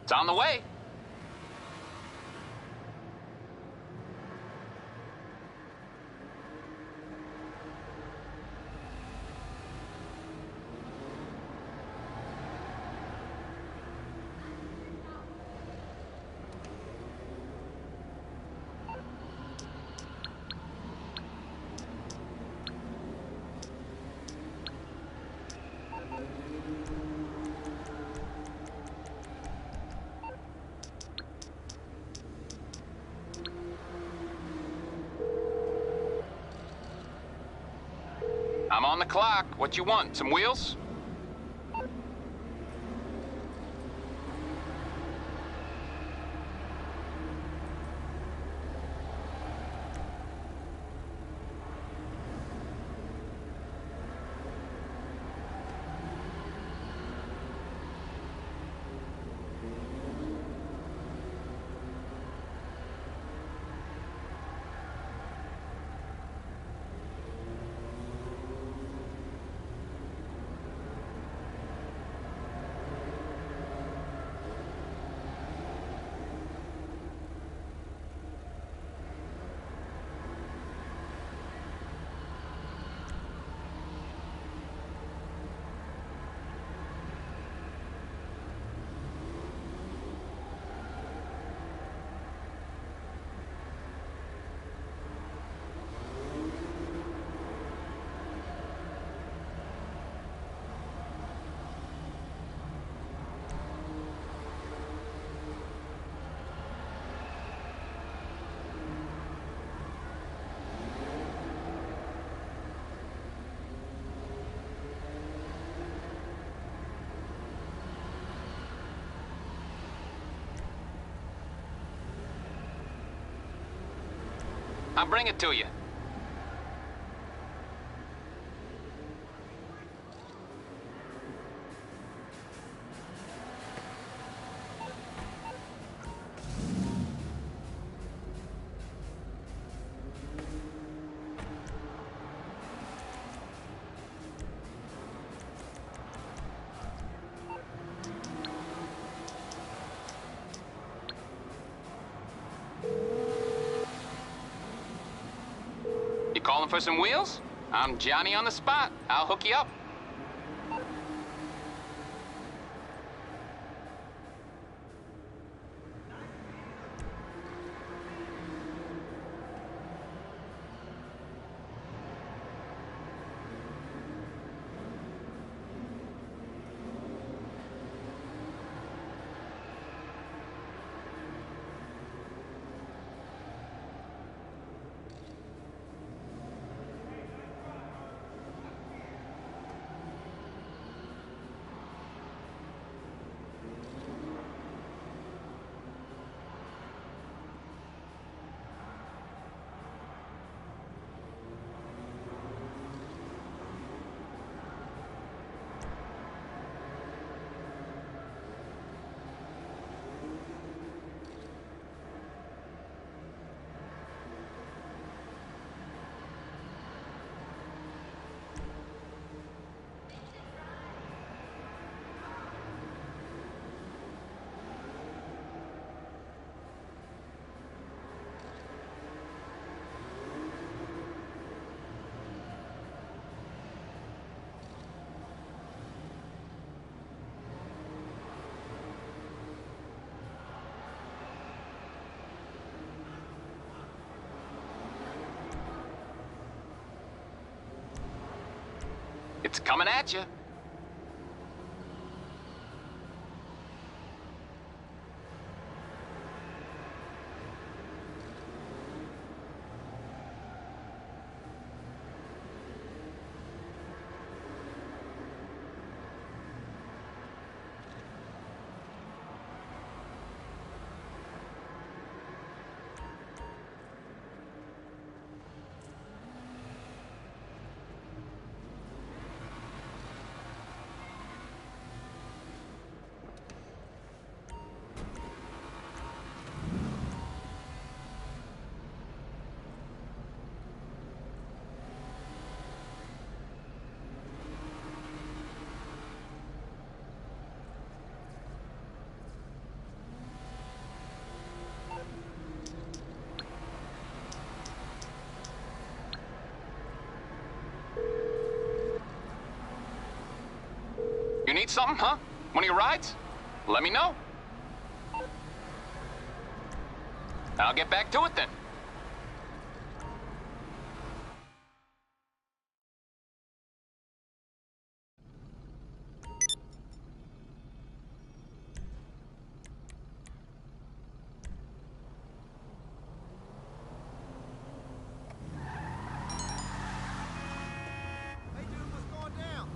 It's on the way. I'm on the clock. What you want? Some wheels? I'll bring it to you. You calling for some wheels? I'm Johnny on the spot. I'll hook you up. It's coming at you. You need something, huh? One of your rides? Let me know. I'll get back to it then. Hey, dude, what's going down?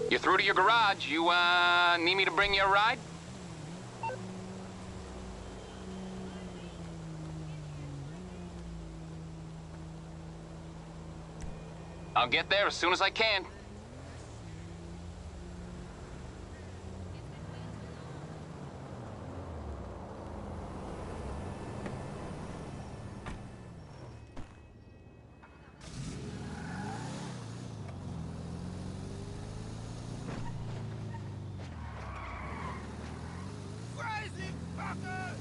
You're through to your garage. You, need me to bring you a ride? I'll get there as soon as I can. Crazy fuckers!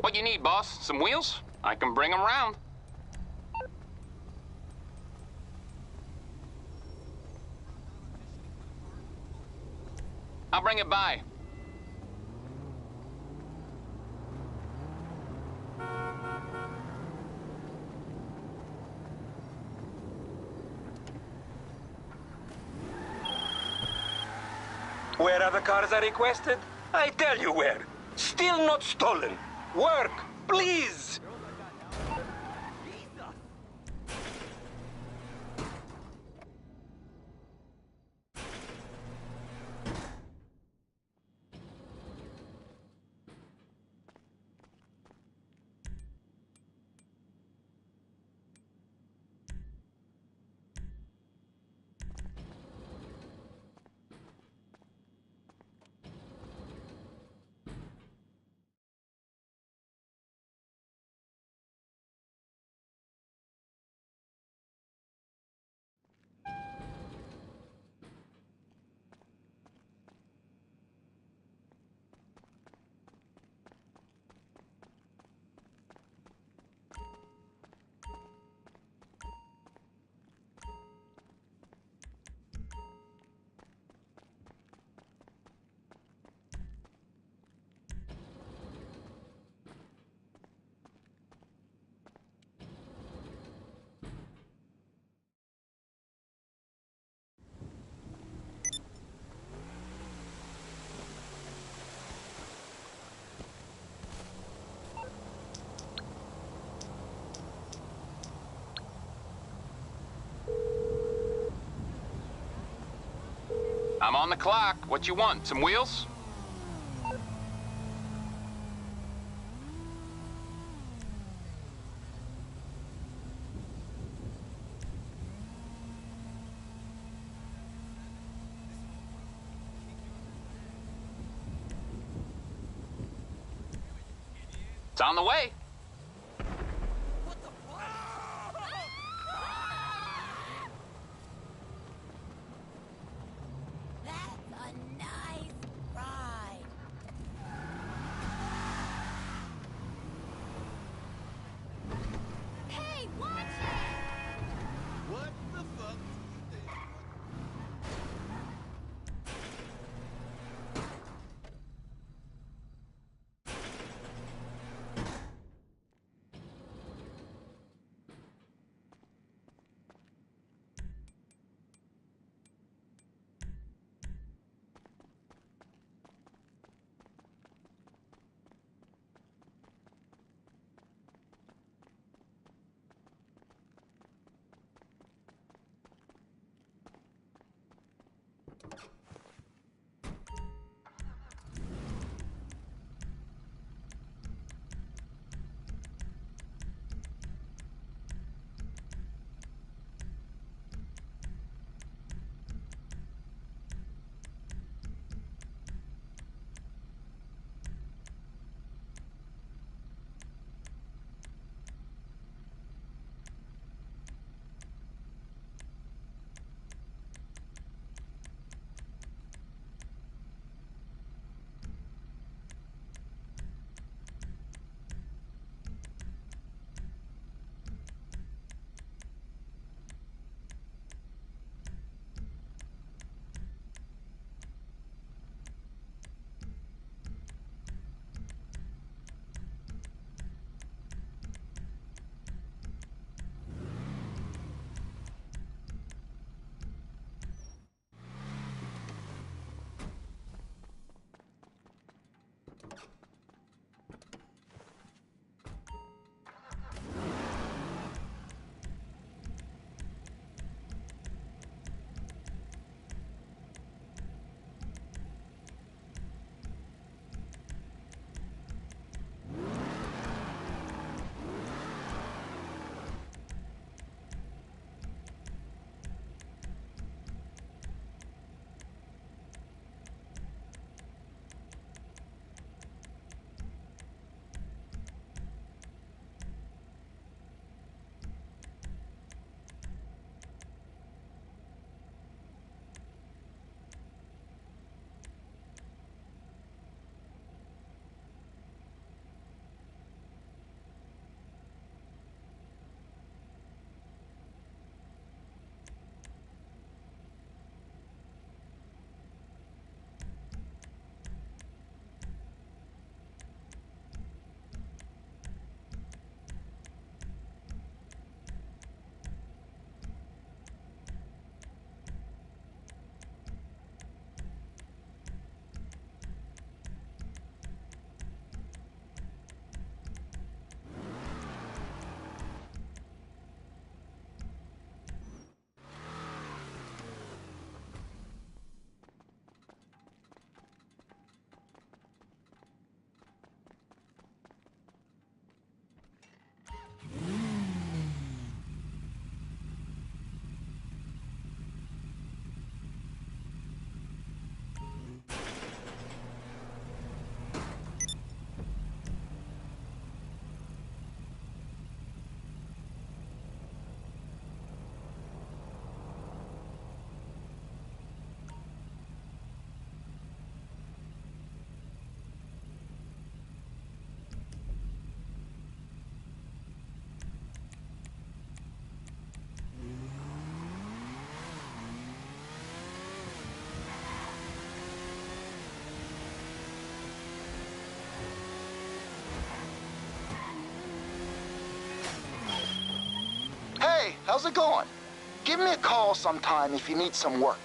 What you need, boss? Some wheels? I can bring them round. I'll bring it by. Where are the cars I requested? I tell you where. Still not stolen. Work, please! On the clock. What you want? Some wheels? It's on the way. Hey, how's it going? Give me a call sometime if you need some work.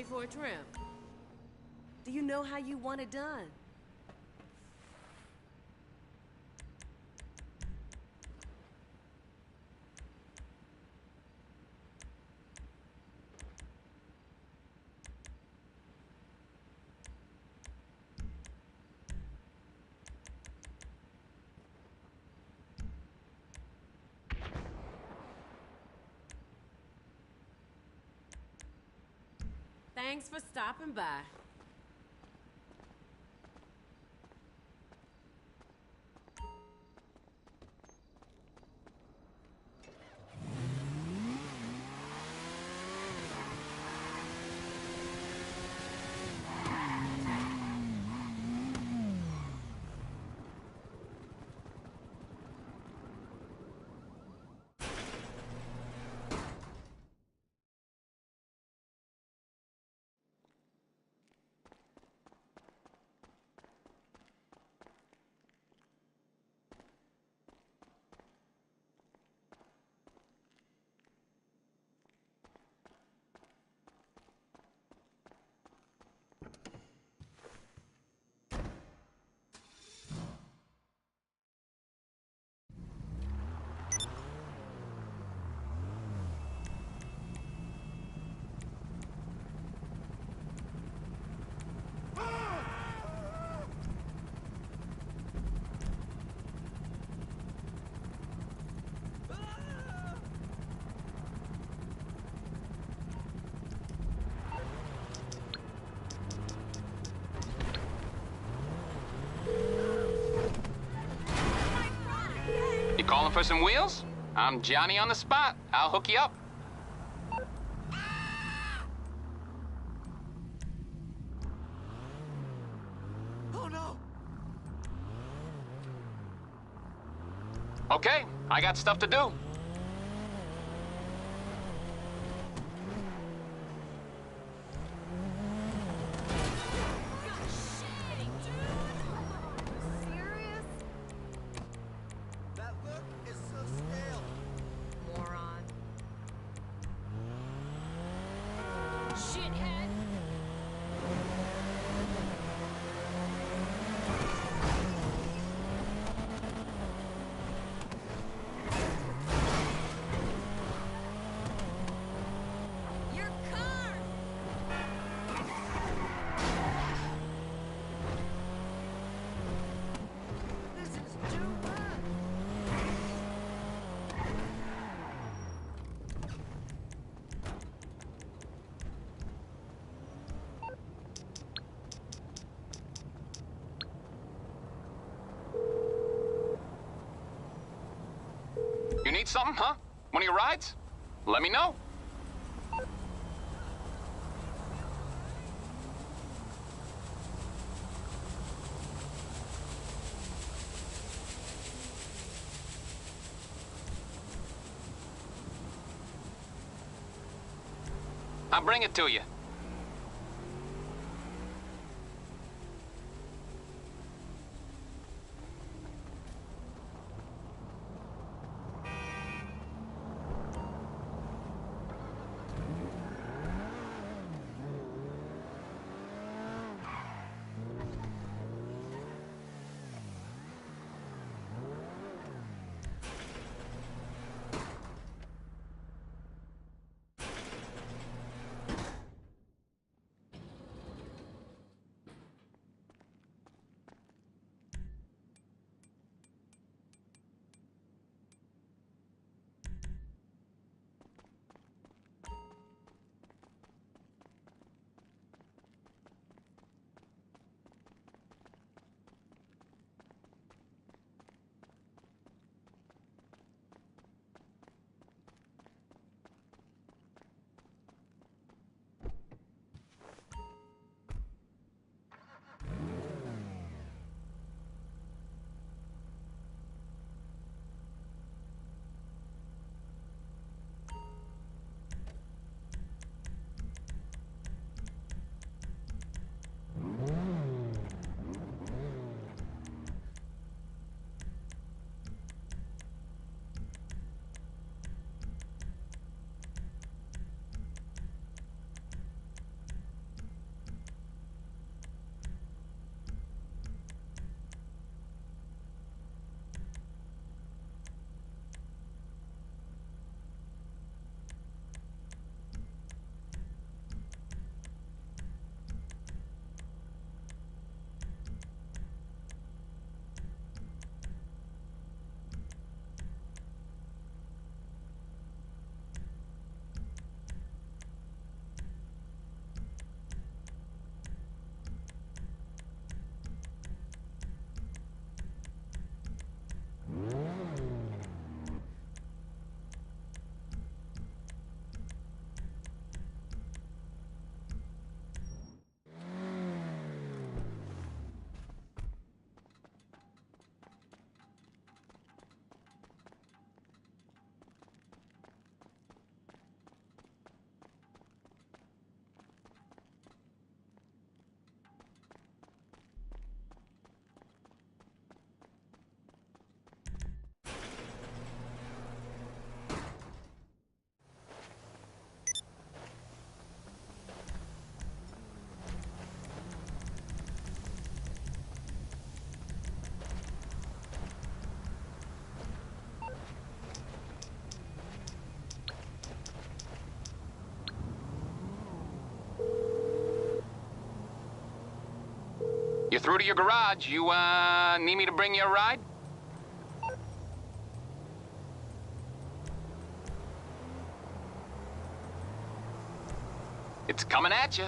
for a trim? Do you know how you want it done? Thanks for stopping by. You calling for some wheels? I'm Johnny on the spot. I'll hook you up. Oh no! Okay, I got stuff to do. That look is so stale. Moron. Shithead. Your car! This is too much. You need something, huh? One of your rides? Let me know. I'll bring it to you. through to your garage. You, need me to bring you a ride? It's coming at you.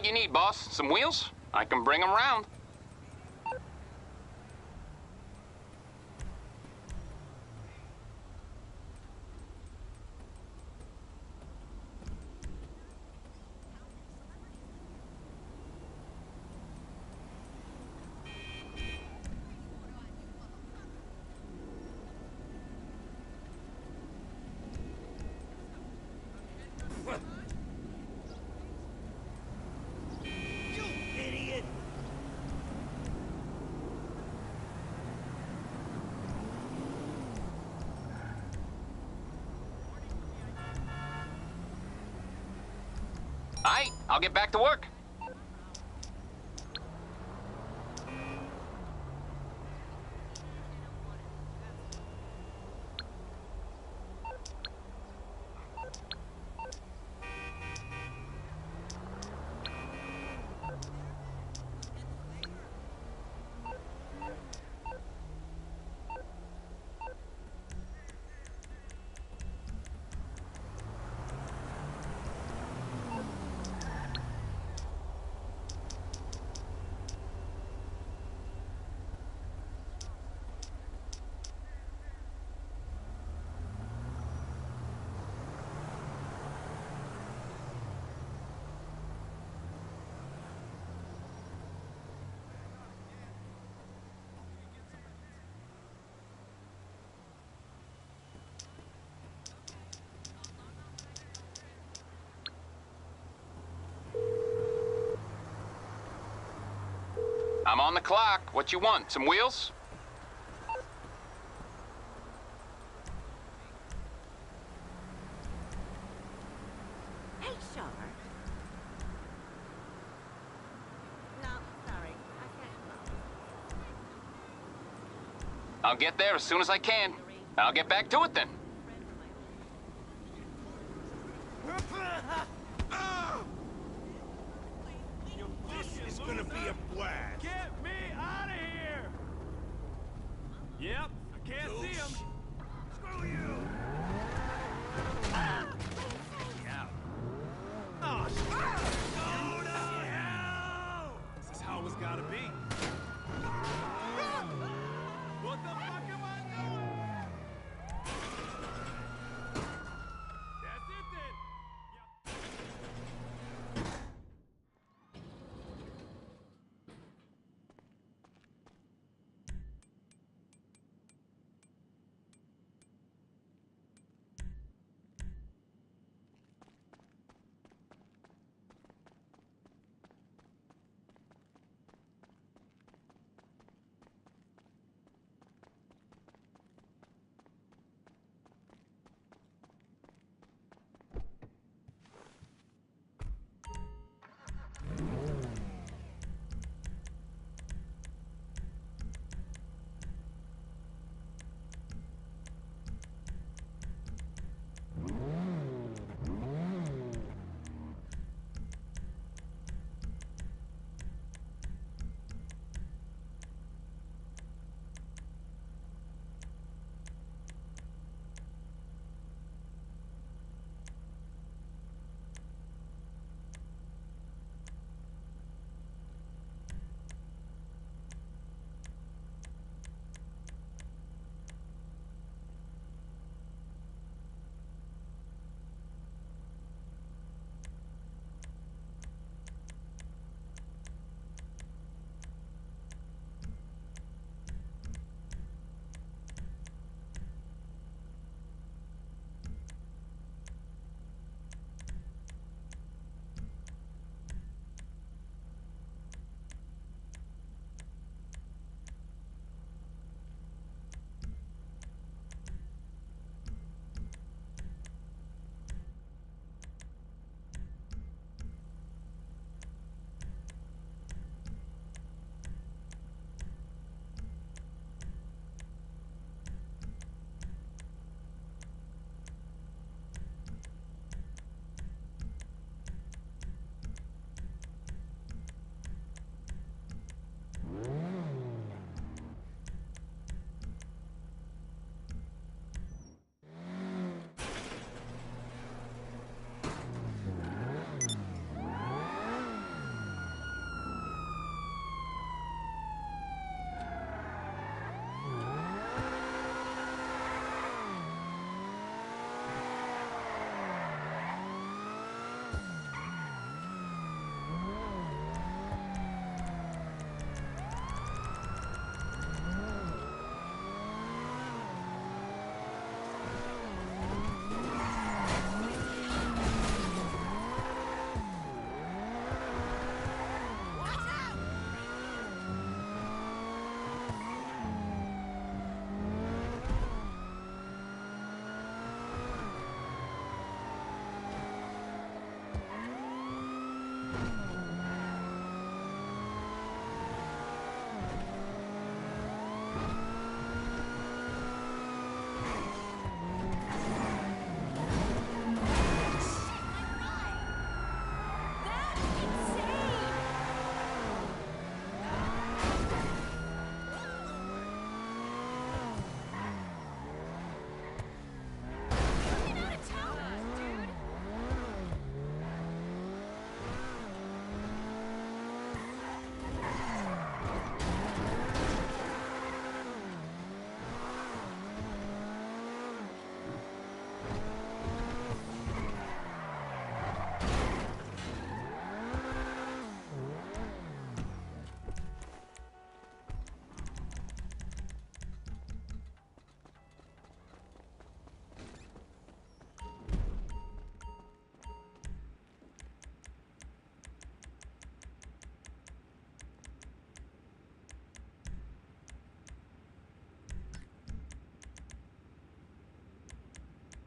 What you need, boss? Some wheels? I can bring them round. Aight, I'll get back to work. I'm on the clock. What you want? Some wheels? Hey, Char. No, sorry. I can't. I'll get there as soon as I can. I'll get back to it then. This is gonna be a blast. Get me out of here! Yep, I can't see him. Screw you! Oh, go to hell! This is how it's gotta be. What the fuck am I doing?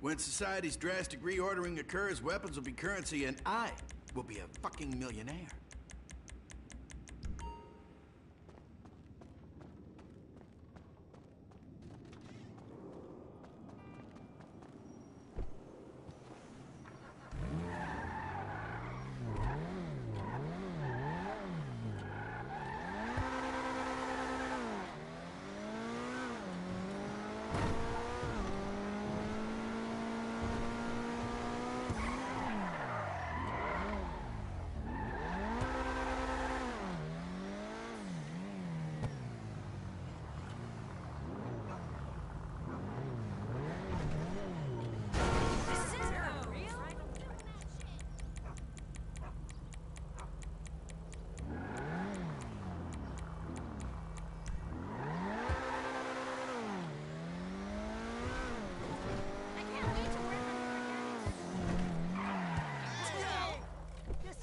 When society's drastic reordering occurs, weapons will be currency, and I will be a fucking millionaire.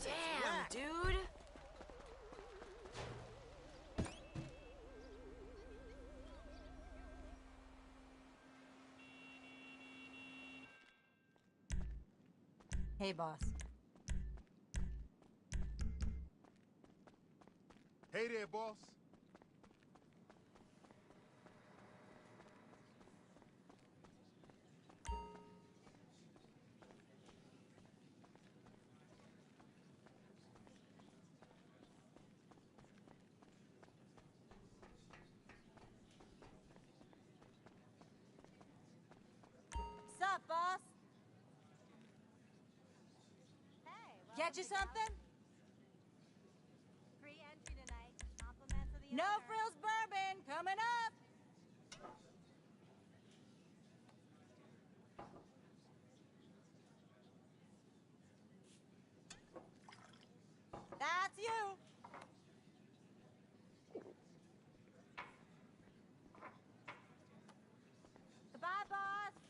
Damn, dude. Hey, boss. Hey there, boss. Sup, boss? Get you something? Free entry tonight. Compliments of the No owner. frills bourbon coming up. That's you. Goodbye, boss.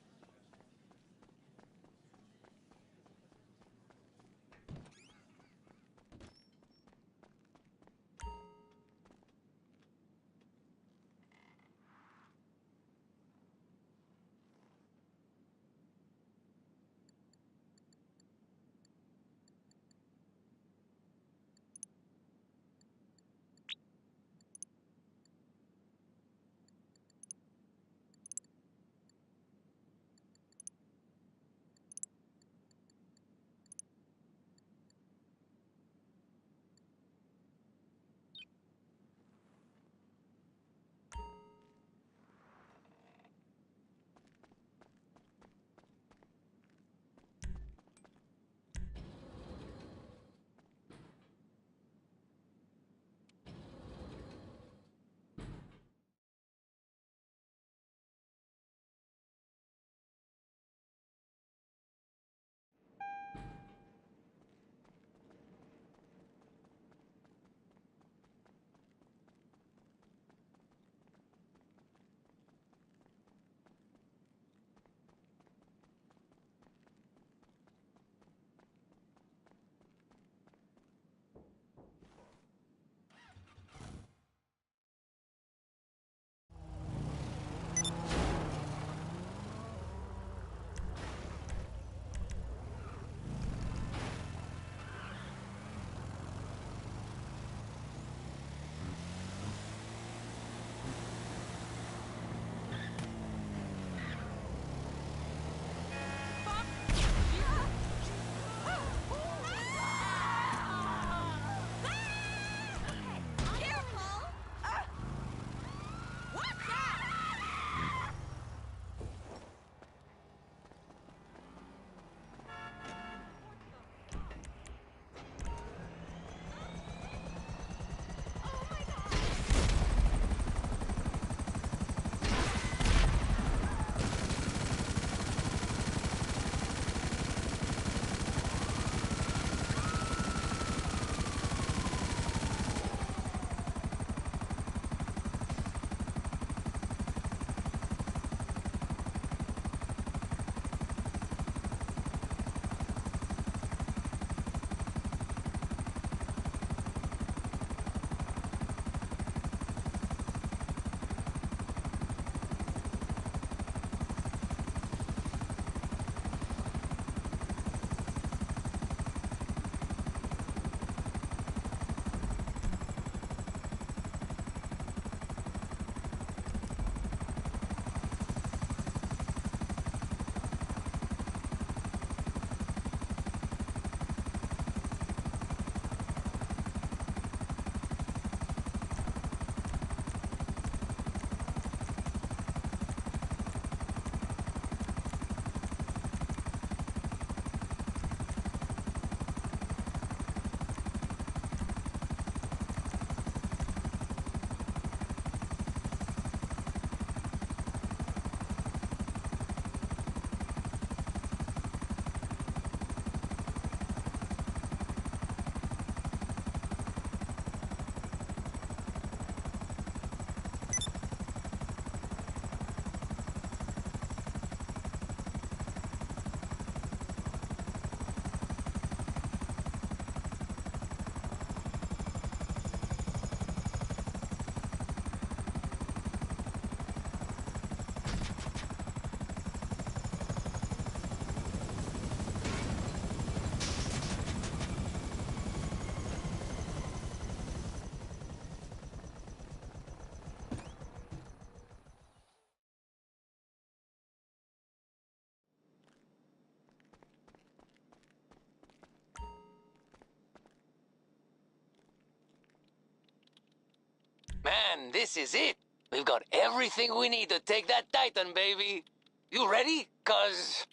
Man, this is it. We've got everything we need to take that Titan, baby. You ready? 'Cause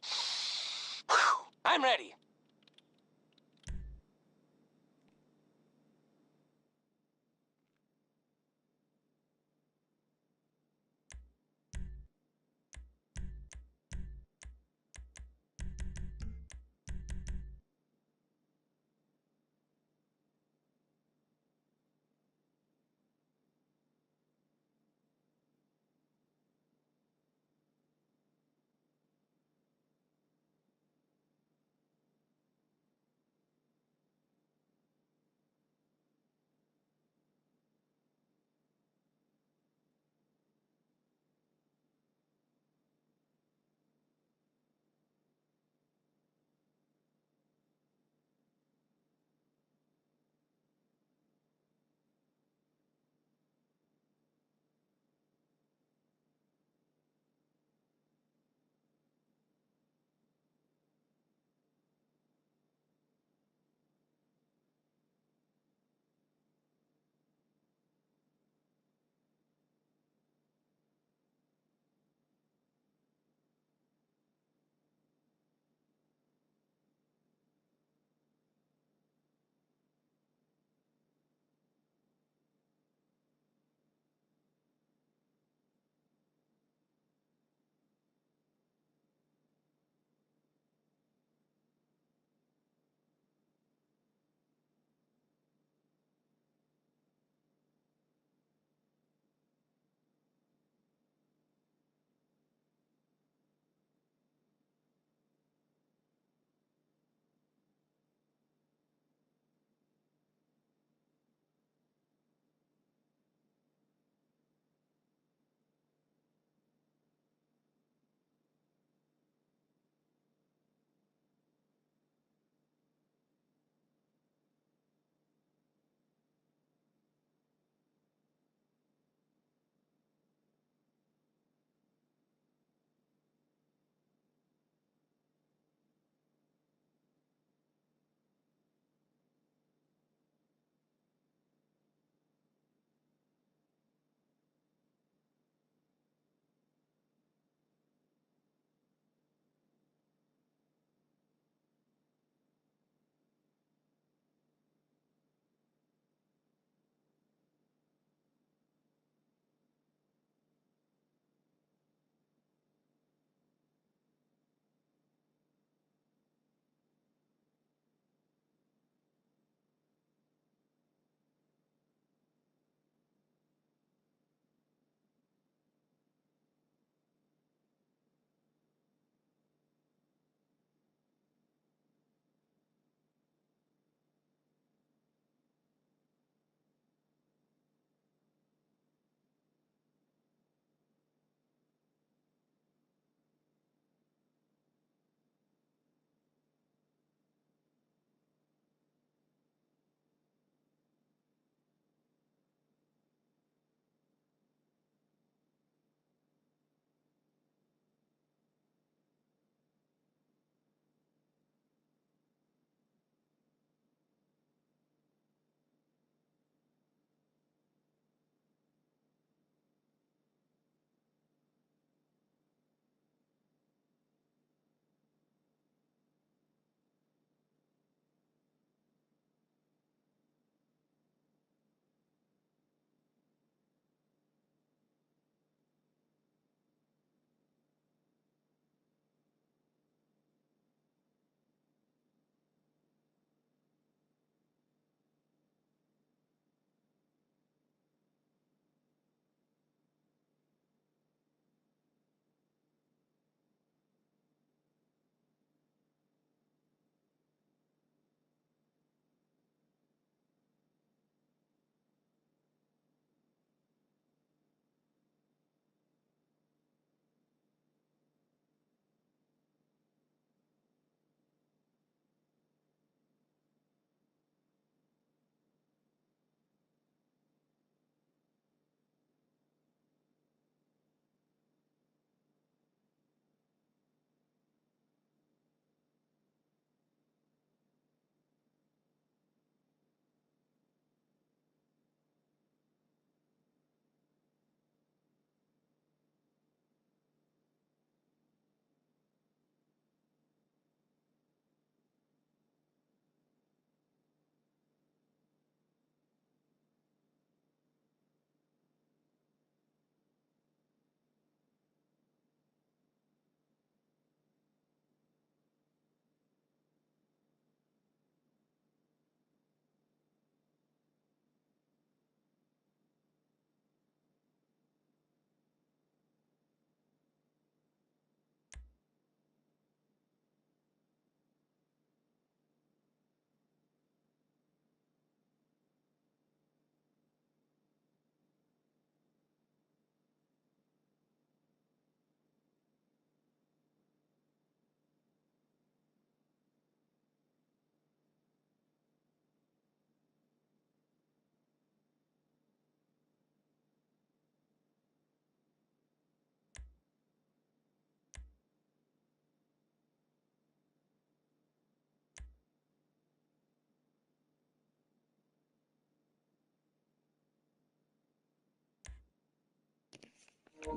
I'm ready.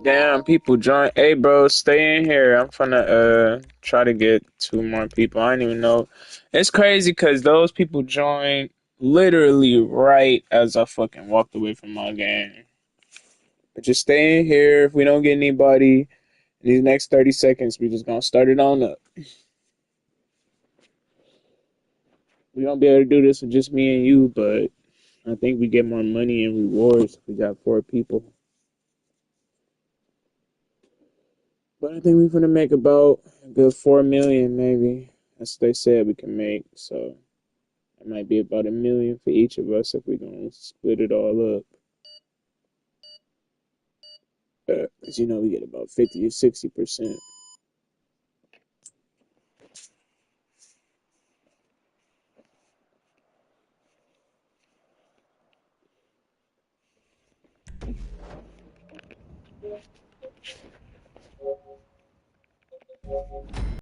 Damn, people join. Hey, bro, stay in here. I'm finna try to get 2 more people. I don't even know. It's crazy because those people joined literally right as I fucking walked away from my game. But just stay in here. If we don't get anybody in these next 30 seconds, we just gonna start it on up. We gonna be able to do this with just me and you, but I think we get more money and rewards if we got 4 people. But I think we're gonna make about a good 4 million, maybe. That's what they said we can make. So it might be about 1 million for each of us if we're gonna split it all up. Because we get about 50 or 60%.